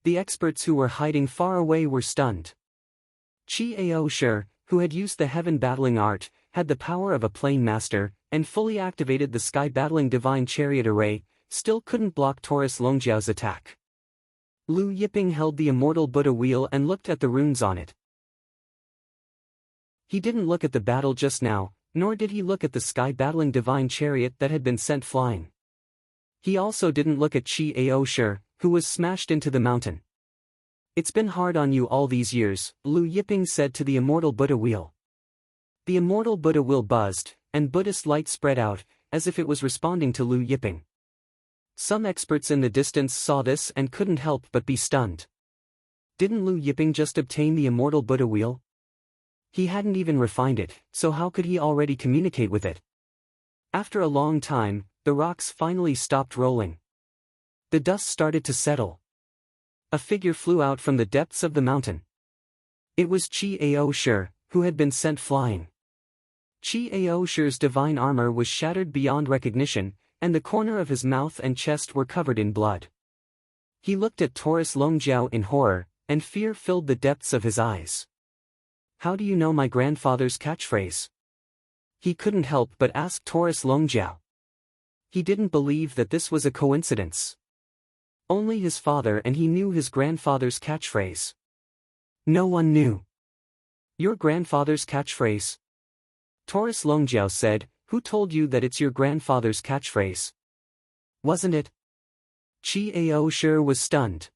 The experts who were hiding far away were stunned. Chi-Aoshur, who had used the heaven-battling art, had the power of a plane master, and fully activated the sky-battling divine chariot array, still couldn't block Taurus Longjiao's attack. Lu Yiping held the immortal Buddha wheel and looked at the runes on it. He didn't look at the battle just now, nor did he look at the sky-battling divine chariot that had been sent flying. He also didn't look at Chi-Aoshur, who was smashed into the mountain. "It's been hard on you all these years," Lu Yiping said to the immortal Buddha wheel. The immortal Buddha wheel buzzed, and Buddhist light spread out, as if it was responding to Lu Yiping. Some experts in the distance saw this and couldn't help but be stunned. Didn't Lu Yiping just obtain the immortal Buddha wheel? He hadn't even refined it, so how could he already communicate with it? After a long time, the rocks finally stopped rolling. The dust started to settle. A figure flew out from the depths of the mountain. It was Chi-Aoshur, who had been sent flying. Chi-Aoshur's divine armor was shattered beyond recognition, and the corner of his mouth and chest were covered in blood. He looked at Taurus Longjiao in horror, and fear filled the depths of his eyes. "How do you know my grandfather's catchphrase?" He couldn't help but ask Taurus Longjiao. He didn't believe that this was a coincidence. Only his father and he knew his grandfather's catchphrase. No one knew. "Your grandfather's catchphrase?" Taurus Longjiao said, "Who told you that it's your grandfather's catchphrase? Wasn't it?" Chiao Shi was stunned.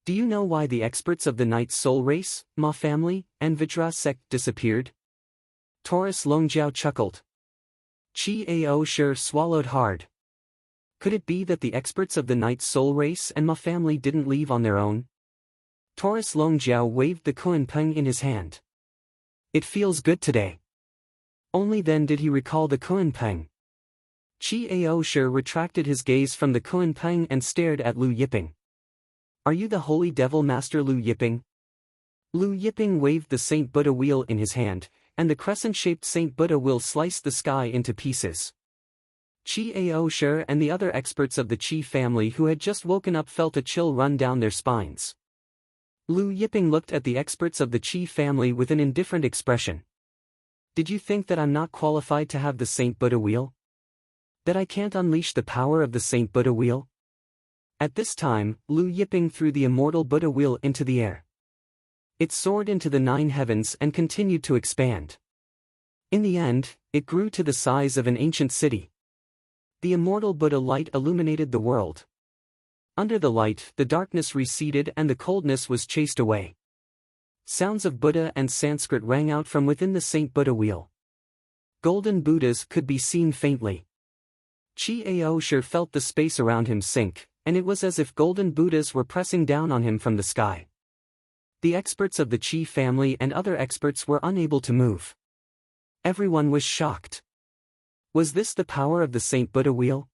"Do you know why the experts of the Night Soul race, Ma family, and Vajra sect disappeared?" Taurus Longjiao chuckled. Chiao Shi swallowed hard. Could it be that the experts of the Night Soul race and Ma family didn't leave on their own? Taurus Longjiao waved the kunpeng in his hand. "It feels good today." Only then did he recall the kunpeng. Chiao Shi retracted his gaze from the kunpeng and stared at Lu Yiping. "Are you the Holy Devil Master Lu Yiping?" Lu Yiping waved the Saint Buddha wheel in his hand, and the crescent-shaped Saint Buddha wheel sliced the sky into pieces. Chiao Shi and the other experts of the Qi family who had just woken up felt a chill run down their spines. Lu Yiping looked at the experts of the Qi family with an indifferent expression. "Did you think that I'm not qualified to have the Saint Buddha wheel? That I can't unleash the power of the Saint Buddha wheel?" At this time, Lu Yiping threw the immortal Buddha wheel into the air. It soared into the 9 heavens and continued to expand. In the end, it grew to the size of an ancient city. The immortal Buddha light illuminated the world. Under the light, the darkness receded and the coldness was chased away. Sounds of Buddha and Sanskrit rang out from within the Saint Buddha wheel. Golden Buddhas could be seen faintly. Chiao Shi felt the space around him sink, and it was as if golden Buddhas were pressing down on him from the sky. The experts of the Qi family and other experts were unable to move. Everyone was shocked. Was this the power of the Saint Buddha wheel?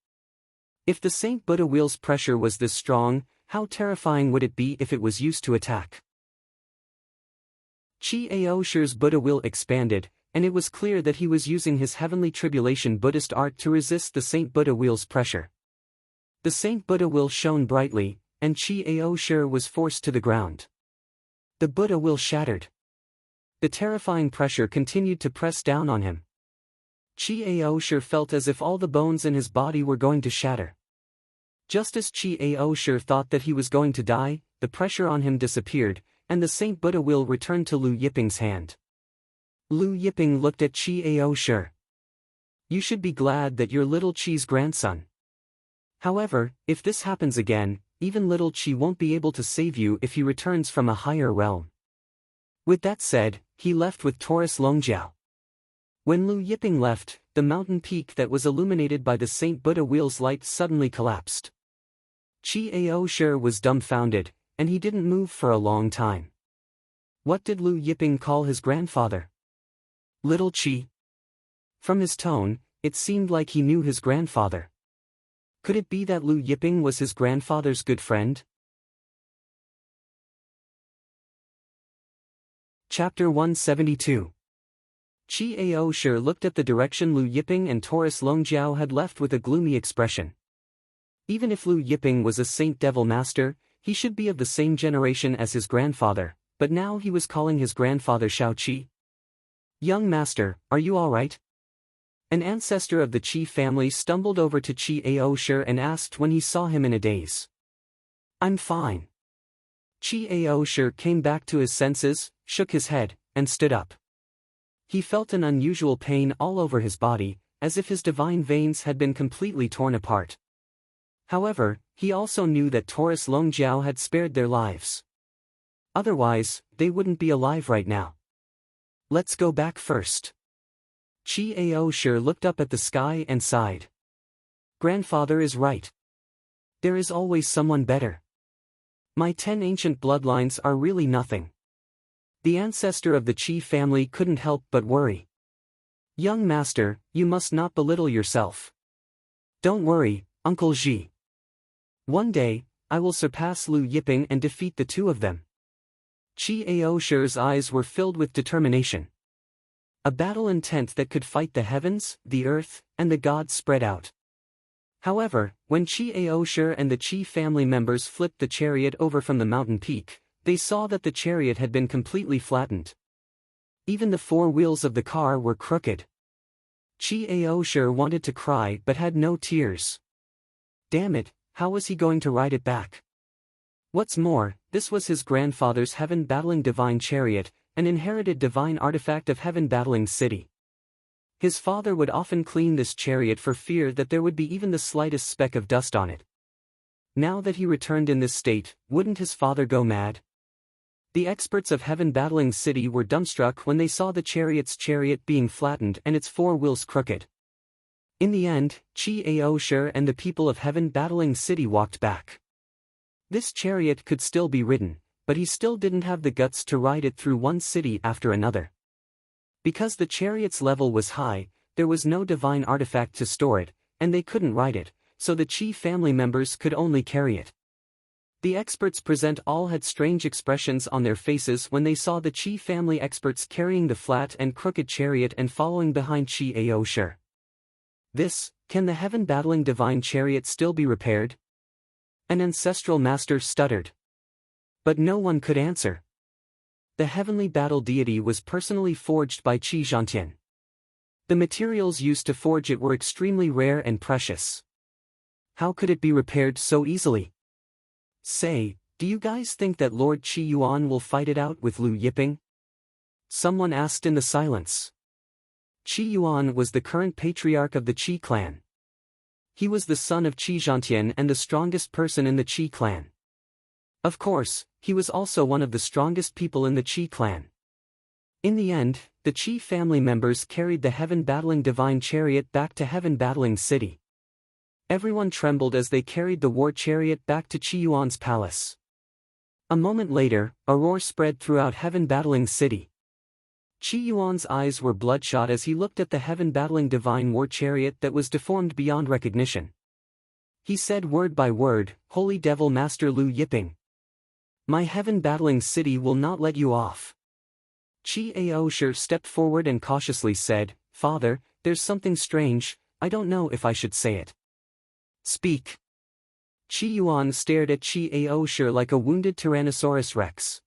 If the Saint Buddha wheel's pressure was this strong, how terrifying would it be if it was used to attack? Chiao Shi's Buddha wheel expanded, and it was clear that he was using his heavenly tribulation Buddhist art to resist the Saint Buddha wheel's pressure. The Saint Buddha wheel shone brightly, and Chiao Shi was forced to the ground. The Buddha wheel shattered. The terrifying pressure continued to press down on him. Chiao Shi felt as if all the bones in his body were going to shatter. Just as Chiao Shi thought that he was going to die, the pressure on him disappeared, and the Saint Buddha wheel returned to Lu Yiping's hand. Lu Yiping looked at Chiao Shi. "You should be glad that you're little Qi's grandson. However, if this happens again, even little Qi won't be able to save you if he returns from a higher realm." With that said, he left with Taurus Longjiao. When Lu Yiping left, the mountain peak that was illuminated by the Saint Buddha wheel's light suddenly collapsed. Chiao Shi was dumbfounded, and he didn't move for a long time. What did Lu Yiping call his grandfather? Little Qi? From his tone, it seemed like he knew his grandfather. Could it be that Lu Yiping was his grandfather's good friend? Chapter 172. Chiao Shi looked at the direction Lu Yiping and Taurus Longjiao had left with a gloomy expression. Even if Lu Yiping was a Saint Devil Master, he should be of the same generation as his grandfather, but now he was calling his grandfather Shao Qi. "Young master, are you all right?" An ancestor of the Qi family stumbled over to Chiao Shi and asked when he saw him in a daze. "I'm fine." Chiao Shi came back to his senses, shook his head, and stood up. He felt an unusual pain all over his body, as if his divine veins had been completely torn apart. However, he also knew that Taurus Longjiao had spared their lives. Otherwise, they wouldn't be alive right now. "Let's go back first." Chiao Shi looked up at the sky and sighed. "Grandfather is right. There is always someone better. My 10 ancient bloodlines are really nothing." The ancestor of the Qi family couldn't help but worry. "Young master, you must not belittle yourself. Don't worry, Uncle Ji. One day, I will surpass Lu Yiping and defeat the two of them." Chiao Shi's eyes were filled with determination. A battle intent that could fight the heavens, the earth, and the gods spread out. However, when Chi Aosher and the Chi family members flipped the chariot over from the mountain peak, they saw that the chariot had been completely flattened. Even the four wheels of the car were crooked. Chi Aosher wanted to cry but had no tears. Damn it, how was he going to ride it back? What's more, this was his grandfather's heaven-battling divine chariot, an inherited divine artifact of heaven-battling city. His father would often clean this chariot for fear that there would be even the slightest speck of dust on it. Now that he returned in this state, wouldn't his father go mad? The experts of heaven-battling city were dumbstruck when they saw the chariot being flattened and its four wheels crooked. In the end, Chi Aosher and the people of heaven-battling city walked back. This chariot could still be ridden, but he still didn't have the guts to ride it through one city after another. Because the chariot's level was high, there was no divine artifact to store it, and they couldn't ride it, so the Chi family members could only carry it. The experts present all had strange expressions on their faces when they saw the Chi family experts carrying the flat and crooked chariot and following behind Chi Aosher. Can the heaven-battling divine chariot still be repaired? An ancestral master stuttered. But no one could answer. The heavenly battle deity was personally forged by Qi Zhantian. The materials used to forge it were extremely rare and precious. How could it be repaired so easily? Say, do you guys think that Lord Qi Yuan will fight it out with Lu Yiping? Someone asked in the silence. Qi Yuan was the current patriarch of the Qi clan. He was the son of Qi Zhantian and the strongest person in the Qi clan. Of course, he was also one of the strongest people in the Qi clan. In the end, the Qi family members carried the heaven-battling divine chariot back to heaven-battling city. Everyone trembled as they carried the war chariot back to Qi Yuan's palace. A moment later, a roar spread throughout heaven-battling city. Qi Yuan's eyes were bloodshot as he looked at the heaven-battling divine war chariot that was deformed beyond recognition. He said word by word, "Holy Devil Master Lu Yiping. My heaven-battling city will not let you off." Chi Aosher stepped forward and cautiously said, "Father, there's something strange, I don't know if I should say it." "Speak." Qi Yuan stared at Chi Aosher like a wounded Tyrannosaurus Rex.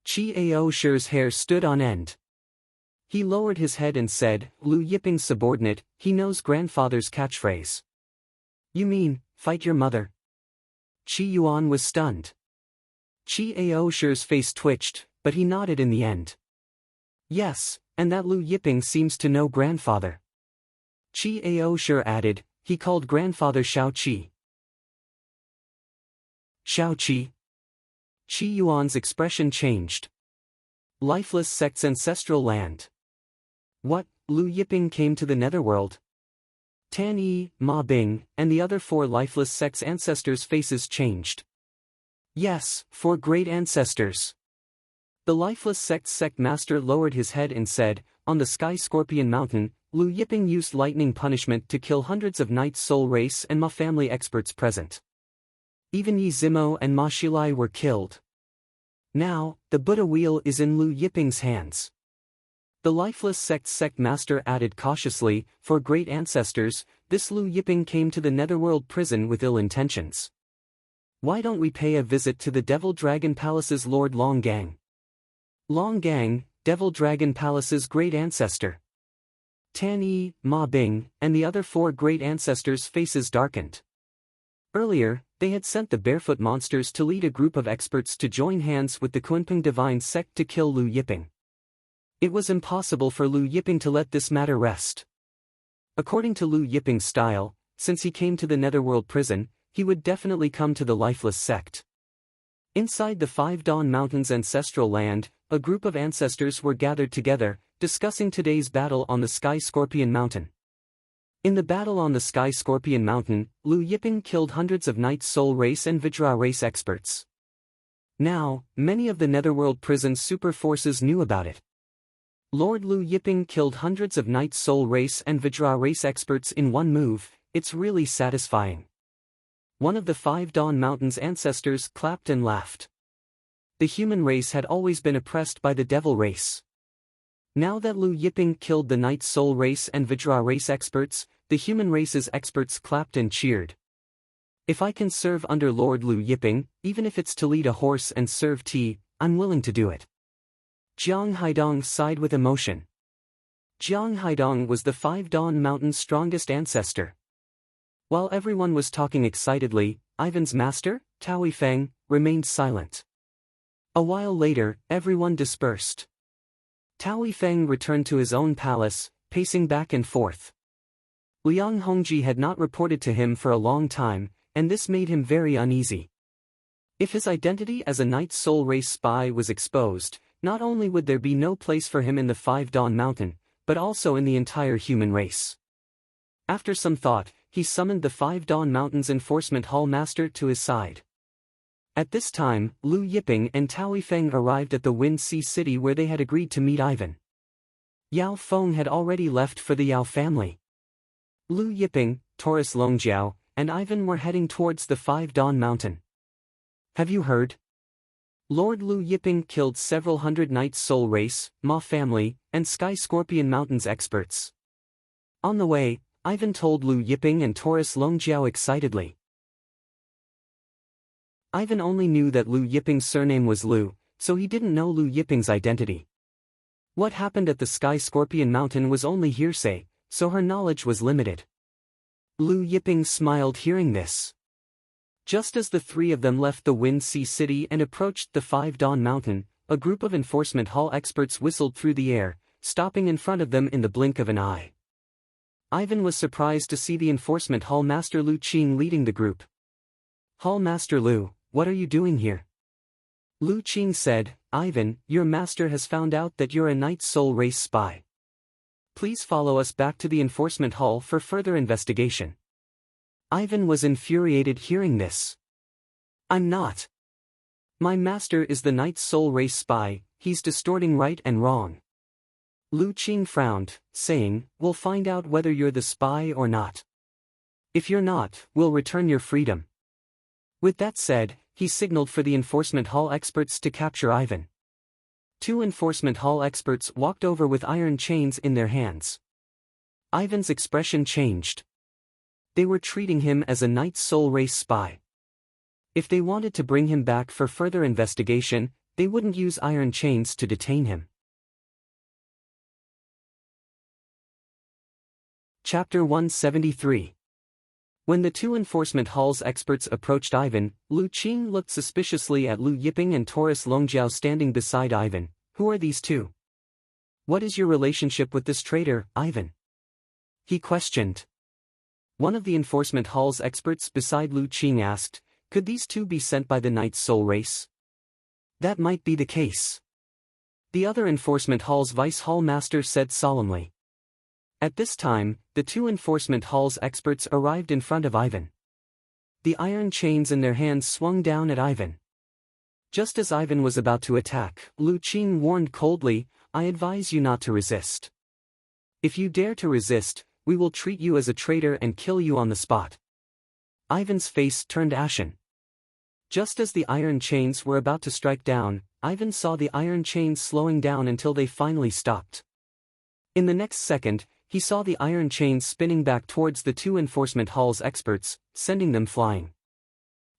Chi Aosher's hair stood on end. He lowered his head and said, "Lu Yiping's subordinate, he knows grandfather's catchphrase." "You mean, fight your mother?" Qi Yuan was stunned. Chi Aosher's face twitched, but he nodded in the end. "Yes, and that Lu Yiping seems to know grandfather." Chi Aosher added, "He called grandfather Shao Qi." Shao Qi? Qi Yuan's expression changed. Lifeless sect's ancestral land. What, Lu Yiping came to the netherworld? Tan Yi, Ma Bing, and the other four lifeless sect's ancestors' faces changed. Yes, four great ancestors. The lifeless sect's sect master lowered his head and said, "On the Sky Scorpion Mountain, Lu Yiping used lightning punishment to kill hundreds of Knight's Soul Race and Ma family experts present. Even Yi Zimo and Ma Shilai were killed. Now, the Buddha wheel is in Lu Yiping's hands." The lifeless sect's sect master added cautiously, "For great ancestors, this Lu Yiping came to the netherworld prison with ill intentions. Why don't we pay a visit to the Devil Dragon Palace's Lord Long Gang?" Long Gang, Devil Dragon Palace's great ancestor. Tan Yi, Ma Bing, and the other four great ancestors' faces darkened. Earlier, they had sent the barefoot monsters to lead a group of experts to join hands with the Kunpeng divine sect to kill Lu Yiping. It was impossible for Lu Yiping to let this matter rest. According to Lu Yiping's style, since he came to the netherworld prison, he would definitely come to the lifeless sect. Inside the Five Dawn Mountains ancestral land, a group of ancestors were gathered together, discussing today's battle on the Sky Scorpion Mountain. In the battle on the Sky Scorpion Mountain, Lu Yiping killed hundreds of Knight's Soul Race and Vajra Race experts. Now, many of the netherworld prison's super forces knew about it. Lord Lu Yiping killed hundreds of Knight's Soul Race and Vajra Race experts in one move. It's really satisfying. One of the Five Dawn Mountains ancestors clapped and laughed. The human race had always been oppressed by the devil race. Now that Lu Yiping killed the Knight's Soul Race and Vajra Race experts, the human race's experts clapped and cheered. If I can serve under Lord Lu Yiping, even if it's to lead a horse and serve tea, I'm willing to do it. Jiang Haidong sighed with emotion. Jiang Haidong was the Five Dawn Mountain's strongest ancestor. While everyone was talking excitedly, Ivan's master, Taoyi Feng, remained silent. A while later, everyone dispersed. Taoyi Feng returned to his own palace, pacing back and forth. Liang Hongji had not reported to him for a long time, and this made him very uneasy. If his identity as a Night Soul Race spy was exposed, not only would there be no place for him in the Five Dawn Mountain, but also in the entire human race. After some thought, he summoned the Five Dawn Mountain's enforcement hall master to his side. At this time, Lu Yiping and Taoyi Feng arrived at the Wind Sea City where they had agreed to meet Ivan. Yao Feng had already left for the Yao family. Lu Yiping, Taurus Longjiao, and Ivan were heading towards the Five Dawn Mountain. Have you heard? Lord Lu Yiping killed several hundred Night Soul Race, Ma family, and Sky Scorpion Mountains experts. On the way, Ivan told Lu Yiping and Taurus Longjiao excitedly. Ivan only knew that Lu Yiping's surname was Lu, so he didn't know Lu Yiping's identity. What happened at the Sky Scorpion Mountain was only hearsay, so her knowledge was limited. Lu Yiping smiled hearing this. Just as the three of them left the Wind Sea City and approached the Five Dawn Mountain, a group of enforcement hall experts whistled through the air, stopping in front of them in the blink of an eye. Ivan was surprised to see the enforcement hall master Lu Qing leading the group. Hall Master Lu, what are you doing here? Lu Qing said, Ivan, your master has found out that you're a Night Soul Race spy. Please follow us back to the enforcement hall for further investigation. Ivan was infuriated hearing this. I'm not. My master is the Night Soul Race spy, he's distorting right and wrong. Lu Qing frowned, saying, we'll find out whether you're the spy or not. If you're not, we'll return your freedom. With that said, he signaled for the enforcement hall experts to capture Ivan. Two enforcement hall experts walked over with iron chains in their hands. Ivan's expression changed. They were treating him as a Night Soul Race spy. If they wanted to bring him back for further investigation, they wouldn't use iron chains to detain him. Chapter 173. When the two enforcement hall's experts approached Ivan, Lu Qing looked suspiciously at Lu Yiping and Taurus Longjiao standing beside Ivan. Who are these two? What is your relationship with this traitor, Ivan? He questioned. One of the enforcement hall's experts beside Lu Qing asked, could these two be sent by the Night Soul Race? That might be the case. The other enforcement hall's vice hall master said solemnly. At this time, the two enforcement hall's experts arrived in front of Ivan. The iron chains in their hands swung down at Ivan. Just as Ivan was about to attack, Lu Qing warned coldly, I advise you not to resist. If you dare to resist, we will treat you as a traitor and kill you on the spot. Ivan's face turned ashen. Just as the iron chains were about to strike down, Ivan saw the iron chains slowing down until they finally stopped. In the next second, he saw the iron chains spinning back towards the two enforcement hall's experts, sending them flying.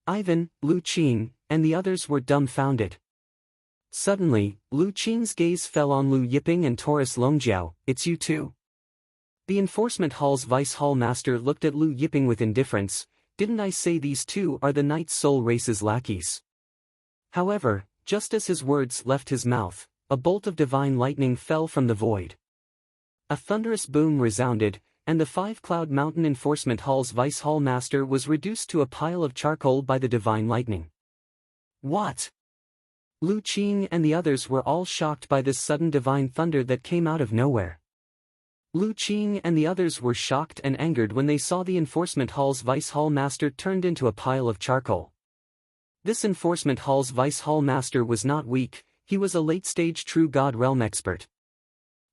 Ivan, Lu Qing, and the others were dumbfounded. Suddenly, Lu Qing's gaze fell on Lu Yiping and Taurus Longjiao. It's you two? The enforcement hall's vice hall master looked at Lu Yiping with indifference. Didn't I say these two are the Night Soul Race's lackeys? However, just as his words left his mouth, a bolt of divine lightning fell from the void. A thunderous boom resounded, and the Five Cloud Mountain Enforcement Hall's Vice Hall Master was reduced to a pile of charcoal by the divine lightning. What? Lu Qing and the others were all shocked by this sudden divine thunder that came out of nowhere. Lu Qing and the others were shocked and angered when they saw the Enforcement Hall's Vice Hall Master turned into a pile of charcoal. This Enforcement Hall's Vice Hall Master was not weak, he was a late-stage True God Realm expert.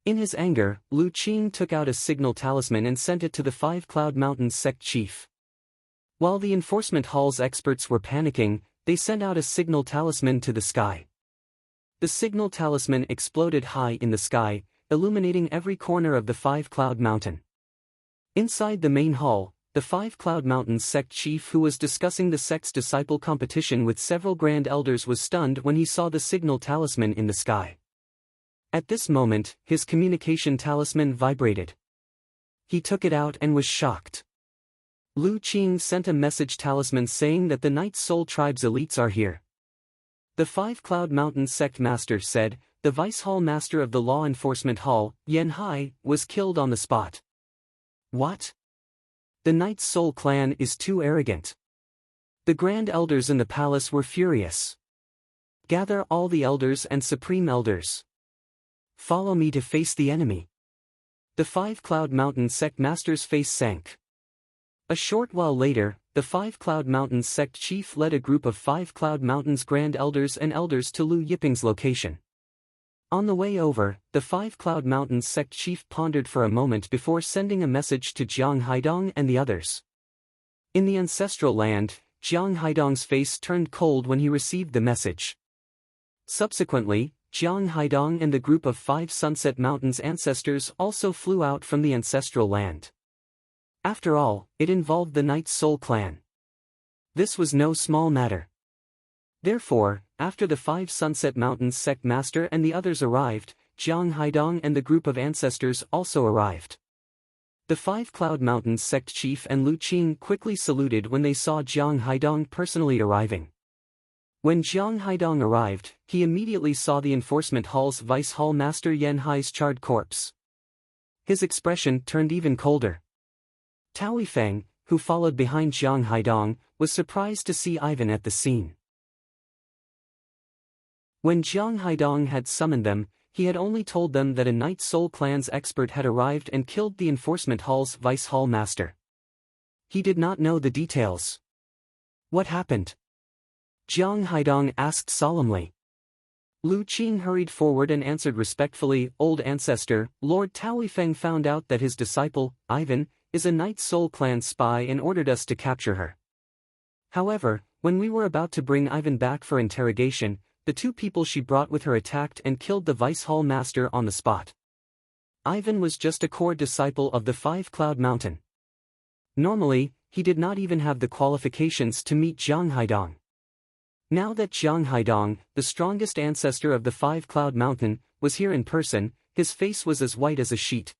In his anger, Lu Qing took out a signal talisman and sent it to the Five Cloud Mountains sect chief. While the Enforcement Hall's experts were panicking, they sent out a signal talisman to the sky. The signal talisman exploded high in the sky, illuminating every corner of the Five Cloud Mountain. Inside the main hall, the Five Cloud Mountains sect chief who was discussing the sect's disciple competition with several grand elders was stunned when he saw the signal talisman in the sky. At this moment, his communication talisman vibrated. He took it out and was shocked. Lu Qing sent a message talisman saying that the Night Soul Tribe's elites are here. The Five Cloud Mountain sect master said, the Vice Hall master of the Law Enforcement Hall, Yan Hai, was killed on the spot. What? The Night Soul clan is too arrogant. The grand elders in the palace were furious. Gather all the elders and supreme elders. Follow me to face the enemy. The Five Cloud Mountain sect master's face sank. A short while later, the Five Cloud Mountains sect chief led a group of Five Cloud Mountains grand elders and elders to Lu Yiping's location. On the way over, the Five Cloud Mountains sect chief pondered for a moment before sending a message to Jiang Haidong and the others. In the ancestral land, Jiang Haidong's face turned cold when he received the message. Subsequently, Jiang Haidong and the group of 5 Sunset Mountains ancestors also flew out from the ancestral land. After all, it involved the Night Soul clan. This was no small matter. Therefore, after the 5 Sunset Mountains sect master and the others arrived, Jiang Haidong and the group of ancestors also arrived. The 5 Cloud Mountains sect chief and Lu Qing quickly saluted when they saw Jiang Haidong personally arriving. When Jiang Haidong arrived, he immediately saw the Enforcement Hall's Vice Hall Master Yan Hai's charred corpse. His expression turned even colder. Tao Yifeng, who followed behind Jiang Haidong, was surprised to see Ivan at the scene. When Jiang Haidong had summoned them, he had only told them that a Night Soul clan's expert had arrived and killed the Enforcement Hall's Vice Hall Master. He did not know the details. What happened? Jiang Haidong asked solemnly. Lu Qing hurried forward and answered respectfully, Old Ancestor, Lord Tao Yifeng found out that his disciple, Ivan, is a Night Soul clan spy and ordered us to capture her. However, when we were about to bring Ivan back for interrogation, the 2 people she brought with her attacked and killed the Vice Hall Master on the spot. Ivan was just a core disciple of the 5 Cloud Mountain. Normally, he did not even have the qualifications to meet Jiang Haidong. Now that Jiang Haidong, the strongest ancestor of the 5 Cloud Mountain, was here in person, his face was as white as a sheet.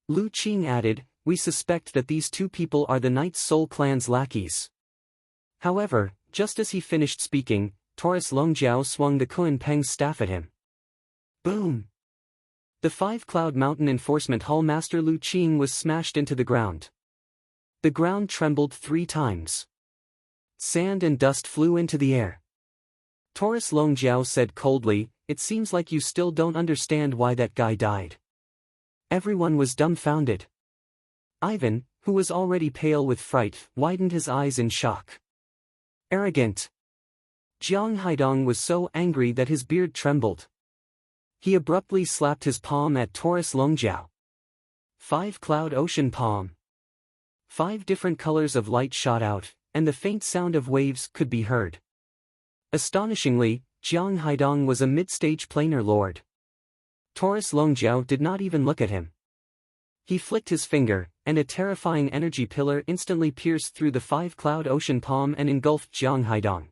Lu Qing added, we suspect that these 2 people are the Night Soul clan's lackeys. However, just as he finished speaking, Taurus Longjiao swung the Kunpeng staff at him. Boom! The 5 Cloud Mountain Enforcement Hall Master Lu Qing was smashed into the ground. The ground trembled 3 times. Sand and dust flew into the air. Taurus Longjiao said coldly, it seems like you still don't understand why that guy died. Everyone was dumbfounded. Ivan, who was already pale with fright, widened his eyes in shock. Arrogant. Jiang Haidong was so angry that his beard trembled. He abruptly slapped his palm at Taurus Longjiao. 5 Cloud Ocean Palm. 5 different colors of light shot out, and the faint sound of waves could be heard. Astonishingly, Jiang Haidong was a mid-stage planar lord. Taurus Longjiao did not even look at him. He flicked his finger, and a terrifying energy pillar instantly pierced through the 5 Cloud Ocean Palm and engulfed Jiang Haidong.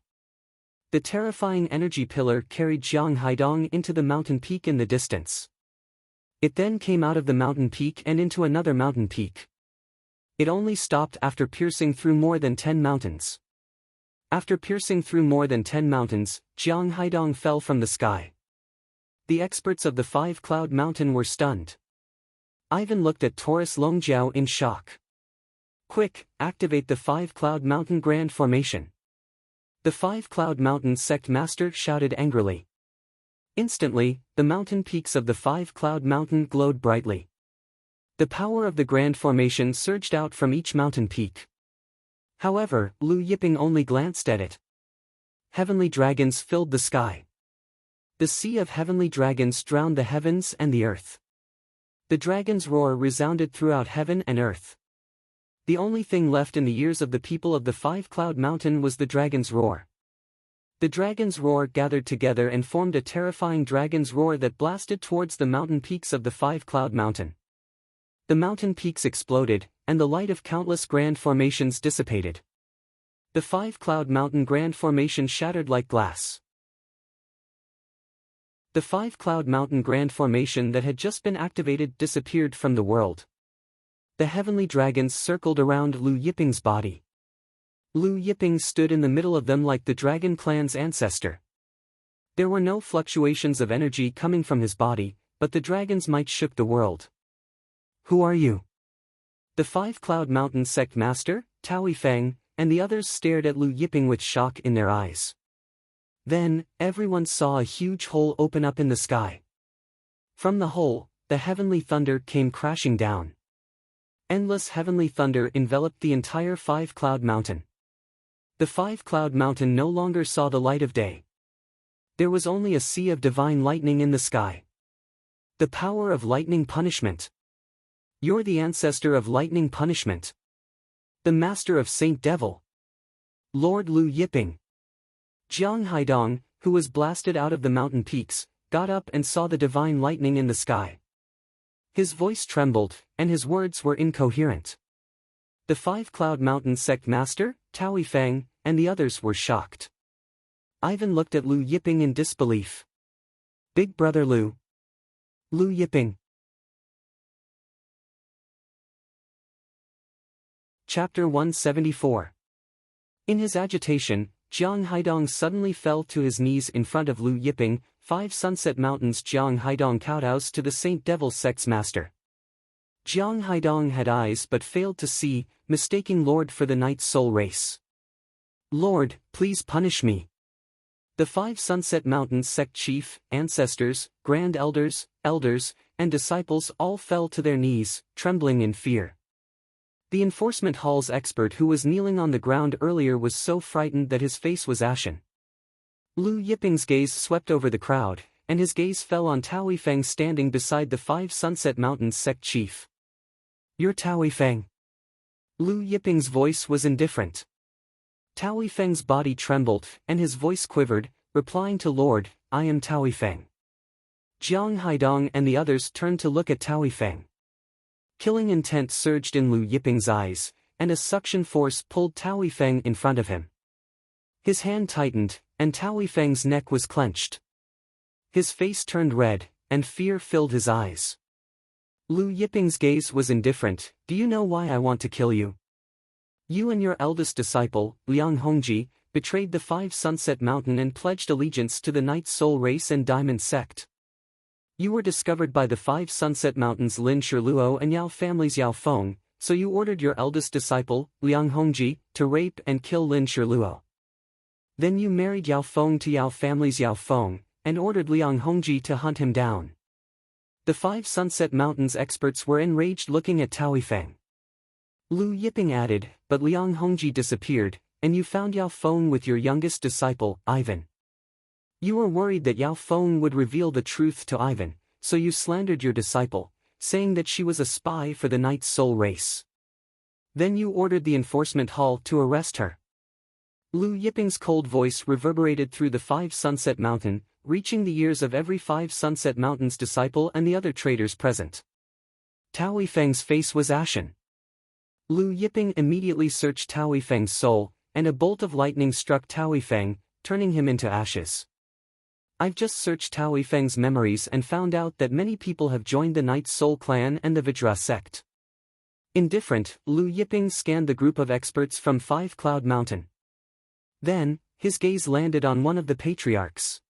The terrifying energy pillar carried Jiang Haidong into the mountain peak in the distance. It then came out of the mountain peak and into another mountain peak. It only stopped after piercing through more than 10 mountains. After piercing through more than 10 mountains, Jiang Haidong fell from the sky. The experts of the 5 Cloud Mountain were stunned. Ivan looked at Taurus Longjiao in shock. Quick, activate the 5 Cloud Mountain Grand Formation. The 5 Cloud Mountain sect master shouted angrily. Instantly, the mountain peaks of the 5 Cloud Mountain glowed brightly. The power of the Grand Formation surged out from each mountain peak. However, Lu Yiping only glanced at it. Heavenly dragons filled the sky. The sea of heavenly dragons drowned the heavens and the earth. The dragon's roar resounded throughout heaven and earth. The only thing left in the ears of the people of the 5 Cloud Mountain was the dragon's roar. The dragon's roar gathered together and formed a terrifying dragon's roar that blasted towards the mountain peaks of the 5 Cloud Mountain. The mountain peaks exploded, and the light of countless grand formations dissipated. The five-cloud mountain grand formation shattered like glass. The five-cloud mountain grand formation that had just been activated disappeared from the world. The heavenly dragons circled around Liu Yiping's body. Liu Yiping stood in the middle of them like the dragon clan's ancestor. There were no fluctuations of energy coming from his body, but the dragon's might shook the world. "Who are you?" The five-cloud mountain sect master, Taoyi Feng, and the others stared at Liu Yiping with shock in their eyes. Then, everyone saw a huge hole open up in the sky. From the hole, the heavenly thunder came crashing down. Endless heavenly thunder enveloped the entire five-cloud mountain. The five-cloud mountain no longer saw the light of day. There was only a sea of divine lightning in the sky. The power of lightning punishment. You're the ancestor of lightning punishment. The master of Saint Devil. Lord Liu Yiping. Jiang Haidong, who was blasted out of the mountain peaks, got up and saw the divine lightning in the sky. His voice trembled, and his words were incoherent. The five-cloud mountain sect master, Taoyi Feng, and the others were shocked. Ivan looked at Liu Yiping in disbelief. "Big brother Liu." Liu Yiping. Chapter 174. In his agitation, Jiang Haidong suddenly fell to his knees in front of Liu Yiping. "Five Sunset Mountains." Jiang Haidong kowtows to the Saint Devil sect's master. Jiang Haidong had eyes but failed to see, mistaking Lord for the Night Soul race. "Lord, please punish me." The five Sunset Mountains sect chief, ancestors, grand elders, and disciples all fell to their knees, trembling in fear. The enforcement hall's expert who was kneeling on the ground earlier was so frightened that his face was ashen. Liu Yiping's gaze swept over the crowd, and his gaze fell on Taoyi Feng standing beside the five Sunset Mountains sect chief. "You're Taoyi Feng." Liu Yiping's voice was indifferent. Taoyi Feng's body trembled, and his voice quivered, replying to Lord, "I am Taoyi Feng." Jiang Haidong and the others turned to look at Taoyi Feng. Killing intent surged in Liu Yiping's eyes, and a suction force pulled Taoyi Feng in front of him. His hand tightened, and Taoyi Feng's neck was clenched. His face turned red, and fear filled his eyes. Liu Yiping's gaze was indifferent. "Do you know why I want to kill you? You and your eldest disciple, Liang Hongji, betrayed the five Sunset Mountain and pledged allegiance to the Night Soul race and Diamond sect. You were discovered by the five Sunset Mountains Lin Shiluo and Yao family's Yao Feng, so you ordered your eldest disciple, Liang Hongji, to rape and kill Lin Shiluo. Then you married Yao Feng to Yao family's Yao Feng, and ordered Liang Hongji to hunt him down." The five Sunset Mountains experts were enraged looking at Taoyi Feng. Liu Yiping added, "But Liang Hongji disappeared, and you found Yao Feng with your youngest disciple, Ivan. You were worried that Yao Feng would reveal the truth to Ivan, so you slandered your disciple, saying that she was a spy for the Night Soul race. Then you ordered the enforcement hall to arrest her." Liu Yiping's cold voice reverberated through the five Sunset Mountain, reaching the ears of every five Sunset Mountains disciple and the other traders present. Taoyi Feng's face was ashen. Liu Yiping immediately searched Taoyi Feng's soul, and a bolt of lightning struck Taoyi Feng, turning him into ashes. "I've just searched Taoyi Feng's memories and found out that many people have joined the Night Soul clan and the Vajra sect." Indifferent, Liu Yiping scanned the group of experts from Five Cloud Mountain. Then, his gaze landed on one of the patriarchs.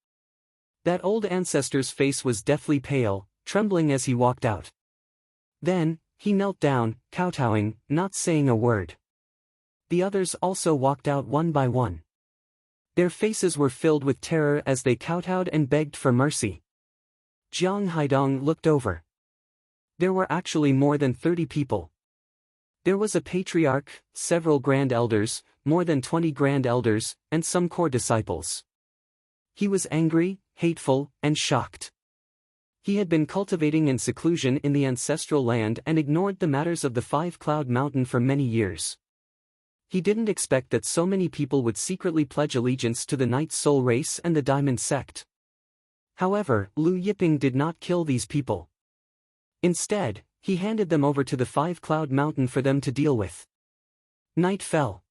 That old ancestor's face was deathly pale, trembling as he walked out. Then, he knelt down, kowtowing, not saying a word. The others also walked out one by one. Their faces were filled with terror as they kowtowed and begged for mercy. Jiang Haidong looked over. There were actually more than 30 people. There was a patriarch, several grand elders, more than 20 grand elders, and some core disciples. He was angry, hateful, and shocked. He had been cultivating in seclusion in the ancestral land and ignored the matters of the Five Cloud Mountain for many years. He didn't expect that so many people would secretly pledge allegiance to the Night Soul race and the Diamond sect. However, Liu Yiping did not kill these people. Instead, he handed them over to the Five-Cloud Mountain for them to deal with. Night fell.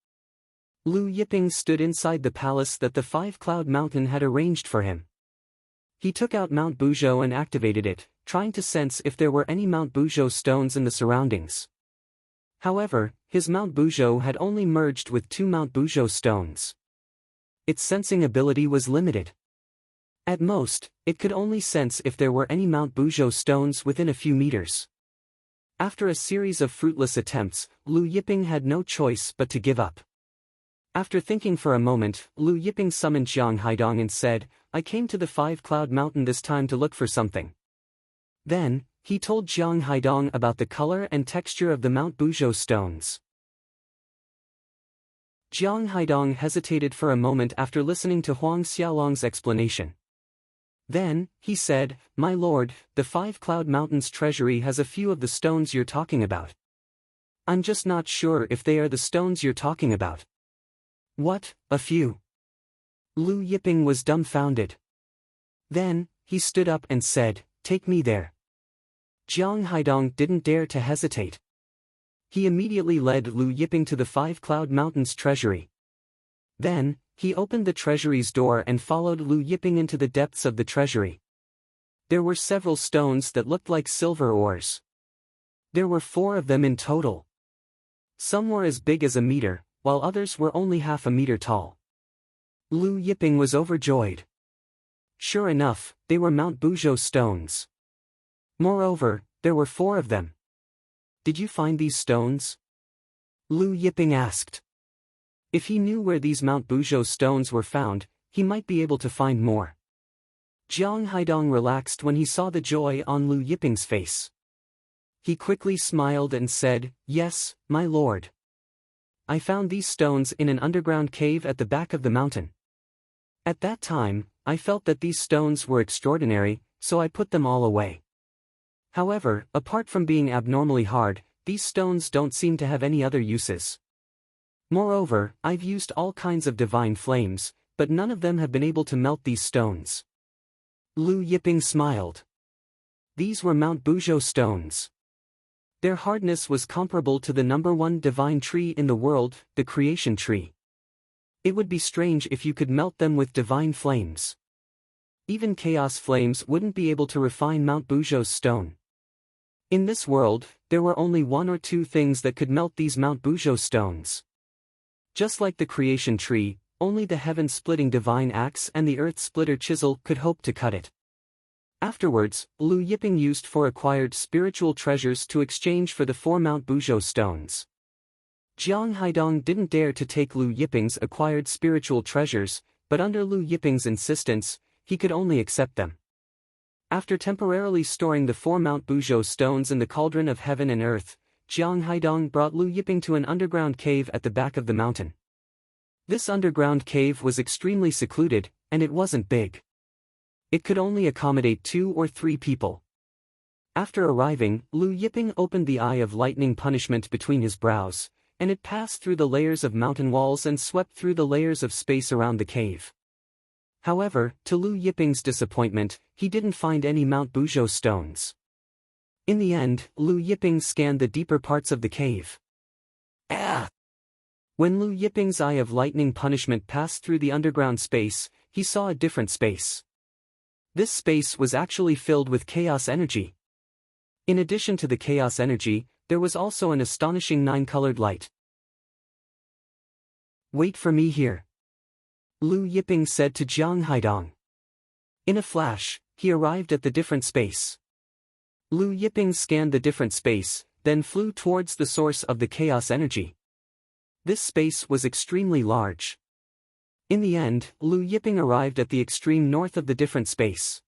Lu Yiping stood inside the palace that the Five-Cloud Mountain had arranged for him. He took out Mount Buzhou and activated it, trying to sense if there were any Mount Buzhou stones in the surroundings. However, his Mount Buzhou had only merged with 2 Mount Buzhou stones. Its sensing ability was limited. At most, it could only sense if there were any Mount Buzhou stones within a few meters. After a series of fruitless attempts, Lu Yiping had no choice but to give up. After thinking for a moment, Lu Yiping summoned Jiang Haidong and said, "I came to the Five-Cloud Mountain this time to look for something." Then, he told Jiang Haidong about the color and texture of the Mount Buzhou stones. Jiang Haidong hesitated for a moment after listening to Huang Xiaolong's explanation. Then, he said, "My lord, the Five-Cloud Mountain's treasury has a few of the stones you're talking about. I'm just not sure if they are the stones you're talking about." "What, a few?" Lu Yiping was dumbfounded. Then, he stood up and said, "Take me there." Jiang Haidong didn't dare to hesitate. He immediately led Lu Yiping to the Five-Cloud Mountain's treasury. Then, he opened the treasury's door and followed Lu Yiping into the depths of the treasury. There were several stones that looked like silver ores. There were 4 of them in total. Some were as big as a meter, while others were only half a meter tall. Lu Yiping was overjoyed. Sure enough, they were Mount Buzhou stones. Moreover, there were 4 of them. "Did you find these stones?" Lu Yiping asked. If he knew where these Mount Buzhou stones were found, he might be able to find more. Jiang Haidong relaxed when he saw the joy on Lu Yiping's face. He quickly smiled and said, "Yes, my lord. I found these stones in an underground cave at the back of the mountain. At that time, I felt that these stones were extraordinary, so I put them all away. However, apart from being abnormally hard, these stones don't seem to have any other uses. Moreover, I've used all kinds of divine flames, but none of them have been able to melt these stones." Lu Yiping smiled. These were Mount Buzhou stones. Their hardness was comparable to the #1 divine tree in the world, the creation tree. It would be strange if you could melt them with divine flames. Even chaos flames wouldn't be able to refine Mount Buzhou's stone. In this world, there were only 1 or 2 things that could melt these Mount Buzhou stones. Just like the creation tree, only the heaven-splitting divine axe and the earth-splitter chisel could hope to cut it. Afterwards, Lu Yiping used 4 acquired spiritual treasures to exchange for the 4 Mount Buzhou stones. Jiang Haidong didn't dare to take Lu Yiping's acquired spiritual treasures, but under Lu Yiping's insistence, he could only accept them. After temporarily storing the 4 Mount Buzhou stones in the cauldron of heaven and earth, Jiang Haidong brought Lu Yiping to an underground cave at the back of the mountain. This underground cave was extremely secluded, and it wasn't big. It could only accommodate 2 or 3 people. After arriving, Lu Yiping opened the Eye of Lightning Punishment between his brows, and it passed through the layers of mountain walls and swept through the layers of space around the cave. However, to Lu Yiping's disappointment, he didn't find any Mount Buzhou stones. In the end, Lu Yiping scanned the deeper parts of the cave. When Lu Yiping's Eye of Lightning Punishment passed through the underground space, he saw a different space. This space was actually filled with chaos energy. In addition to the chaos energy, there was also an astonishing 9-colored light. "Wait for me here," Lu Yiping said to Jiang Haidong. In a flash, he arrived at the different space. Lu Yiping scanned the different space, then flew towards the source of the chaos energy. This space was extremely large. In the end, Lu Yiping arrived at the extreme north of the different space.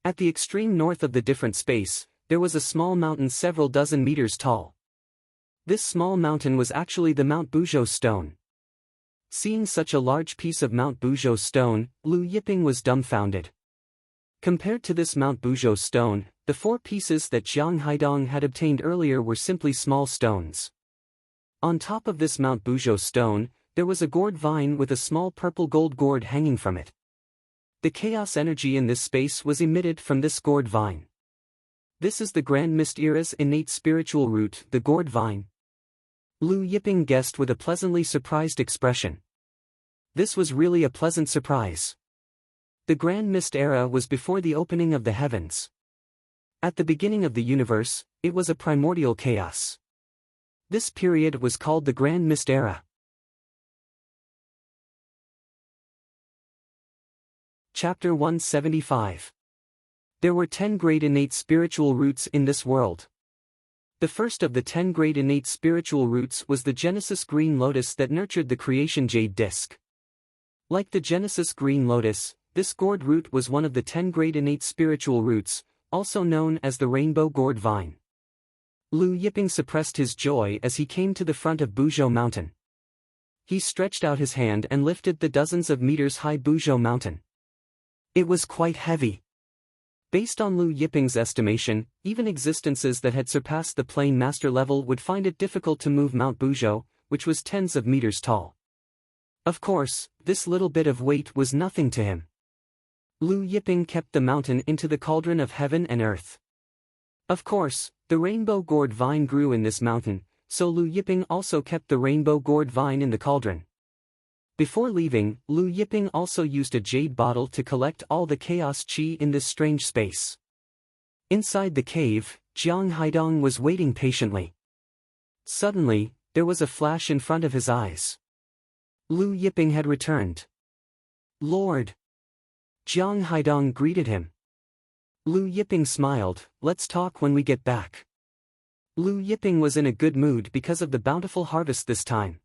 At the extreme north of the different space, there was a small mountain several dozen meters tall. This small mountain was actually the Mount Buzhou stone. Seeing such a large piece of Mount Buzhou stone, Lu Yiping was dumbfounded. Compared to this Mount Buzhou stone, the 4 pieces that Jiang Haidong had obtained earlier were simply small stones. On top of this Mount Buzhou stone, there was a gourd vine with a small purple gold gourd hanging from it. The chaos energy in this space was emitted from this gourd vine. This is the Grand Mist Era's innate spiritual root, the gourd vine. Lu Yiping guessed with a pleasantly surprised expression. This was really a pleasant surprise. The Grand Mist Era was before the opening of the heavens. At the beginning of the universe, it was a primordial chaos. This period was called the Grand Mist Era. Chapter 175. There were 10 great innate spiritual roots in this world. The first of the 10 great innate spiritual roots was the Genesis green lotus that nurtured the creation jade disc. Like the Genesis green lotus, this gourd root was one of the 10 great innate spiritual roots, also known as the rainbow gourd vine. Lu Yiping suppressed his joy as he came to the front of Buzhou Mountain. He stretched out his hand and lifted the dozens of meters high Buzhou Mountain. It was quite heavy. Based on Lu Yiping's estimation, even existences that had surpassed the plane master level would find it difficult to move Mount Buzhou, which was tens of meters tall. Of course, this little bit of weight was nothing to him. Lu Yiping kept the mountain into the cauldron of heaven and earth. Of course, the rainbow gourd vine grew in this mountain, so Lu Yiping also kept the rainbow gourd vine in the cauldron. Before leaving, Lu Yiping also used a jade bottle to collect all the chaos qi in this strange space. Inside the cave, Jiang Haidong was waiting patiently. Suddenly, there was a flash in front of his eyes. Lu Yiping had returned. Lord! Jiang Haidong greeted him. Lu Yiping smiled, let's talk when we get back. Lu Yiping was in a good mood because of the bountiful harvest this time.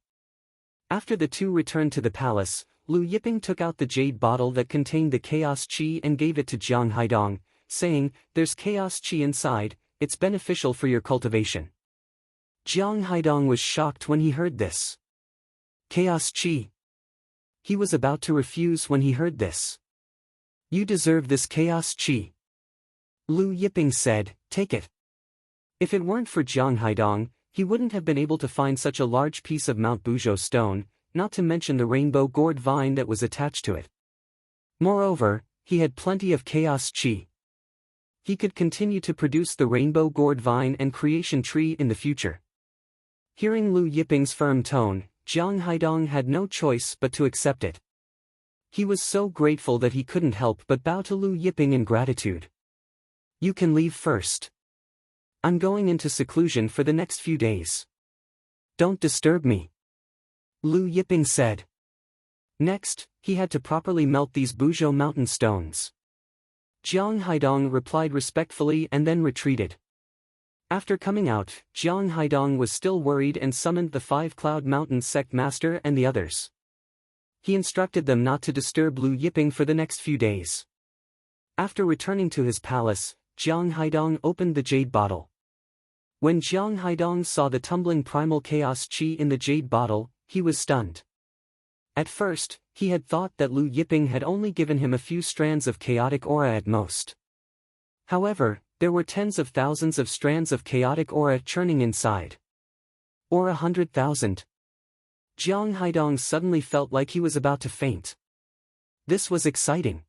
After the two returned to the palace, Lu Yiping took out the jade bottle that contained the chaos qi and gave it to Jiang Haidong, saying, there's chaos qi inside, it's beneficial for your cultivation. Jiang Haidong was shocked when he heard this. Chaos qi. He was about to refuse when he heard this. You deserve this chaos qi. Lu Yiping said, take it. If it weren't for Jiang Haidong, he wouldn't have been able to find such a large piece of Mount Buzhou stone, not to mention the rainbow gourd vine that was attached to it. Moreover, he had plenty of chaos qi. He could continue to produce the rainbow gourd vine and creation tree in the future. Hearing Lu Yiping's firm tone, Jiang Haidong had no choice but to accept it. He was so grateful that he couldn't help but bow to Lu Yiping in gratitude. You can leave first. I'm going into seclusion for the next few days. Don't disturb me. Lu Yiping said. Next, he had to properly melt these Buzhou mountain stones. Jiang Haidong replied respectfully and then retreated. After coming out, Jiang Haidong was still worried and summoned the 5 Cloud Mountain sect master and the others. He instructed them not to disturb Lu Yiping for the next few days. After returning to his palace, Jiang Haidong opened the jade bottle. When Jiang Haidong saw the tumbling primal chaos qi in the jade bottle, he was stunned. At first, he had thought that Lu Yiping had only given him a few strands of chaotic aura at most. However, there were tens of thousands of strands of chaotic aura churning inside. Or 100,000. Jiang Haidong suddenly felt like he was about to faint. This was exciting.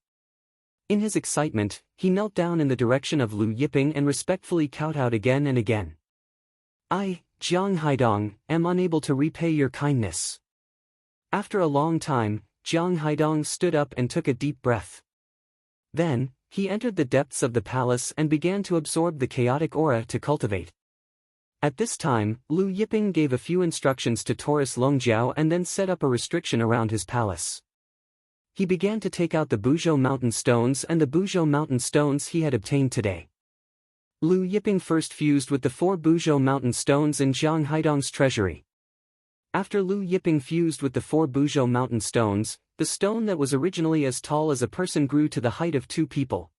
In his excitement, he knelt down in the direction of Lu Yiping and respectfully kowtowed again and again. I, Jiang Haidong, am unable to repay your kindness. After a long time, Jiang Haidong stood up and took a deep breath. Then, he entered the depths of the palace and began to absorb the chaotic aura to cultivate. At this time, Lu Yiping gave a few instructions to Taurus Longjiao and then set up a restriction around his palace. He began to take out the Buzhou mountain stones and the Buzhou mountain stones he had obtained today. Lu Yiping first fused with the 4 Buzhou mountain stones in Jiang Haidong's treasury. After Lu Yiping fused with the 4 Buzhou mountain stones, the stone that was originally as tall as a person grew to the height of 2 people.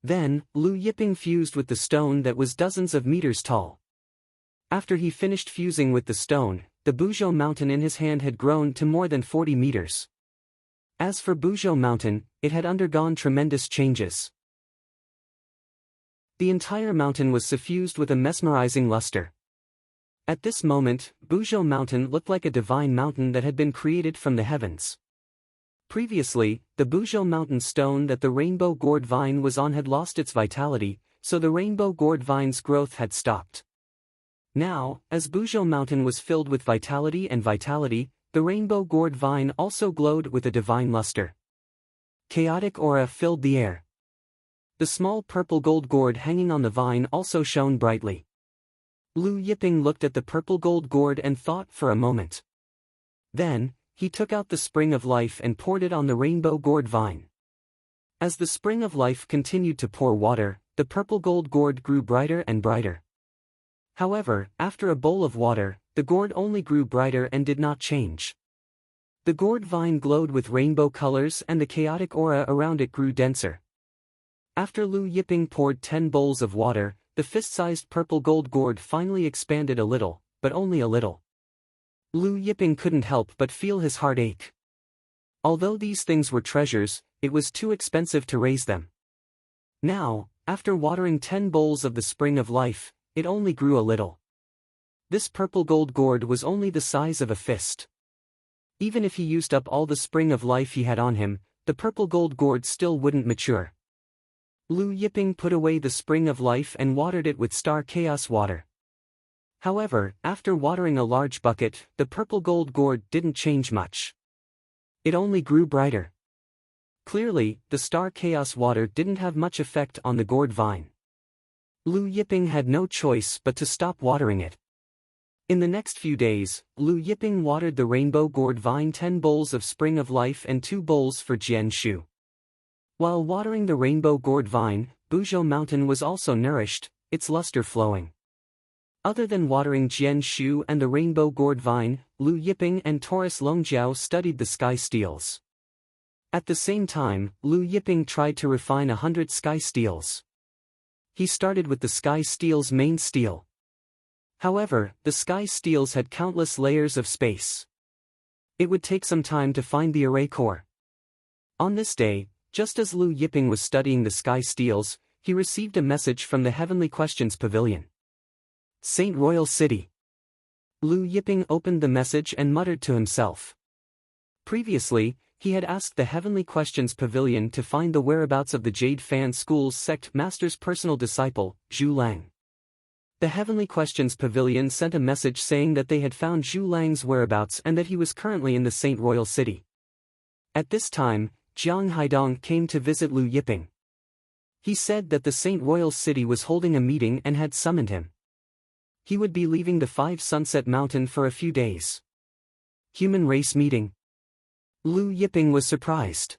Then, Lu Yiping fused with the stone that was dozens of meters tall. After he finished fusing with the stone, the Buzhou mountain in his hand had grown to more than 40 meters. As for Buzhou mountain, it had undergone tremendous changes. The entire mountain was suffused with a mesmerizing luster. At this moment, Buzhou mountain looked like a divine mountain that had been created from the heavens. Previously, the Buzhou mountain stone that the rainbow gourd vine was on had lost its vitality, so the rainbow gourd vine's growth had stopped. Now, as Buzhou Mountain was filled with vitality, the rainbow gourd vine also glowed with a divine luster. Chaotic aura filled the air. The small purple gold gourd hanging on the vine also shone brightly. Lu Yiping looked at the purple gold gourd and thought for a moment. Then, he took out the spring of life and poured it on the rainbow gourd vine. As the spring of life continued to pour water, the purple gold gourd grew brighter and brighter. However, after a bowl of water, the gourd only grew brighter and did not change. The gourd vine glowed with rainbow colors and the chaotic aura around it grew denser. After Lu Yiping poured 10 bowls of water, the fist-sized purple gold gourd finally expanded a little, but only a little. Lu Yiping couldn't help but feel his heart ache. Although these things were treasures, it was too expensive to raise them. Now, after watering 10 bowls of the spring of life, it only grew a little. This purple gold gourd was only the size of a fist. Even if he used up all the spring of life he had on him, the purple gold gourd still wouldn't mature. Lu Yiping put away the spring of life and watered it with star chaos water. However, after watering a large bucket, the purple gold gourd didn't change much. It only grew brighter. Clearly, the star chaos water didn't have much effect on the gourd vine. Lu Yiping had no choice but to stop watering it. In the next few days, Lu Yiping watered the rainbow gourd vine 10 bowls of spring of life and 2 bowls for Jian Shu. While watering the rainbow gourd vine, Buzhou Mountain was also nourished, its luster flowing. Other than watering Jian Shu and the rainbow gourd vine, Lu Yiping and Taurus Longjiao studied the sky steels. At the same time, Lu Yiping tried to refine 100 sky steels. He started with the sky steel's main steel. However, the sky steels had countless layers of space. It would take some time to find the array core. On this day, just as Lu Yiping was studying the sky steels, he received a message from the Heavenly Questions Pavilion. Saint Royal City. Lu Yiping opened the message and muttered to himself. Previously, he had asked the Heavenly Questions Pavilion to find the whereabouts of the Jade Fan School's sect master's personal disciple, Zhu Lang. The Heavenly Questions Pavilion sent a message saying that they had found Zhu Lang's whereabouts and that he was currently in the Saint Royal City. At this time, Jiang Haidong came to visit Lu Yiping. He said that the Saint Royal City was holding a meeting and had summoned him. He would be leaving the 5 Sunset Mountain for a few days. Human race meeting. Lu Yiping was surprised.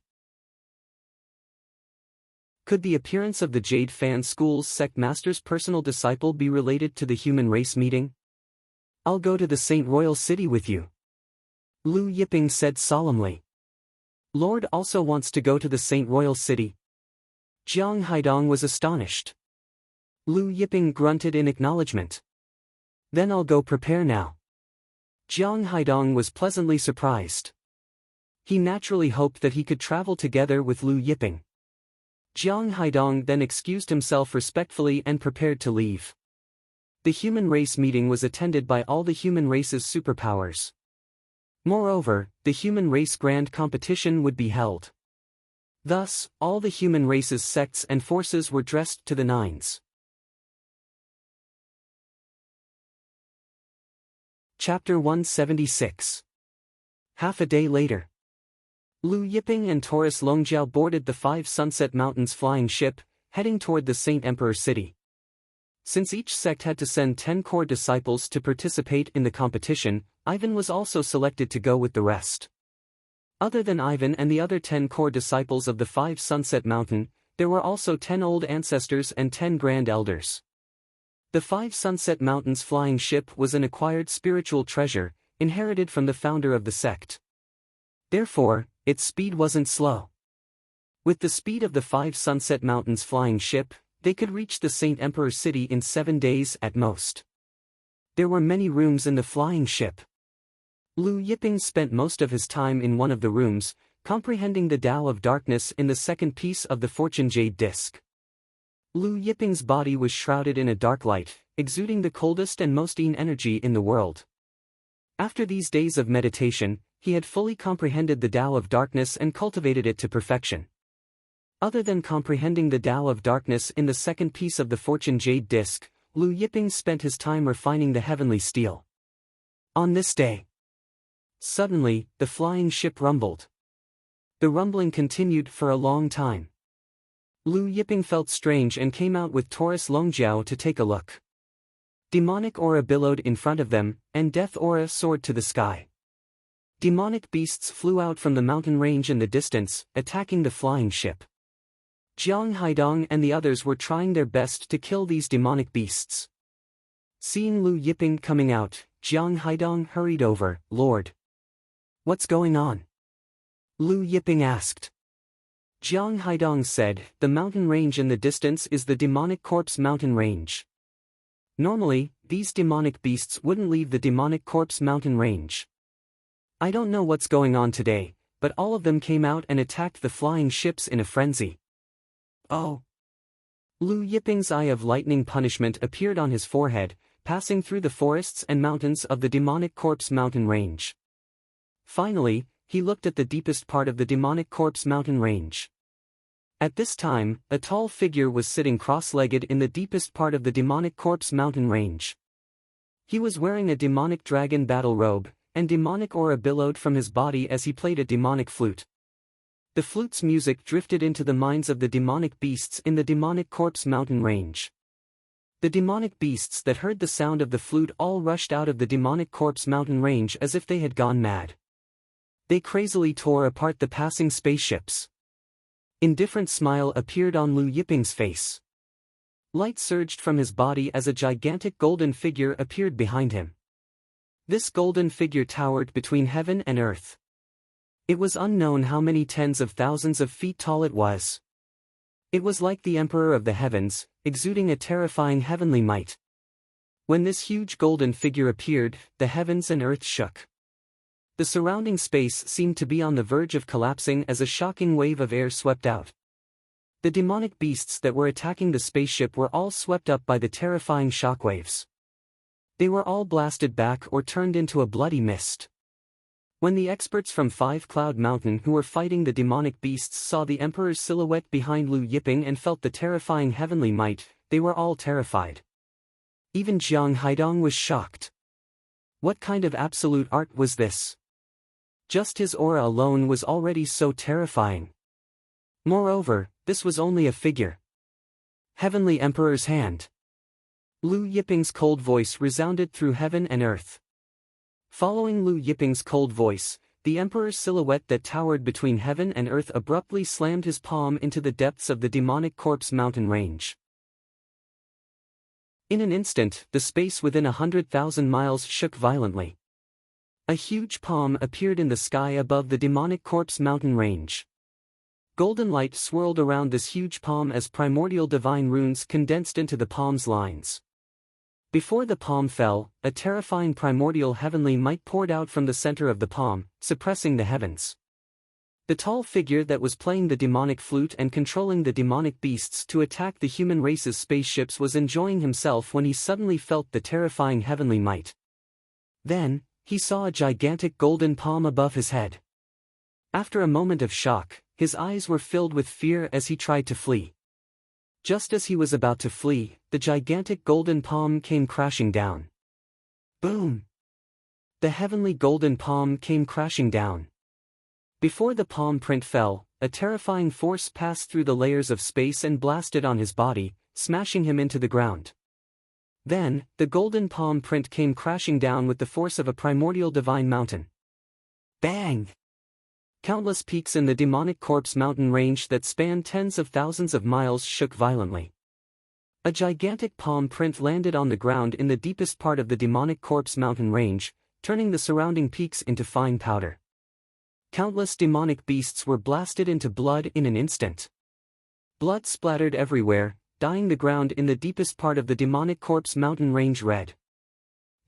Could the appearance of the Jade Fan School's sect master's personal disciple be related to the human race meeting? I'll go to the Saint Royal City with you. Lu Yiping said solemnly. Lord also wants to go to the Saint Royal City. Jiang Haidong was astonished. Lu Yiping grunted in acknowledgement. Then I'll go prepare now. Jiang Haidong was pleasantly surprised. He naturally hoped that he could travel together with Lu Yiping. Jiang Haidong then excused himself respectfully and prepared to leave. The human race meeting was attended by all the human race's superpowers. Moreover, the human race grand competition would be held. Thus, all the human race's sects and forces were dressed to the nines. Chapter 176. Half a day later. Lu Yiping and Taurus Longjiao boarded the 5 Sunset Mountains flying ship, heading toward the Saint Emperor City. Since each sect had to send 10 core disciples to participate in the competition, Ivan was also selected to go with the rest. Other than Ivan and the other 10 core disciples of the 5 Sunset Mountain, there were also 10 old ancestors and 10 grand elders. The 5 Sunset Mountains flying ship was an acquired spiritual treasure, inherited from the founder of the sect. Therefore, its speed wasn't slow. With the speed of the 5 Sunset Mountains flying ship, they could reach the Saint Emperor City in 7 days at most. There were many rooms in the flying ship. Lu Yiping spent most of his time in one of the rooms, comprehending the Tao of Darkness in the second piece of the Fortune Jade Disc. Lu Yiping's body was shrouded in a dark light, exuding the coldest and most yin energy in the world. After these days of meditation, he had fully comprehended the Tao of Darkness and cultivated it to perfection. Other than comprehending the Tao of darkness in the second piece of the Fortune Jade disc, Lu Yiping spent his time refining the heavenly steel. On this day, suddenly, the flying ship rumbled. The rumbling continued for a long time. Lu Yiping felt strange and came out with Taurus Longjiao to take a look. Demonic aura billowed in front of them, and death aura soared to the sky. Demonic beasts flew out from the mountain range in the distance, attacking the flying ship. Jiang Haidong and the others were trying their best to kill these demonic beasts. Seeing Lu Yiping coming out, Jiang Haidong hurried over. "Lord, what's going on?" Lu Yiping asked. Jiang Haidong said, "The mountain range in the distance is the demonic corpse mountain range. Normally, these demonic beasts wouldn't leave the demonic corpse mountain range. I don't know what's going on today, but all of them came out and attacked the flying ships in a frenzy." Oh! Lu Yiping's eye of lightning punishment appeared on his forehead, passing through the forests and mountains of the demonic corpse mountain range. Finally, he looked at the deepest part of the demonic corpse mountain range. At this time, a tall figure was sitting cross-legged in the deepest part of the demonic corpse mountain range. He was wearing a demonic dragon battle robe, and demonic aura billowed from his body as he played a demonic flute. The flute's music drifted into the minds of the demonic beasts in the demonic corpse mountain range. The demonic beasts that heard the sound of the flute all rushed out of the demonic corpse mountain range as if they had gone mad. They crazily tore apart the passing spaceships. Indifferent smile appeared on Lu Yiping's face. Light surged from his body as a gigantic golden figure appeared behind him. This golden figure towered between heaven and earth. It was unknown how many tens of thousands of feet tall it was. It was like the Emperor of the Heavens, exuding a terrifying heavenly might. When this huge golden figure appeared, the heavens and earth shook. The surrounding space seemed to be on the verge of collapsing as a shocking wave of air swept out. The demonic beasts that were attacking the spaceship were all swept up by the terrifying shockwaves. They were all blasted back or turned into a bloody mist. When the experts from Five Cloud Mountain who were fighting the demonic beasts saw the Emperor's silhouette behind Lu Yiping and felt the terrifying heavenly might, they were all terrified. Even Jiang Haidong was shocked. What kind of absolute art was this? Just his aura alone was already so terrifying. Moreover, this was only a figure. Heavenly Emperor's hand. Lu Yiping's cold voice resounded through heaven and earth. Following Lu Yiping's cold voice, the Emperor's silhouette that towered between heaven and earth abruptly slammed his palm into the depths of the demonic corpse mountain range. In an instant, the space within 100,000 miles shook violently. A huge palm appeared in the sky above the demonic corpse mountain range. Golden light swirled around this huge palm as primordial divine runes condensed into the palm's lines. Before the palm fell, a terrifying primordial heavenly might poured out from the center of the palm, suppressing the heavens. The tall figure that was playing the demonic flute and controlling the demonic beasts to attack the human race's spaceships was enjoying himself when he suddenly felt the terrifying heavenly might. Then, he saw a gigantic golden palm above his head. After a moment of shock, his eyes were filled with fear as he tried to flee. Just as he was about to flee, the gigantic golden palm came crashing down. Boom! The heavenly golden palm came crashing down. Before the palm print fell, a terrifying force passed through the layers of space and blasted on his body, smashing him into the ground. Then, the golden palm print came crashing down with the force of a primordial divine mountain. Bang! Countless peaks in the demonic corpse mountain range that spanned tens of thousands of miles shook violently. A gigantic palm print landed on the ground in the deepest part of the demonic corpse mountain range, turning the surrounding peaks into fine powder. Countless demonic beasts were blasted into blood in an instant. Blood splattered everywhere, dyeing the ground in the deepest part of the demonic corpse mountain range red.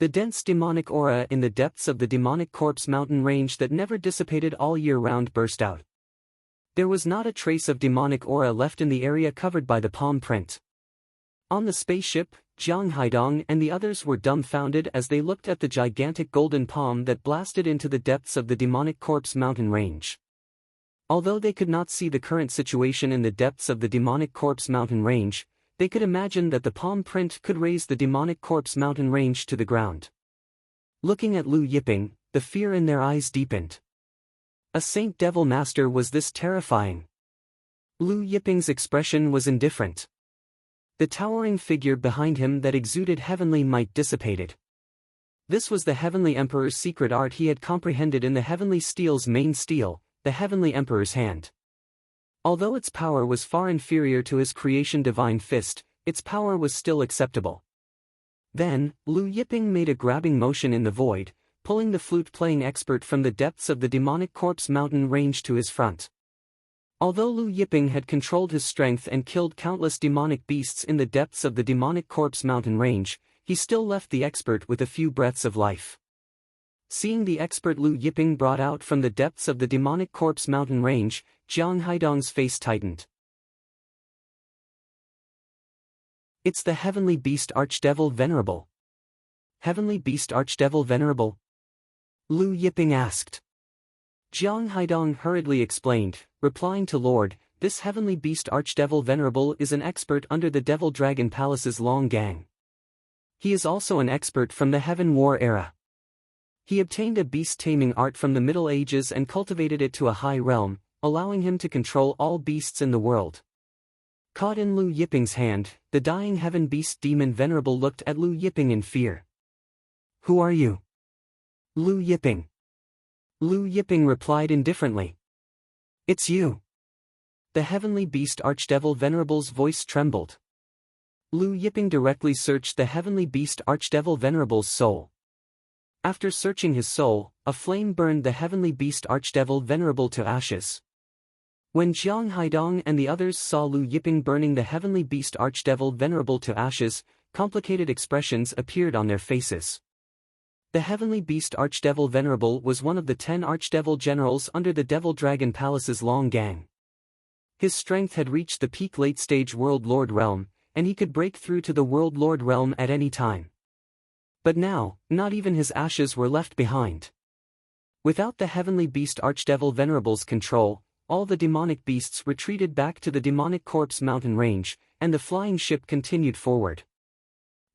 The dense demonic aura in the depths of the demonic corpse mountain range that never dissipated all year round burst out. There was not a trace of demonic aura left in the area covered by the palm print. On the spaceship, Jiang Haidong and the others were dumbfounded as they looked at the gigantic golden palm that blasted into the depths of the demonic corpse mountain range. Although they could not see the current situation in the depths of the demonic corpse mountain range, they could imagine that the palm print could raise the demonic corpse mountain range to the ground. Looking at Lu Yiping, the fear in their eyes deepened. A Saint Devil Master was this terrifying? Lu Yiping's expression was indifferent. The towering figure behind him that exuded heavenly might dissipated. This was the Heavenly Emperor's secret art he had comprehended in the Heavenly Steel's main steel, the Heavenly Emperor's hand. Although its power was far inferior to his creation Divine Fist, its power was still acceptable. Then, Lu Yiping made a grabbing motion in the void, pulling the flute-playing expert from the depths of the demonic corpse mountain range to his front. Although Lu Yiping had controlled his strength and killed countless demonic beasts in the depths of the demonic corpse mountain range, he still left the expert with a few breaths of life. Seeing the expert Lu Yiping brought out from the depths of the demonic corpse mountain range, Jiang Haidong's face tightened. It's the Heavenly Beast Archdevil Venerable. Heavenly Beast Archdevil Venerable? Lu Yiping asked. Jiang Haidong hurriedly explained, replying to Lord, this Heavenly Beast Archdevil Venerable is an expert under the Devil Dragon Palace's long gang. He is also an expert from the Heaven War era. He obtained a beast-taming art from the Middle Ages and cultivated it to a high realm, allowing him to control all beasts in the world. Caught in Lu Yiping's hand, the dying Heaven Beast Demon Venerable looked at Lu Yiping in fear. Who are you? Lu Yiping. Lu Yiping replied indifferently. It's you. The Heavenly Beast Archdevil Venerable's voice trembled. Lu Yiping directly searched the Heavenly Beast Archdevil Venerable's soul. After searching his soul, a flame burned the Heavenly Beast Archdevil Venerable to ashes. When Jiang Haidong and the others saw Lu Yiping burning the Heavenly Beast Archdevil Venerable to ashes, complicated expressions appeared on their faces. The Heavenly Beast Archdevil Venerable was one of the 10 Archdevil generals under the Devil Dragon Palace's long gang. His strength had reached the peak late-stage World Lord realm, and he could break through to the World Lord realm at any time. But now, not even his ashes were left behind. Without the Heavenly Beast Archdevil Venerable's control, all the demonic beasts retreated back to the demonic corpse mountain range, and the flying ship continued forward.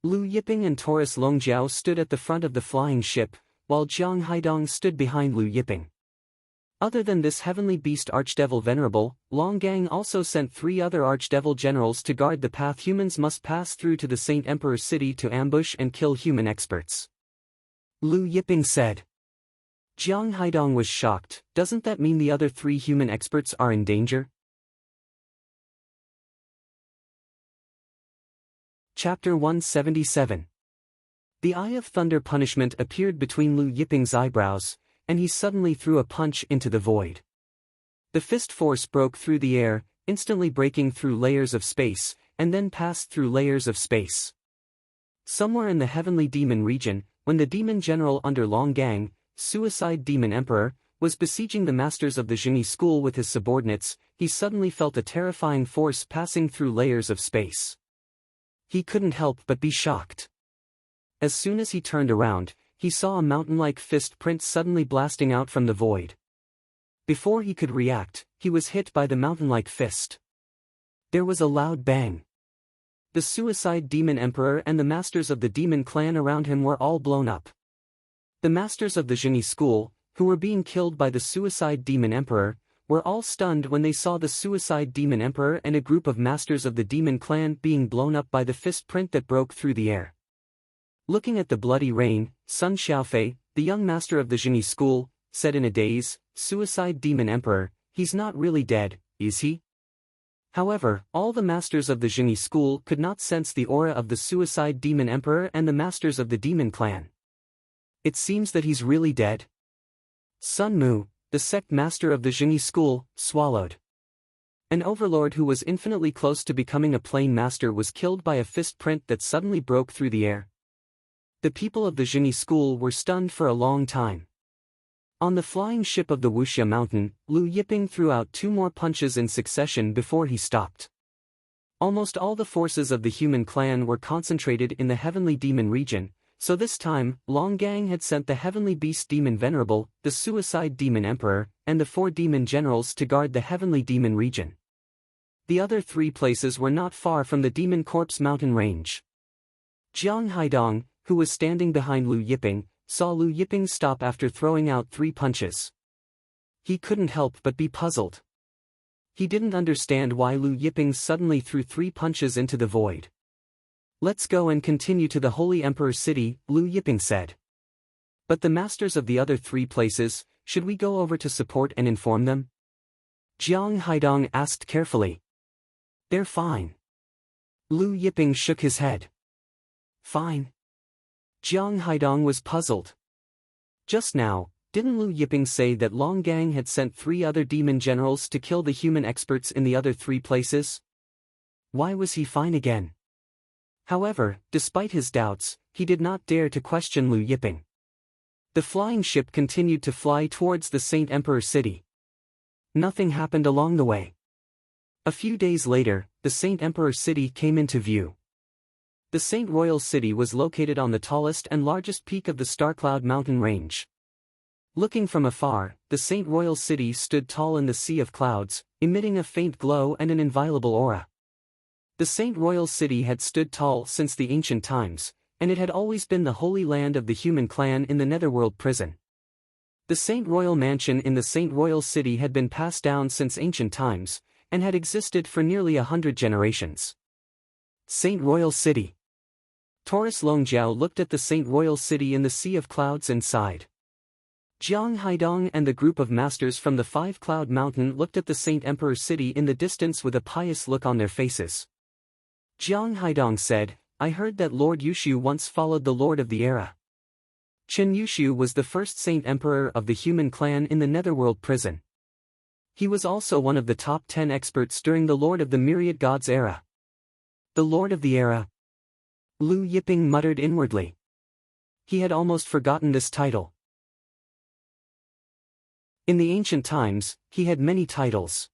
Lu Yiping and Taurus Longjiao stood at the front of the flying ship, while Jiang Haidong stood behind Lu Yiping. Other than this Heavenly Beast Archdevil Venerable, Long Gang also sent 3 other Archdevil generals to guard the path humans must pass through to the Saint Emperor's city to ambush and kill human experts. Lu Yiping said. Jiang Haidong was shocked. Doesn't that mean the other 3 human experts are in danger? Chapter 177. The Eye of Thunder punishment appeared between Lu Yiping's eyebrows, and he suddenly threw a punch into the void. The fist force broke through the air, instantly breaking through layers of space, and then passed through layers of space. Somewhere in the Heavenly Demon region, when the demon general under Long Gang, Suicide Demon Emperor, was besieging the masters of the Zhengyi school with his subordinates, he suddenly felt a terrifying force passing through layers of space. He couldn't help but be shocked. As soon as he turned around, he saw a mountain-like fist print suddenly blasting out from the void. Before he could react, he was hit by the mountain-like fist. There was a loud bang. The Suicide Demon Emperor and the masters of the demon clan around him were all blown up. The masters of the Zhengyi school, who were being killed by the Suicide Demon Emperor, were all stunned when they saw the Suicide Demon Emperor and a group of masters of the demon clan being blown up by the fist print that broke through the air. Looking at the bloody rain, Sun Xiaofei, the young master of the Zhengyi school, said in a daze, Suicide Demon Emperor, he's not really dead, is he? However, all the masters of the Zhengyi school could not sense the aura of the Suicide Demon Emperor and the masters of the demon clan. It seems that he's really dead. Sun Mu, the sect master of the Zhengyi school, swallowed. An overlord who was infinitely close to becoming a plain master was killed by a fist print that suddenly broke through the air. The people of the Zhengyi school were stunned for a long time. On the flying ship of the Wuxia mountain, Lu Yiping threw out 2 more punches in succession before he stopped. Almost all the forces of the human clan were concentrated in the Heavenly Demon region, So this time, Longgang had sent the heavenly beast demon Venerable, the suicide demon emperor, and the 4 demon generals to guard the heavenly demon region. The other 3 places were not far from the demon corpse mountain range. Jiang Haidong, who was standing behind Lu Yiping, saw Lu Yiping stop after throwing out 3 punches. He couldn't help but be puzzled. He didn't understand why Lu Yiping suddenly threw 3 punches into the void. "Let's go and continue to the Holy Emperor's city," Lu Yiping said. "But the masters of the other 3 places, should we go over to support and inform them?" Jiang Haidong asked carefully. "They're fine." Lu Yiping shook his head. "Fine?" Jiang Haidong was puzzled. Just now, didn't Lu Yiping say that Longgang had sent 3 other demon generals to kill the human experts in the other 3 places? Why was he fine again? However, despite his doubts, he did not dare to question Lu Yiping. The flying ship continued to fly towards the Saint Emperor city. Nothing happened along the way. A few days later, the Saint Emperor city came into view. The Saint Royal city was located on the tallest and largest peak of the Starcloud mountain range. Looking from afar, the Saint Royal city stood tall in the sea of clouds, emitting a faint glow and an inviolable aura. The Saint Royal city had stood tall since the ancient times, and it had always been the holy land of the human clan in the Netherworld prison. The Saint Royal mansion in the Saint Royal city had been passed down since ancient times, and had existed for nearly 100 generations. Saint Royal City. Taurus Longjiao looked at the Saint Royal city in the sea of clouds and sighed. Jiang Haidong and the group of masters from the 5-Cloud Mountain looked at the Saint Emperor city in the distance with a pious look on their faces. Jiang Haidong said, "I heard that Lord Yushu once followed the Lord of the Era. Chen Yushu was the first Saint Emperor of the human clan in the Netherworld prison. He was also one of the top 10 experts during the Lord of the Myriad Gods era." The Lord of the Era. Lu Yiping muttered inwardly. He had almost forgotten this title. In the ancient times, he had many titles.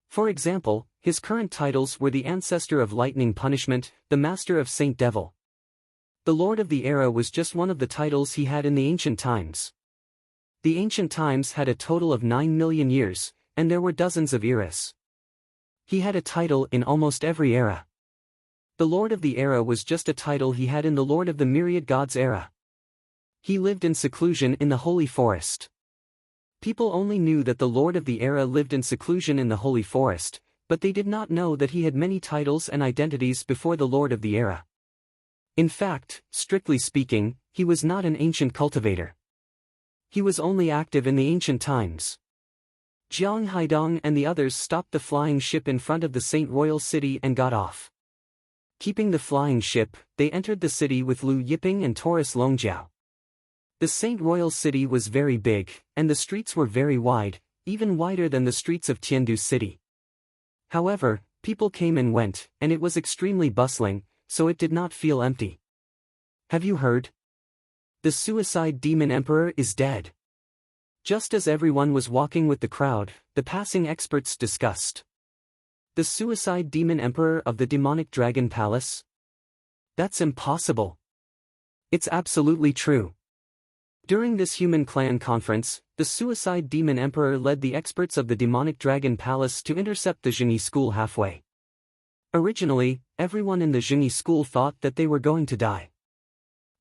For example, his current titles were the Ancestor of Lightning Punishment, the Master of Saint Devil. The Lord of the Era was just one of the titles he had in the ancient times. The ancient times had a total of 9 million years, and there were dozens of eras. He had a title in almost every era. The Lord of the Era was just a title he had in the Lord of the Myriad Gods era. He lived in seclusion in the Holy Forest. People only knew that the Lord of the Era lived in seclusion in the Holy Forest, but they did not know that he had many titles and identities before the Lord of the Era. In fact, strictly speaking, he was not an ancient cultivator. He was only active in the ancient times. Jiang Haidong and the others stopped the flying ship in front of the Saint Royal city and got off. Keeping the flying ship, they entered the city with Lu Yiping and Taurus Longjiao. The Saint Royal city was very big, and the streets were very wide, even wider than the streets of Tiandu city. However, people came and went, and it was extremely bustling, so it did not feel empty. "Have you heard? The suicide demon emperor is dead." Just as everyone was walking with the crowd, the passing experts discussed. "The suicide demon emperor of the demonic dragon palace? That's impossible." "It's absolutely true." During this human clan conference, the suicide demon emperor led the experts of the demonic dragon palace to intercept the Zhengyi school halfway. Originally, everyone in the Zhengyi school thought that they were going to die.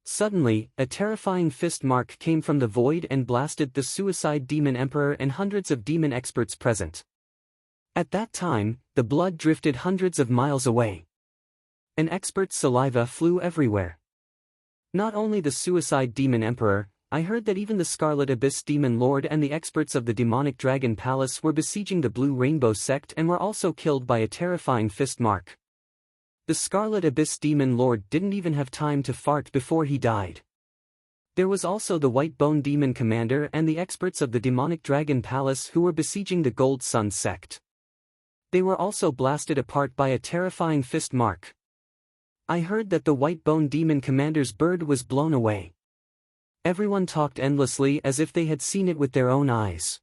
Suddenly, a terrifying fist mark came from the void and blasted the suicide demon emperor and hundreds of demon experts present. At that time, the blood drifted hundreds of miles away. An expert's saliva flew everywhere. Not only the suicide demon emperor, I heard that even the Scarlet Abyss Demon Lord and the experts of the Demonic Dragon Palace were besieging the Blue Rainbow sect and were also killed by a terrifying fist mark. The Scarlet Abyss Demon Lord didn't even have time to fart before he died. There was also the White Bone Demon Commander and the experts of the Demonic Dragon Palace who were besieging the Gold Sun sect. They were also blasted apart by a terrifying fist mark. I heard that the White Bone Demon Commander's bird was blown away. Everyone talked endlessly as if they had seen it with their own eyes.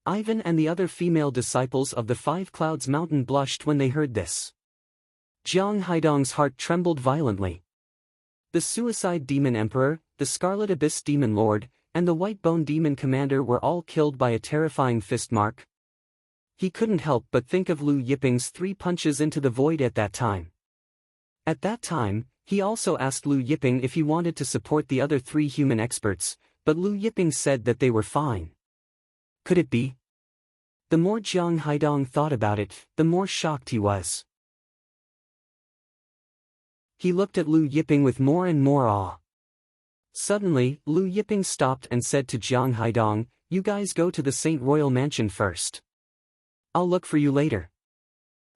Ivan and the other female disciples of the Five Clouds Mountain blushed when they heard this. Jiang Haidong's heart trembled violently. The Suicide Demon Emperor, the Scarlet Abyss Demon Lord, and the White Bone Demon Commander were all killed by a terrifying fist mark. He couldn't help but think of Lu Yiping's 3 punches into the void at that time. At that time, he also asked Lu Yiping if he wanted to support the other 3 human experts, but Lu Yiping said that they were fine. Could it be? The more Jiang Haidong thought about it, the more shocked he was. He looked at Lu Yiping with more and more awe. Suddenly, Lu Yiping stopped and said to Jiang Haidong, "You guys go to the Saint Royal Mansion first. I'll look for you later."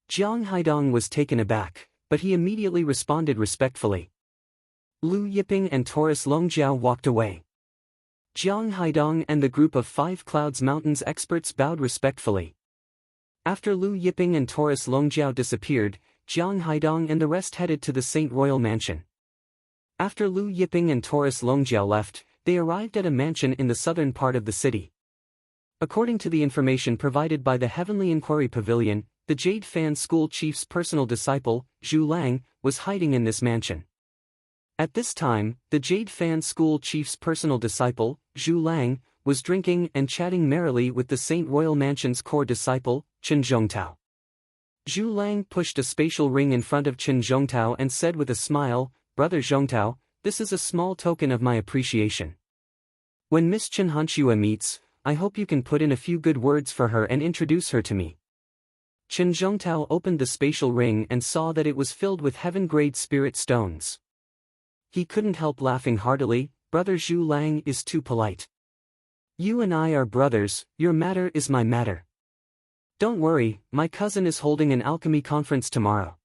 Jiang Haidong was taken aback, but he immediately responded respectfully. Lu Yiping and Taurus Longjiao walked away. Jiang Haidong and the group of 5 Clouds Mountains experts bowed respectfully. After Lu Yiping and Taurus Longjiao disappeared, Jiang Haidong and the rest headed to the Saint Royal Mansion. After Lu Yiping and Taurus Longjiao left, they arrived at a mansion in the southern part of the city. According to the information provided by the Heavenly Inquiry Pavilion, the Jade Fan School Chief's personal disciple, Zhu Lang, was hiding in this mansion. At this time, the Jade Fan School Chief's personal disciple, Zhu Lang, was drinking and chatting merrily with the Saint Royal Mansion's core disciple, Chen Zhongtao. Zhu Lang pushed a spatial ring in front of Chen Zhongtao and said with a smile, "Brother Zhongtao, this is a small token of my appreciation. When Miss Chen Hanxue meets, I hope you can put in a few good words for her and introduce her to me." Chen Zhongtao opened the spatial ring and saw that it was filled with heaven-grade spirit stones. He couldn't help laughing heartily. "Brother Zhu Lang is too polite. You and I are brothers, your matter is my matter. Don't worry, my cousin is holding an alchemy conference tomorrow.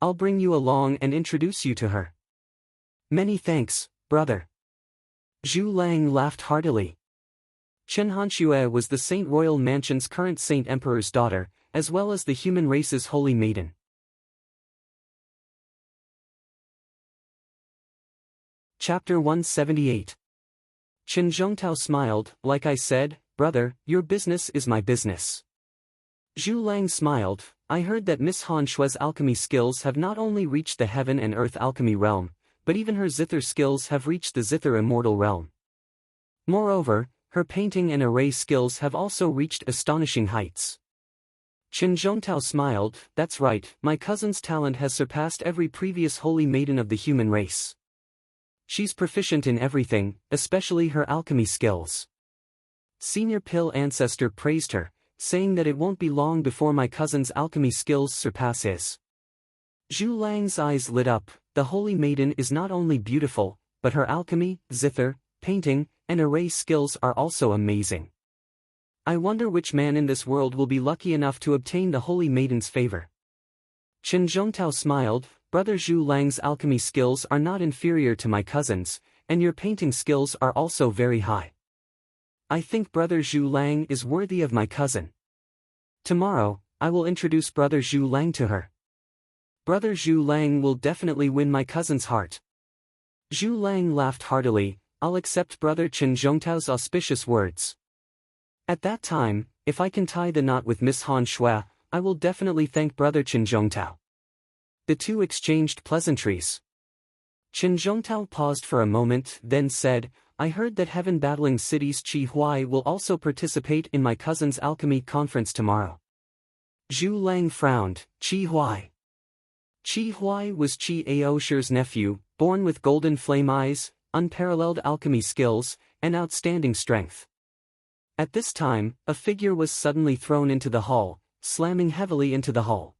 I'll bring you along and introduce you to her." "Many thanks, brother." Zhu Lang laughed heartily. Chen Hanxue was the Saint Royal Mansion's current Saint Emperor's daughter, as well as the human race's holy maiden. Chapter 178. Chen Zhongtao smiled, "Like I said, brother, your business is my business." Zhu Lang smiled, "I heard that Miss Han Shue's alchemy skills have not only reached the heaven and earth alchemy realm, but even her zither skills have reached the zither immortal realm. Moreover, her painting and array skills have also reached astonishing heights." Chen Zhongtao smiled, "That's right, my cousin's talent has surpassed every previous holy maiden of the human race. She's proficient in everything, especially her alchemy skills. Senior Pill Ancestor praised her, saying that it won't be long before my cousin's alchemy skills surpass his." Zhu Lang's eyes lit up. The holy maiden is not only beautiful, but her alchemy, zither, painting, and array skills are also amazing. I wonder which man in this world will be lucky enough to obtain the holy maiden's favor. Chen Zhongtao smiled, "Brother Zhu Lang's alchemy skills are not inferior to my cousin's, and your painting skills are also very high. I think Brother Zhu Lang is worthy of my cousin. Tomorrow, I will introduce Brother Zhu Lang to her. Brother Zhu Lang will definitely win my cousin's heart." Zhu Lang laughed heartily, "I'll accept Brother Chen Zhongtao's auspicious words. At that time, if I can tie the knot with Miss Han Shui, I will definitely thank Brother Chen Zhongtao." The two exchanged pleasantries. Chen Zhongtao paused for a moment, then said, "I heard that Heaven Battling City's Qi Huai will also participate in my cousin's alchemy conference tomorrow." Zhu Lang frowned. Qi Huai. Qi Huai was Qi Aoshi's nephew, born with golden flame eyes, unparalleled alchemy skills, and outstanding strength. At this time, a figure was suddenly thrown into the hall, slamming heavily into the hall.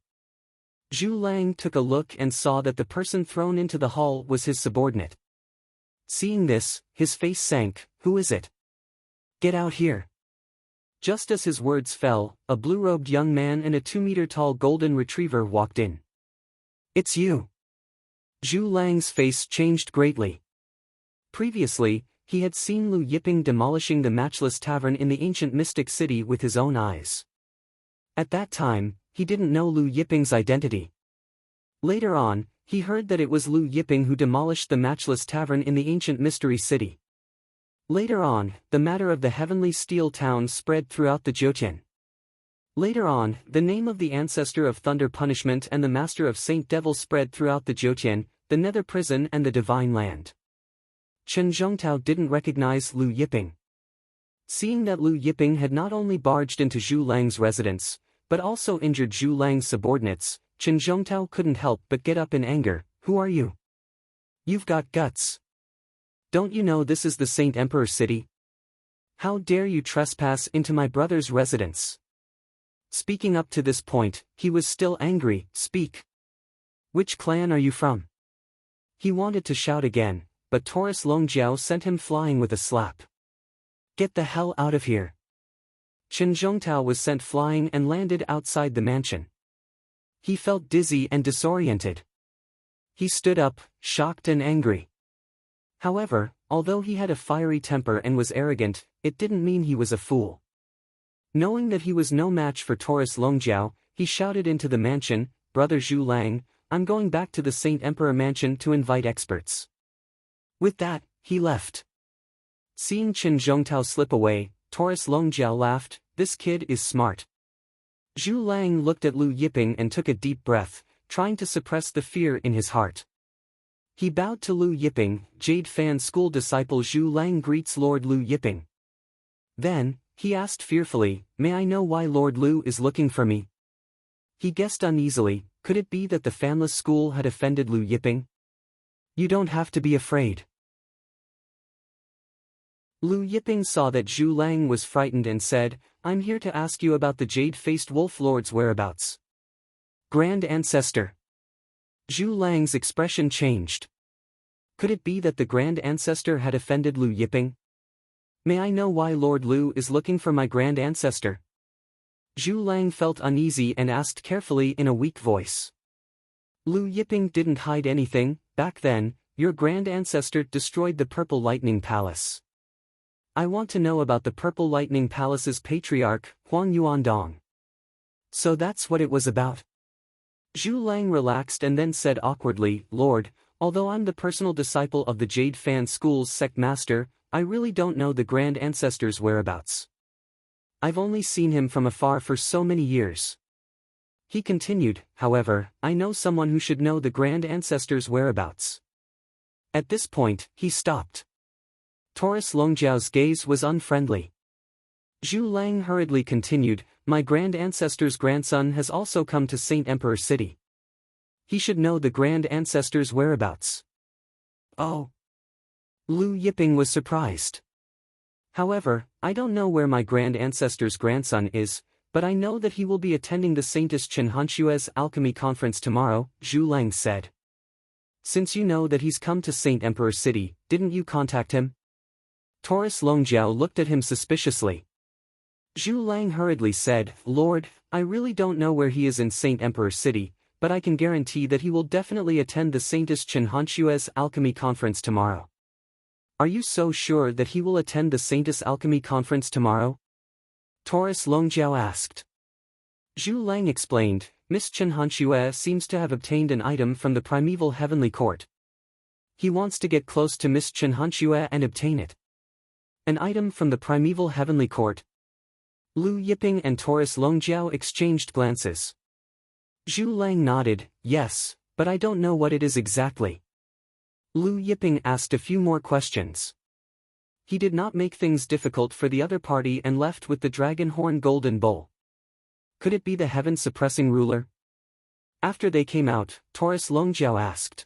Zhu Lang took a look and saw that the person thrown into the hall was his subordinate. Seeing this, his face sank. "Who is it? Get out here." Just as his words fell, a blue-robed young man and a 2-meter-tall golden retriever walked in. "It's you." Zhu Lang's face changed greatly. Previously, he had seen Lu Yiping demolishing the Matchless Tavern in the ancient mystic city with his own eyes. At that time, he didn't know Lu Yiping's identity. Later on, he heard that it was Lu Yiping who demolished the Matchless Tavern in the ancient mystery city. Later on, the matter of the heavenly steel town spread throughout the Jiutian. Later on, the name of the ancestor of Thunder Punishment and the master of Saint Devil spread throughout the Jiutian. the nether prison and the divine land. Chen Zhongtao didn't recognize Lu Yiping. Seeing that Lu Yiping had not only barged into Zhu Lang's residence, but also injured Zhu Lang's subordinates, Chen Zhongtao couldn't help but get up in anger. Who are you? You've got guts. Don't you know this is the Saint Emperor City? How dare you trespass into my brother's residence? Speaking up to this point, he was still angry. Speak. Which clan are you from? He wanted to shout again, but Taurus Longjiao sent him flying with a slap. Get the hell out of here. Chen Zhongtao was sent flying and landed outside the mansion. He felt dizzy and disoriented. He stood up, shocked and angry. However, although he had a fiery temper and was arrogant, it didn't mean he was a fool. Knowing that he was no match for Taurus Longjiao, he shouted into the mansion, Brother Zhu Lang, I'm going back to the Saint Emperor Mansion to invite experts. With that, he left. Seeing Chen Zhongtao slip away, Taurus Longjiao laughed, this kid is smart. Zhu Lang looked at Lu Yiping and took a deep breath, trying to suppress the fear in his heart. He bowed to Lu Yiping. Jade Fan school disciple Zhu Lang greets Lord Lu Yiping. Then, he asked fearfully, may I know why Lord Lu is looking for me? He guessed uneasily, could it be that the fanless school had offended Lu Yiping? You don't have to be afraid. Lu Yiping saw that Zhu Lang was frightened and said, I'm here to ask you about the jade-faced wolf lord's whereabouts. Grand Ancestor. Zhu Lang's expression changed. Could it be that the Grand Ancestor had offended Lu Yiping? May I know why Lord Lu is looking for my Grand Ancestor? Zhu Lang felt uneasy and asked carefully in a weak voice. Lu Yiping didn't hide anything. Back then, your Grand Ancestor destroyed the Purple Lightning Palace. I want to know about the Purple Lightning Palace's patriarch, Huang Yuandong. So that's what it was about. Zhu Lang relaxed and then said awkwardly, Lord, although I'm the personal disciple of the Jade Fan School's sect master, I really don't know the Grand Ancestor's whereabouts. I've only seen him from afar for so many years. He continued, however, I know someone who should know the Grand Ancestor's whereabouts. At this point, he stopped. Taurus Longjiao's gaze was unfriendly. Zhu Lang hurriedly continued, my Grand Ancestor's grandson has also come to Saint Emperor City. He should know the Grand Ancestor's whereabouts. Oh. Lu Yiping was surprised. However, I don't know where my Grand Ancestor's grandson is, but I know that he will be attending the Saintess Chen Hanshue's alchemy conference tomorrow, Zhu Lang said. Since you know that he's come to Saint Emperor City, didn't you contact him? Taurus Longjiao looked at him suspiciously. Zhu Lang hurriedly said, Lord, I really don't know where he is in Saint Emperor City, but I can guarantee that he will definitely attend the Saintess Chen Hanshue's alchemy conference tomorrow. Are you so sure that he will attend the Saintess alchemy conference tomorrow? Taurus Longjiao asked. Zhu Lang explained, Miss Chen Hanshue seems to have obtained an item from the primeval heavenly court. He wants to get close to Miss Chen Hanshue and obtain it. An item from the primeval heavenly court. Lu Yiping and Taurus Longjiao exchanged glances. Zhu Lang nodded, yes, but I don't know what it is exactly. Lu Yiping asked a few more questions. He did not make things difficult for the other party and left with the dragon horn golden bowl. Could it be the heaven-suppressing ruler? After they came out, Taurus Longjiao asked.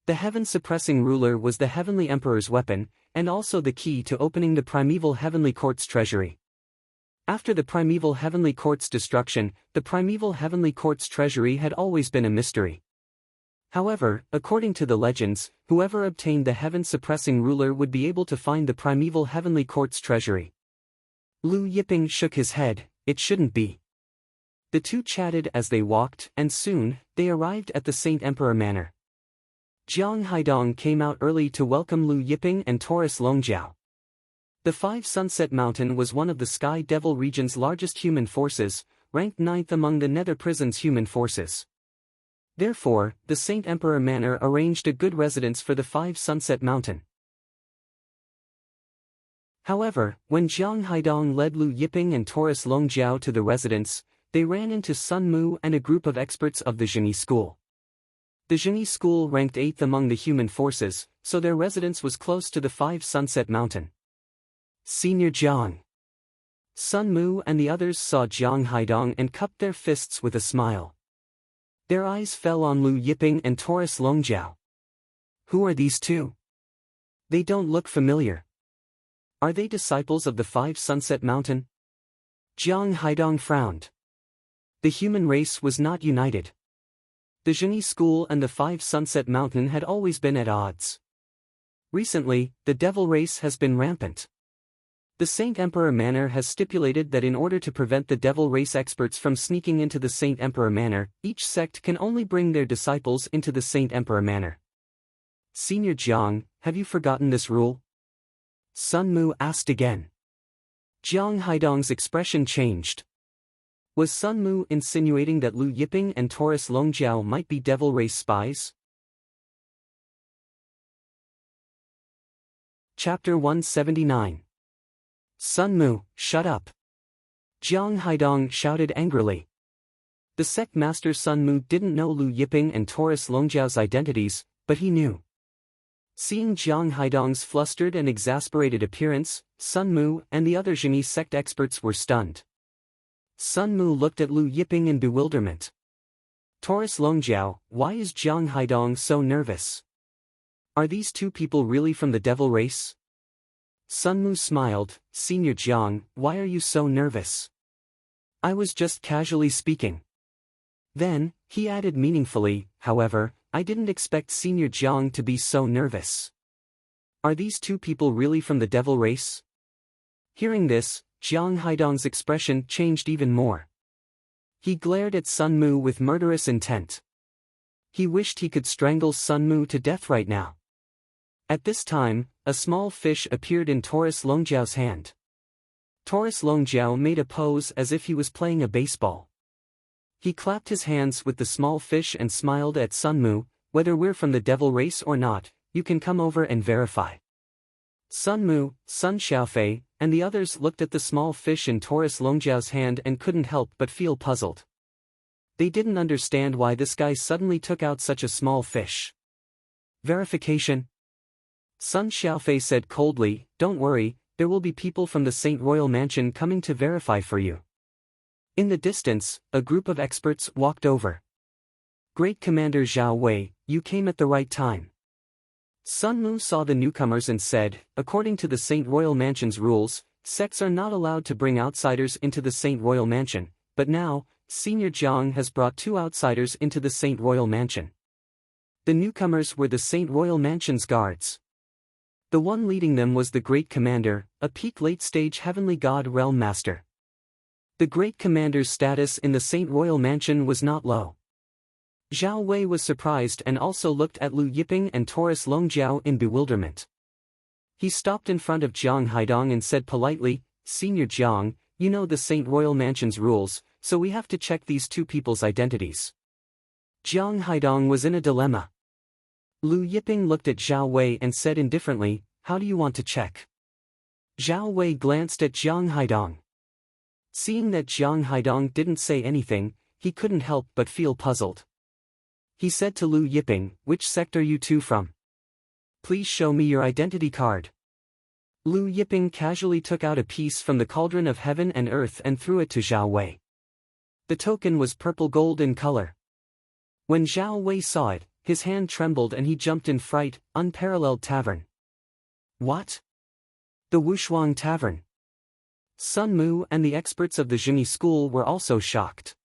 The heaven-suppressing ruler was the heavenly emperor's weapon, and also the key to opening the primeval heavenly court's treasury. After the primeval heavenly court's destruction, the primeval heavenly court's treasury had always been a mystery. However, according to the legends, whoever obtained the heaven-suppressing ruler would be able to find the primeval heavenly court's treasury. Lu Yiping shook his head, it shouldn't be. The two chatted as they walked, and soon, they arrived at the Saint Emperor Manor. Jiang Haidong came out early to welcome Lu Yiping and Taurus Longjiao. The Five Sunset Mountain was one of the Sky Devil region's largest human forces, ranked 9th among the Nether Prison's human forces. Therefore, the Saint Emperor Manor arranged a good residence for the Five Sunset Mountain. However, when Jiang Haidong led Lu Yiping and Taurus Longjiao to the residence, they ran into Sun Mu and a group of experts of the Zhenyi school. The Zhenyi school ranked 8th among the human forces, so their residence was close to the 5-Sunset Mountain. Senior Jiang. Sun Mu and the others saw Jiang Haidong and cupped their fists with a smile. Their eyes fell on Lu Yiping and Taurus Longjiao. Who are these two? They don't look familiar. Are they disciples of the 5-Sunset Mountain? Jiang Haidong frowned. The human race was not united. The Zhenyi school and the 5-Sunset Mountain had always been at odds. Recently, the devil race has been rampant. The Saint Emperor Manor has stipulated that in order to prevent the devil race experts from sneaking into the Saint Emperor Manor, each sect can only bring their disciples into the Saint Emperor Manor. Senior Jiang, have you forgotten this rule? Sun Mu asked again. Jiang Haidong's expression changed. Was Sun Mu insinuating that Lu Yiping and Taurus Longjiao might be devil race spies? Chapter 179. Sun Mu, shut up! Jiang Haidong shouted angrily. The sect master Sun Mu didn't know Lu Yiping and Taurus Longjiao's identities, but he knew. Seeing Jiang Haidong's flustered and exasperated appearance, Sun Mu and the other Zhenyi sect experts were stunned. Sun Mu looked at Lu Yiping in bewilderment. Taurus Longjiao, why is Jiang Haidong so nervous? Are these two people really from the devil race? Sun Mu smiled. Senior Jiang, why are you so nervous? I was just casually speaking. Then, he added meaningfully, however, I didn't expect Senior Jiang to be so nervous. Are these two people really from the devil race? Hearing this, Jiang Haidong's expression changed even more. He glared at Sun Mu with murderous intent. He wished he could strangle Sun Mu to death right now. At this time, a small fish appeared in Taurus Longjiao's hand. Taurus Longjiao made a pose as if he was playing a baseball. He clapped his hands with the small fish and smiled at Sun Mu. Whether we're from the devil race or not, you can come over and verify. Sun Mu, Sun Xiaofei, and the others looked at the small fish in Taurus Longjiao's hand and couldn't help but feel puzzled. They didn't understand why this guy suddenly took out such a small fish. Verification? Sun Xiaofei said coldly, don't worry, there will be people from the Saint Royal Mansion coming to verify for you. In the distance, a group of experts walked over. Great Commander Zhao Wei, you came at the right time. Sun Mu saw the newcomers and said, according to the Saint Royal Mansion's rules, sects are not allowed to bring outsiders into the Saint Royal Mansion, but now, Senior Jiang has brought 2 outsiders into the Saint Royal Mansion. The newcomers were the Saint Royal Mansion's guards. The one leading them was the Great Commander, a peak late-stage Heavenly God Realm Master. The Great Commander's status in the Saint Royal Mansion was not low. Zhao Wei was surprised and also looked at Lu Yiping and Taurus Longjiao in bewilderment. He stopped in front of Jiang Haidong and said politely, Senior Jiang, you know the Saint Royal Mansion's rules, so we have to check these two people's identities. Jiang Haidong was in a dilemma. Lu Yiping looked at Zhao Wei and said indifferently, how do you want to check? Zhao Wei glanced at Jiang Haidong. Seeing that Jiang Haidong didn't say anything, he couldn't help but feel puzzled. He said to Lu Yiping, which sect are you two from? Please show me your identity card. Lu Yiping casually took out a piece from the cauldron of heaven and earth and threw it to Zhao Wei. The token was purple gold in color. When Zhao Wei saw it, his hand trembled and he jumped in fright. Unparalleled tavern. What? The Wushuang Tavern. Sun Mu and the experts of the Zhenyi school were also shocked.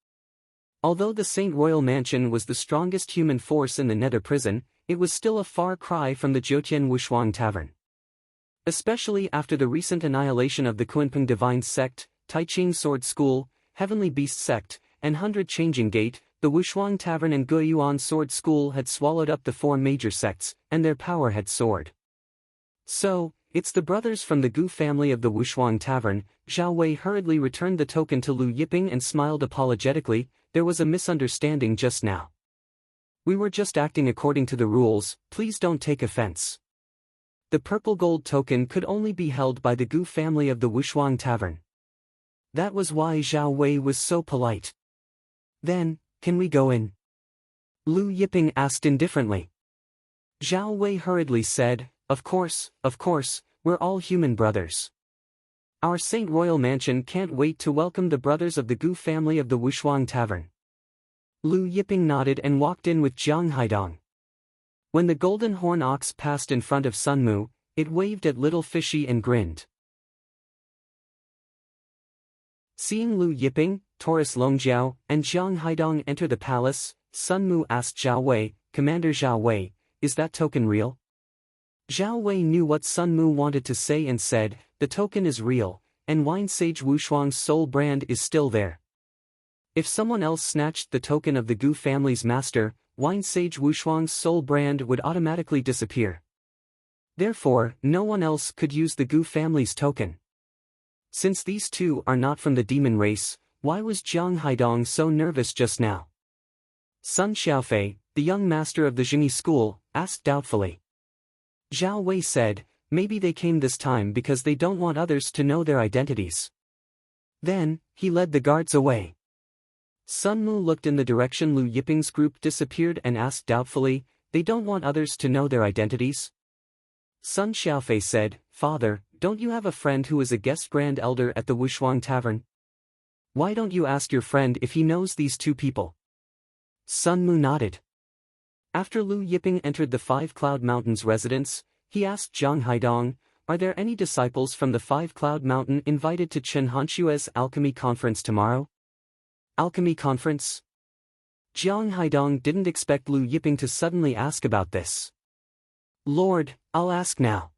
Although the Saint Royal Mansion was the strongest human force in the Nether Prison, it was still a far cry from the Jiutian Wushuang Tavern. Especially after the recent annihilation of the Kunpeng Divine Sect, Taiching Sword School, Heavenly Beast Sect, and Hundred Changing Gate, the Wushuang Tavern and Guiyuan Sword School had swallowed up the 4 major sects, and their power had soared. So, it's the brothers from the Gu family of the Wushuang Tavern. Zhao Wei hurriedly returned the token to Lu Yiping and smiled apologetically. There was a misunderstanding just now. We were just acting according to the rules, please don't take offense. The purple gold token could only be held by the Gu family of the Wushuang Tavern. That was why Zhao Wei was so polite. Then, can we go in? Lu Yiping asked indifferently. Zhao Wei hurriedly said, of course, we're all human brothers. Our Saint Royal Mansion can't wait to welcome the brothers of the Gu family of the Wushuang Tavern. Lu Yiping nodded and walked in with Jiang Haidong. When the golden horn ox passed in front of Sun Mu, it waved at Little Fishy and grinned. Seeing Lu Yiping, Taurus Longjiao, and Jiang Haidong enter the palace, Sun Mu asked Zhao Wei, Commander Zhao Wei, is that token real? Zhao Wei knew what Sun Mu wanted to say and said, the token is real, and Wine Sage Wushuang's soul brand is still there. If someone else snatched the token of the Gu family's master, Wine Sage Wushuang's soul brand would automatically disappear. Therefore, no one else could use the Gu family's token. Since these two are not from the demon race, why was Jiang Haidong so nervous just now? Sun Xiaofei, the young master of the Jingyi school, asked doubtfully. Zhao Wei said, maybe they came this time because they don't want others to know their identities. Then, he led the guards away. Sun Mu looked in the direction Lu Yiping's group disappeared and asked doubtfully, they don't want others to know their identities? Sun Xiaofei said, Father, don't you have a friend who is a guest grand elder at the Wushuang Tavern? Why don't you ask your friend if he knows these two people? Sun Mu nodded. After Lu Yiping entered the Five Cloud Mountains residence, he asked Jiang Haidong, are there any disciples from the Five Cloud Mountain invited to Chen Hanshue's alchemy conference tomorrow? Alchemy conference? Jiang Haidong didn't expect Lu Yiping to suddenly ask about this. Lord, I'll ask now.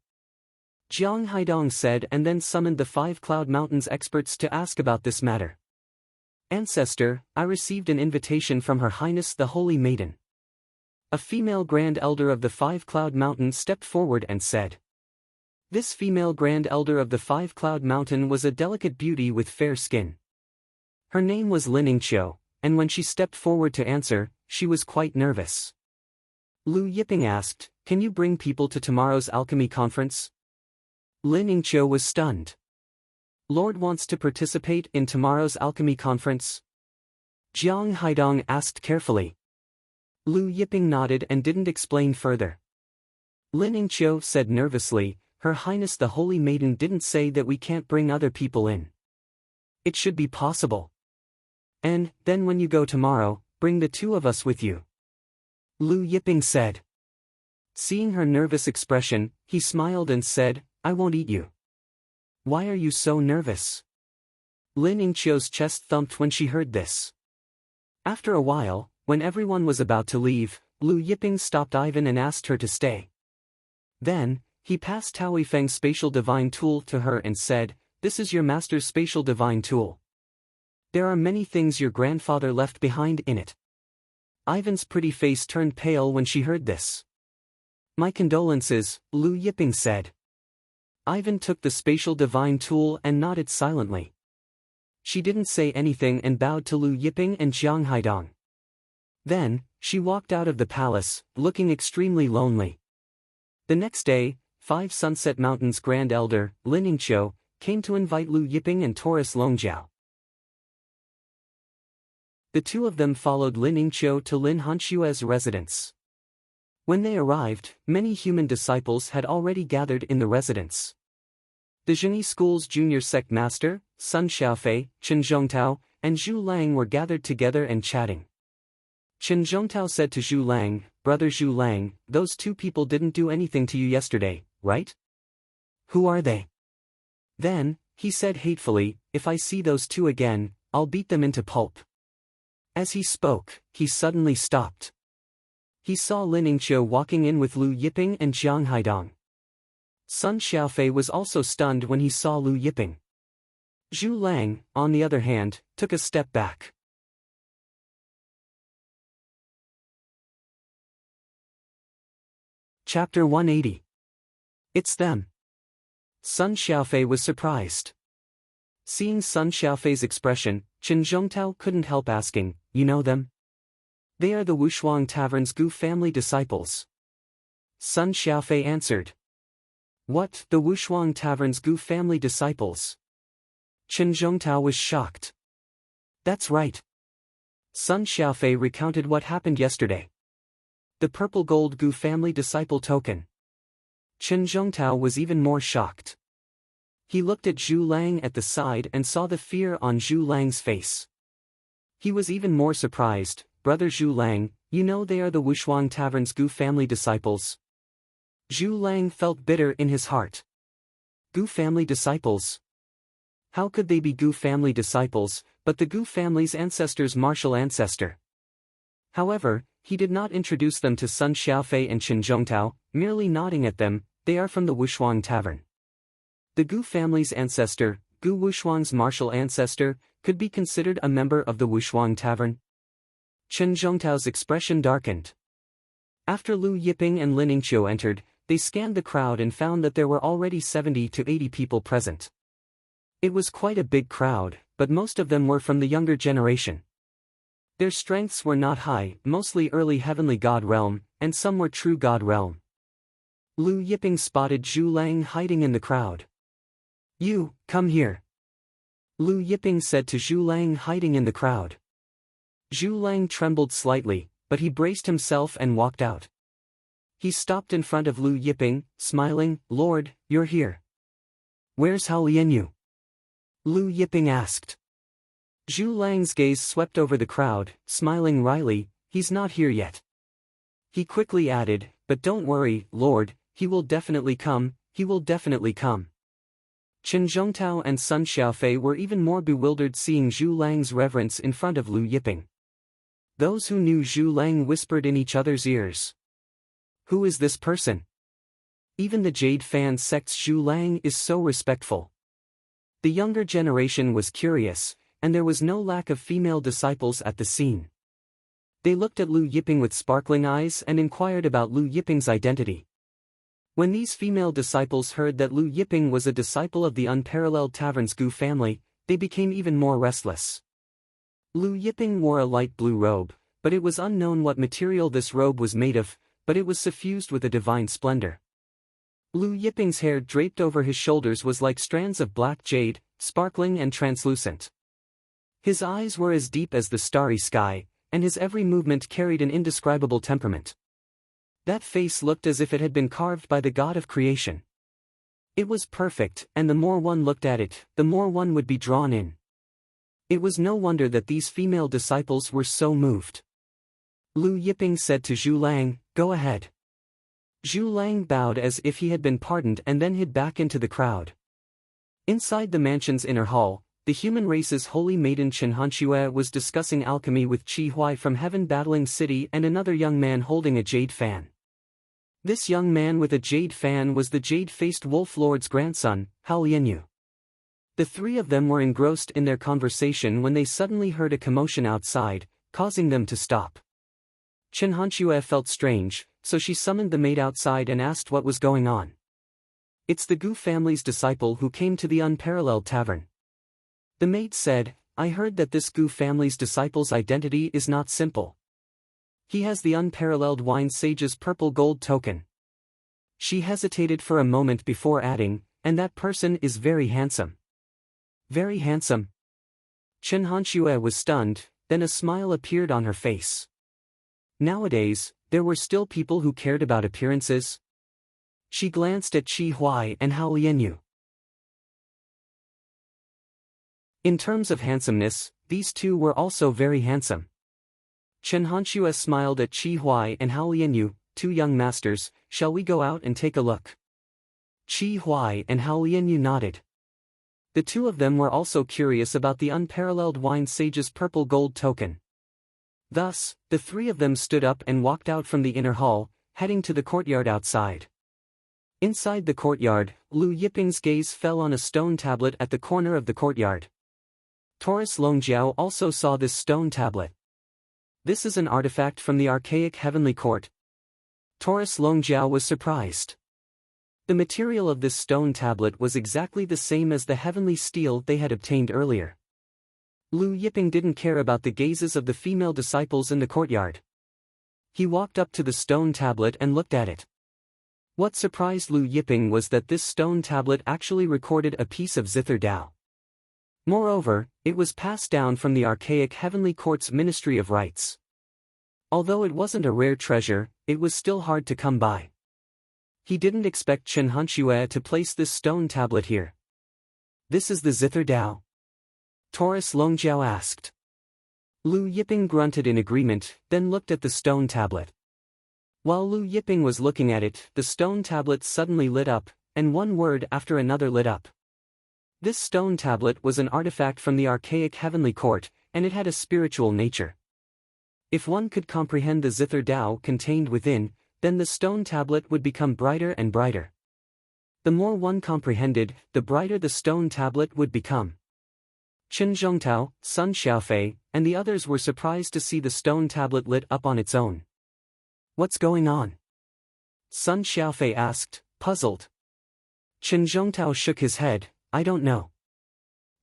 Jiang Haidong said and then summoned the Five Cloud Mountains experts to ask about this matter. Ancestor, I received an invitation from Her Highness the Holy Maiden. A female Grand Elder of the Five Cloud Mountain stepped forward and said. This female Grand Elder of the Five Cloud Mountain was a delicate beauty with fair skin. Her name was Lin Yingqiu, and when she stepped forward to answer, she was quite nervous. Lu Yiping asked, can you bring people to tomorrow's alchemy conference? Lin Yingqiu was stunned. Lord wants to participate in tomorrow's alchemy conference? Jiang Haidong asked carefully. Lu Yiping nodded and didn't explain further. Lin Yingqiu said nervously, Her Highness the Holy Maiden didn't say that we can't bring other people in. It should be possible. And, then when you go tomorrow, bring the two of us with you. Lu Yiping said. Seeing her nervous expression, he smiled and said, I won't eat you. Why are you so nervous? Lin Yingqiu's chest thumped when she heard this. After a while, when everyone was about to leave, Lu Yiping stopped Ivan and asked her to stay. Then, he passed Tao Yifeng's spatial divine tool to her and said, This is your master's spatial divine tool. There are many things your grandfather left behind in it. Ivan's pretty face turned pale when she heard this. My condolences, Lu Yiping said. Ivan took the spatial divine tool and nodded silently. She didn't say anything and bowed to Lu Yiping and Jiang Haidong. Then, she walked out of the palace, looking extremely lonely. The next day, Five Sunset Mountains Grand Elder, Lin Yingqiu, came to invite Lu Yiping and Taurus Longjiao. The two of them followed Lin Yingqiu to Lin Hanshue's residence. When they arrived, many human disciples had already gathered in the residence. The Jingyi School's junior sect master, Sun Xiaofei, Chen Zhongtao, and Zhu Lang were gathered together and chatting. Chen Zhongtao said to Zhu Lang, Brother Zhu Lang, those two people didn't do anything to you yesterday, right? Who are they? Then, he said hatefully, if I see those two again, I'll beat them into pulp. As he spoke, he suddenly stopped. He saw Lin Yingqiu walking in with Lu Yiping and Jiang Haidong. Sun Xiaofei was also stunned when he saw Lu Yiping. Zhu Lang, on the other hand, took a step back. Chapter 180. It's them. Sun Xiaofei was surprised. Seeing Sun Xiaofei's expression, Chen Zhongtao couldn't help asking, you know them? They are the Wushuang Tavern's Gu family disciples. Sun Xiaofei answered. What, the Wushuang Tavern's Gu family disciples? Chen Zhongtao was shocked. That's right. Sun Xiaofei recounted what happened yesterday. The purple gold Gu family disciple token. Chen Zhongtao was even more shocked. He looked at Zhu Lang at the side and saw the fear on Zhu Lang's face. He was even more surprised. Brother Zhu Lang, you know they are the Wushuang Tavern's Gu family disciples. Zhu Lang felt bitter in his heart. Gu family disciples? How could they be Gu family disciples, but the Gu family's ancestor's martial ancestor? However, he did not introduce them to Sun Xiaofei and Chen Zhongtao, merely nodding at them. They are from the Wushuang Tavern. The Gu family's ancestor, Gu Wushuang's martial ancestor, could be considered a member of the Wushuang Tavern? Chen Zhongtao's expression darkened. After Lu Yiping and Lin Yingqiu entered, they scanned the crowd and found that there were already 70 to 80 people present. It was quite a big crowd, but most of them were from the younger generation. Their strengths were not high, mostly early heavenly god realm, and some were true god realm. Lu Yiping spotted Zhu Lang hiding in the crowd. You, come here. Lu Yiping said to Zhu Lang hiding in the crowd. Zhu Lang trembled slightly, but he braced himself and walked out. He stopped in front of Lu Yiping, smiling, Lord, you're here. Where's Hao Lianyu? Lu Yiping asked. Zhu Lang's gaze swept over the crowd, smiling wryly, he's not here yet. He quickly added, but don't worry, Lord, he will definitely come, he will definitely come. Chen Zhongtao and Sun Xiaofei were even more bewildered seeing Zhu Lang's reverence in front of Lu Yiping. Those who knew Zhu Lang whispered in each other's ears. Who is this person? Even the Jade Fan sect's Zhu Lang is so respectful. The younger generation was curious, and there was no lack of female disciples at the scene. They looked at Lu Yiping with sparkling eyes and inquired about Lu Yiping's identity. When these female disciples heard that Lu Yiping was a disciple of the unparalleled Tavern's Gu family, they became even more restless. Lu Yiping wore a light blue robe, but it was unknown what material this robe was made of, but it was suffused with a divine splendor. Lu Yiping's hair draped over his shoulders was like strands of black jade, sparkling and translucent. His eyes were as deep as the starry sky, and his every movement carried an indescribable temperament. That face looked as if it had been carved by the god of creation. It was perfect, and the more one looked at it, the more one would be drawn in. It was no wonder that these female disciples were so moved. Lu Yiping said to Zhu Lang, go ahead. Zhu Lang bowed as if he had been pardoned and then hid back into the crowd. Inside the mansion's inner hall, the human race's holy maiden Chen Hanxue was discussing alchemy with Qi Huai from Heaven Battling City and another young man holding a jade fan. This young man with a jade fan was the jade-faced Wolf Lord's grandson, Hao Lianyu. The three of them were engrossed in their conversation when they suddenly heard a commotion outside, causing them to stop. Chen Hanxue felt strange, so she summoned the maid outside and asked what was going on. It's the Gu family's disciple who came to the unparalleled tavern. The maid said, I heard that this Gu family's disciple's identity is not simple. He has the unparalleled wine sage's purple gold token. She hesitated for a moment before adding, and that person is very handsome. Very handsome. Chen Hanxue was stunned, then a smile appeared on her face. Nowadays, there were still people who cared about appearances. She glanced at Qi Huai and Hao Lianyu. In terms of handsomeness, these two were also very handsome. Chen Hanxue smiled at Qi Huai and Hao Lianyu, two young masters, shall we go out and take a look? Qi Huai and Hao Lianyu nodded. The two of them were also curious about the unparalleled wine sage's purple gold token. Thus, the three of them stood up and walked out from the inner hall, heading to the courtyard outside. Inside the courtyard, Lu Yiping's gaze fell on a stone tablet at the corner of the courtyard. Taurus Longjiao also saw this stone tablet. This is an artifact from the archaic heavenly court. Taurus Longjiao was surprised. The material of this stone tablet was exactly the same as the heavenly steel they had obtained earlier. Lu Yiping didn't care about the gazes of the female disciples in the courtyard. He walked up to the stone tablet and looked at it. What surprised Lu Yiping was that this stone tablet actually recorded a piece of Zither Dao. Moreover, it was passed down from the archaic heavenly court's Ministry of Rites. Although it wasn't a rare treasure, it was still hard to come by. He didn't expect Chen Hanxue to place this stone tablet here. This is the Zither Dao? Taurus Longjiao asked. Lu Yiping grunted in agreement, then looked at the stone tablet. While Lu Yiping was looking at it, the stone tablet suddenly lit up, and one word after another lit up. This stone tablet was an artifact from the archaic heavenly court, and it had a spiritual nature. If one could comprehend the Zither Dao contained within, then the stone tablet would become brighter and brighter. The more one comprehended, the brighter the stone tablet would become. Chen Zhongtao, Sun Xiaofei, and the others were surprised to see the stone tablet lit up on its own. What's going on? Sun Xiaofei asked, puzzled. Chen Zhongtao shook his head, I don't know.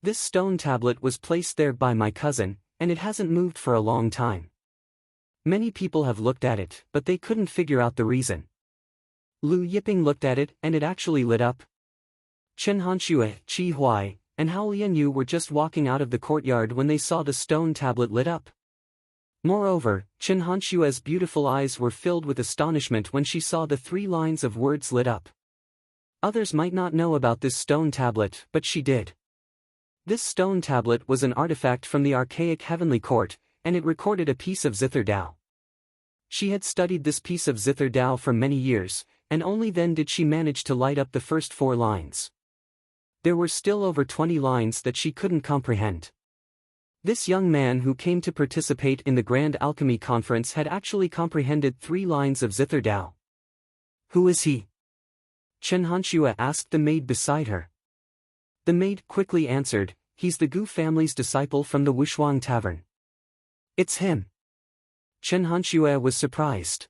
This stone tablet was placed there by my cousin, and it hasn't moved for a long time. Many people have looked at it, but they couldn't figure out the reason. Lu Yiping looked at it, and it actually lit up. Chen Hanxue, Qi Huai, and Hao Lianyu were just walking out of the courtyard when they saw the stone tablet lit up. Moreover, Chen Hanxue's beautiful eyes were filled with astonishment when she saw the 3 lines of words lit up. Others might not know about this stone tablet, but she did. This stone tablet was an artifact from the archaic heavenly court, and it recorded a piece of Zither Dao. She had studied this piece of Zither Dao for many years, and only then did she manage to light up the first 4 lines. There were still over 20 lines that she couldn't comprehend. This young man who came to participate in the Grand Alchemy Conference had actually comprehended 3 lines of Zither Dao. Who is he? Chen Hanxue asked the maid beside her. The maid quickly answered, he's the Gu family's disciple from the Wushuang Tavern. It's him. Chen Hanxue was surprised.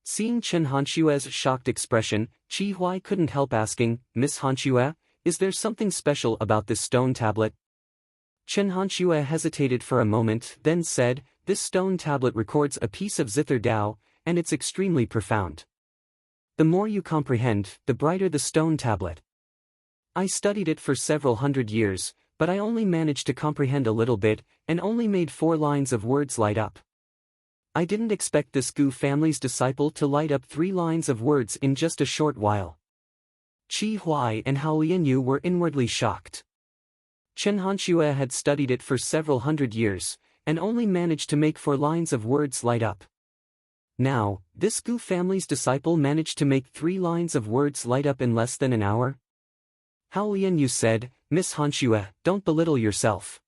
Seeing Chen Hanxue's shocked expression, Qi Huai couldn't help asking, Miss Hanxue, is there something special about this stone tablet? Chen Hanxue hesitated for a moment, then said, this stone tablet records a piece of Zither Dao, and it's extremely profound. The more you comprehend, the brighter the stone tablet. I studied it for several hundred years, but I only managed to comprehend a little bit, and only made 4 lines of words light up. I didn't expect this Gu family's disciple to light up 3 lines of words in just a short while. Qi Huai and Hao Lianyu were inwardly shocked. Chen Hanxue had studied it for several hundred years, and only managed to make 4 lines of words light up. Now, this Gu family's disciple managed to make 3 lines of words light up in less than an hour? Hao Lianyu said, Miss Hanxue, don't belittle yourself.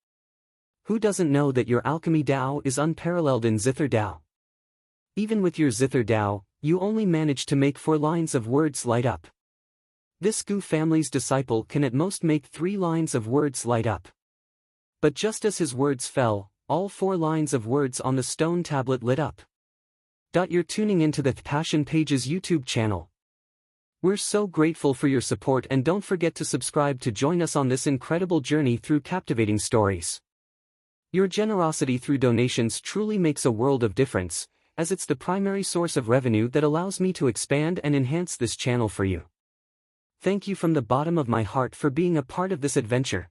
Who doesn't know that your alchemy Dao is unparalleled in Zither Dao? Even with your Zither Dao, you only managed to make 4 lines of words light up. This Gu family's disciple can at most make 3 lines of words light up. But just as his words fell, all 4 lines of words on the stone tablet lit up. You're tuning into the Passion Pages YouTube channel. We're so grateful for your support, and don't forget to subscribe to join us on this incredible journey through captivating stories. Your generosity through donations truly makes a world of difference, as it's the primary source of revenue that allows me to expand and enhance this channel for you. Thank you from the bottom of my heart for being a part of this adventure.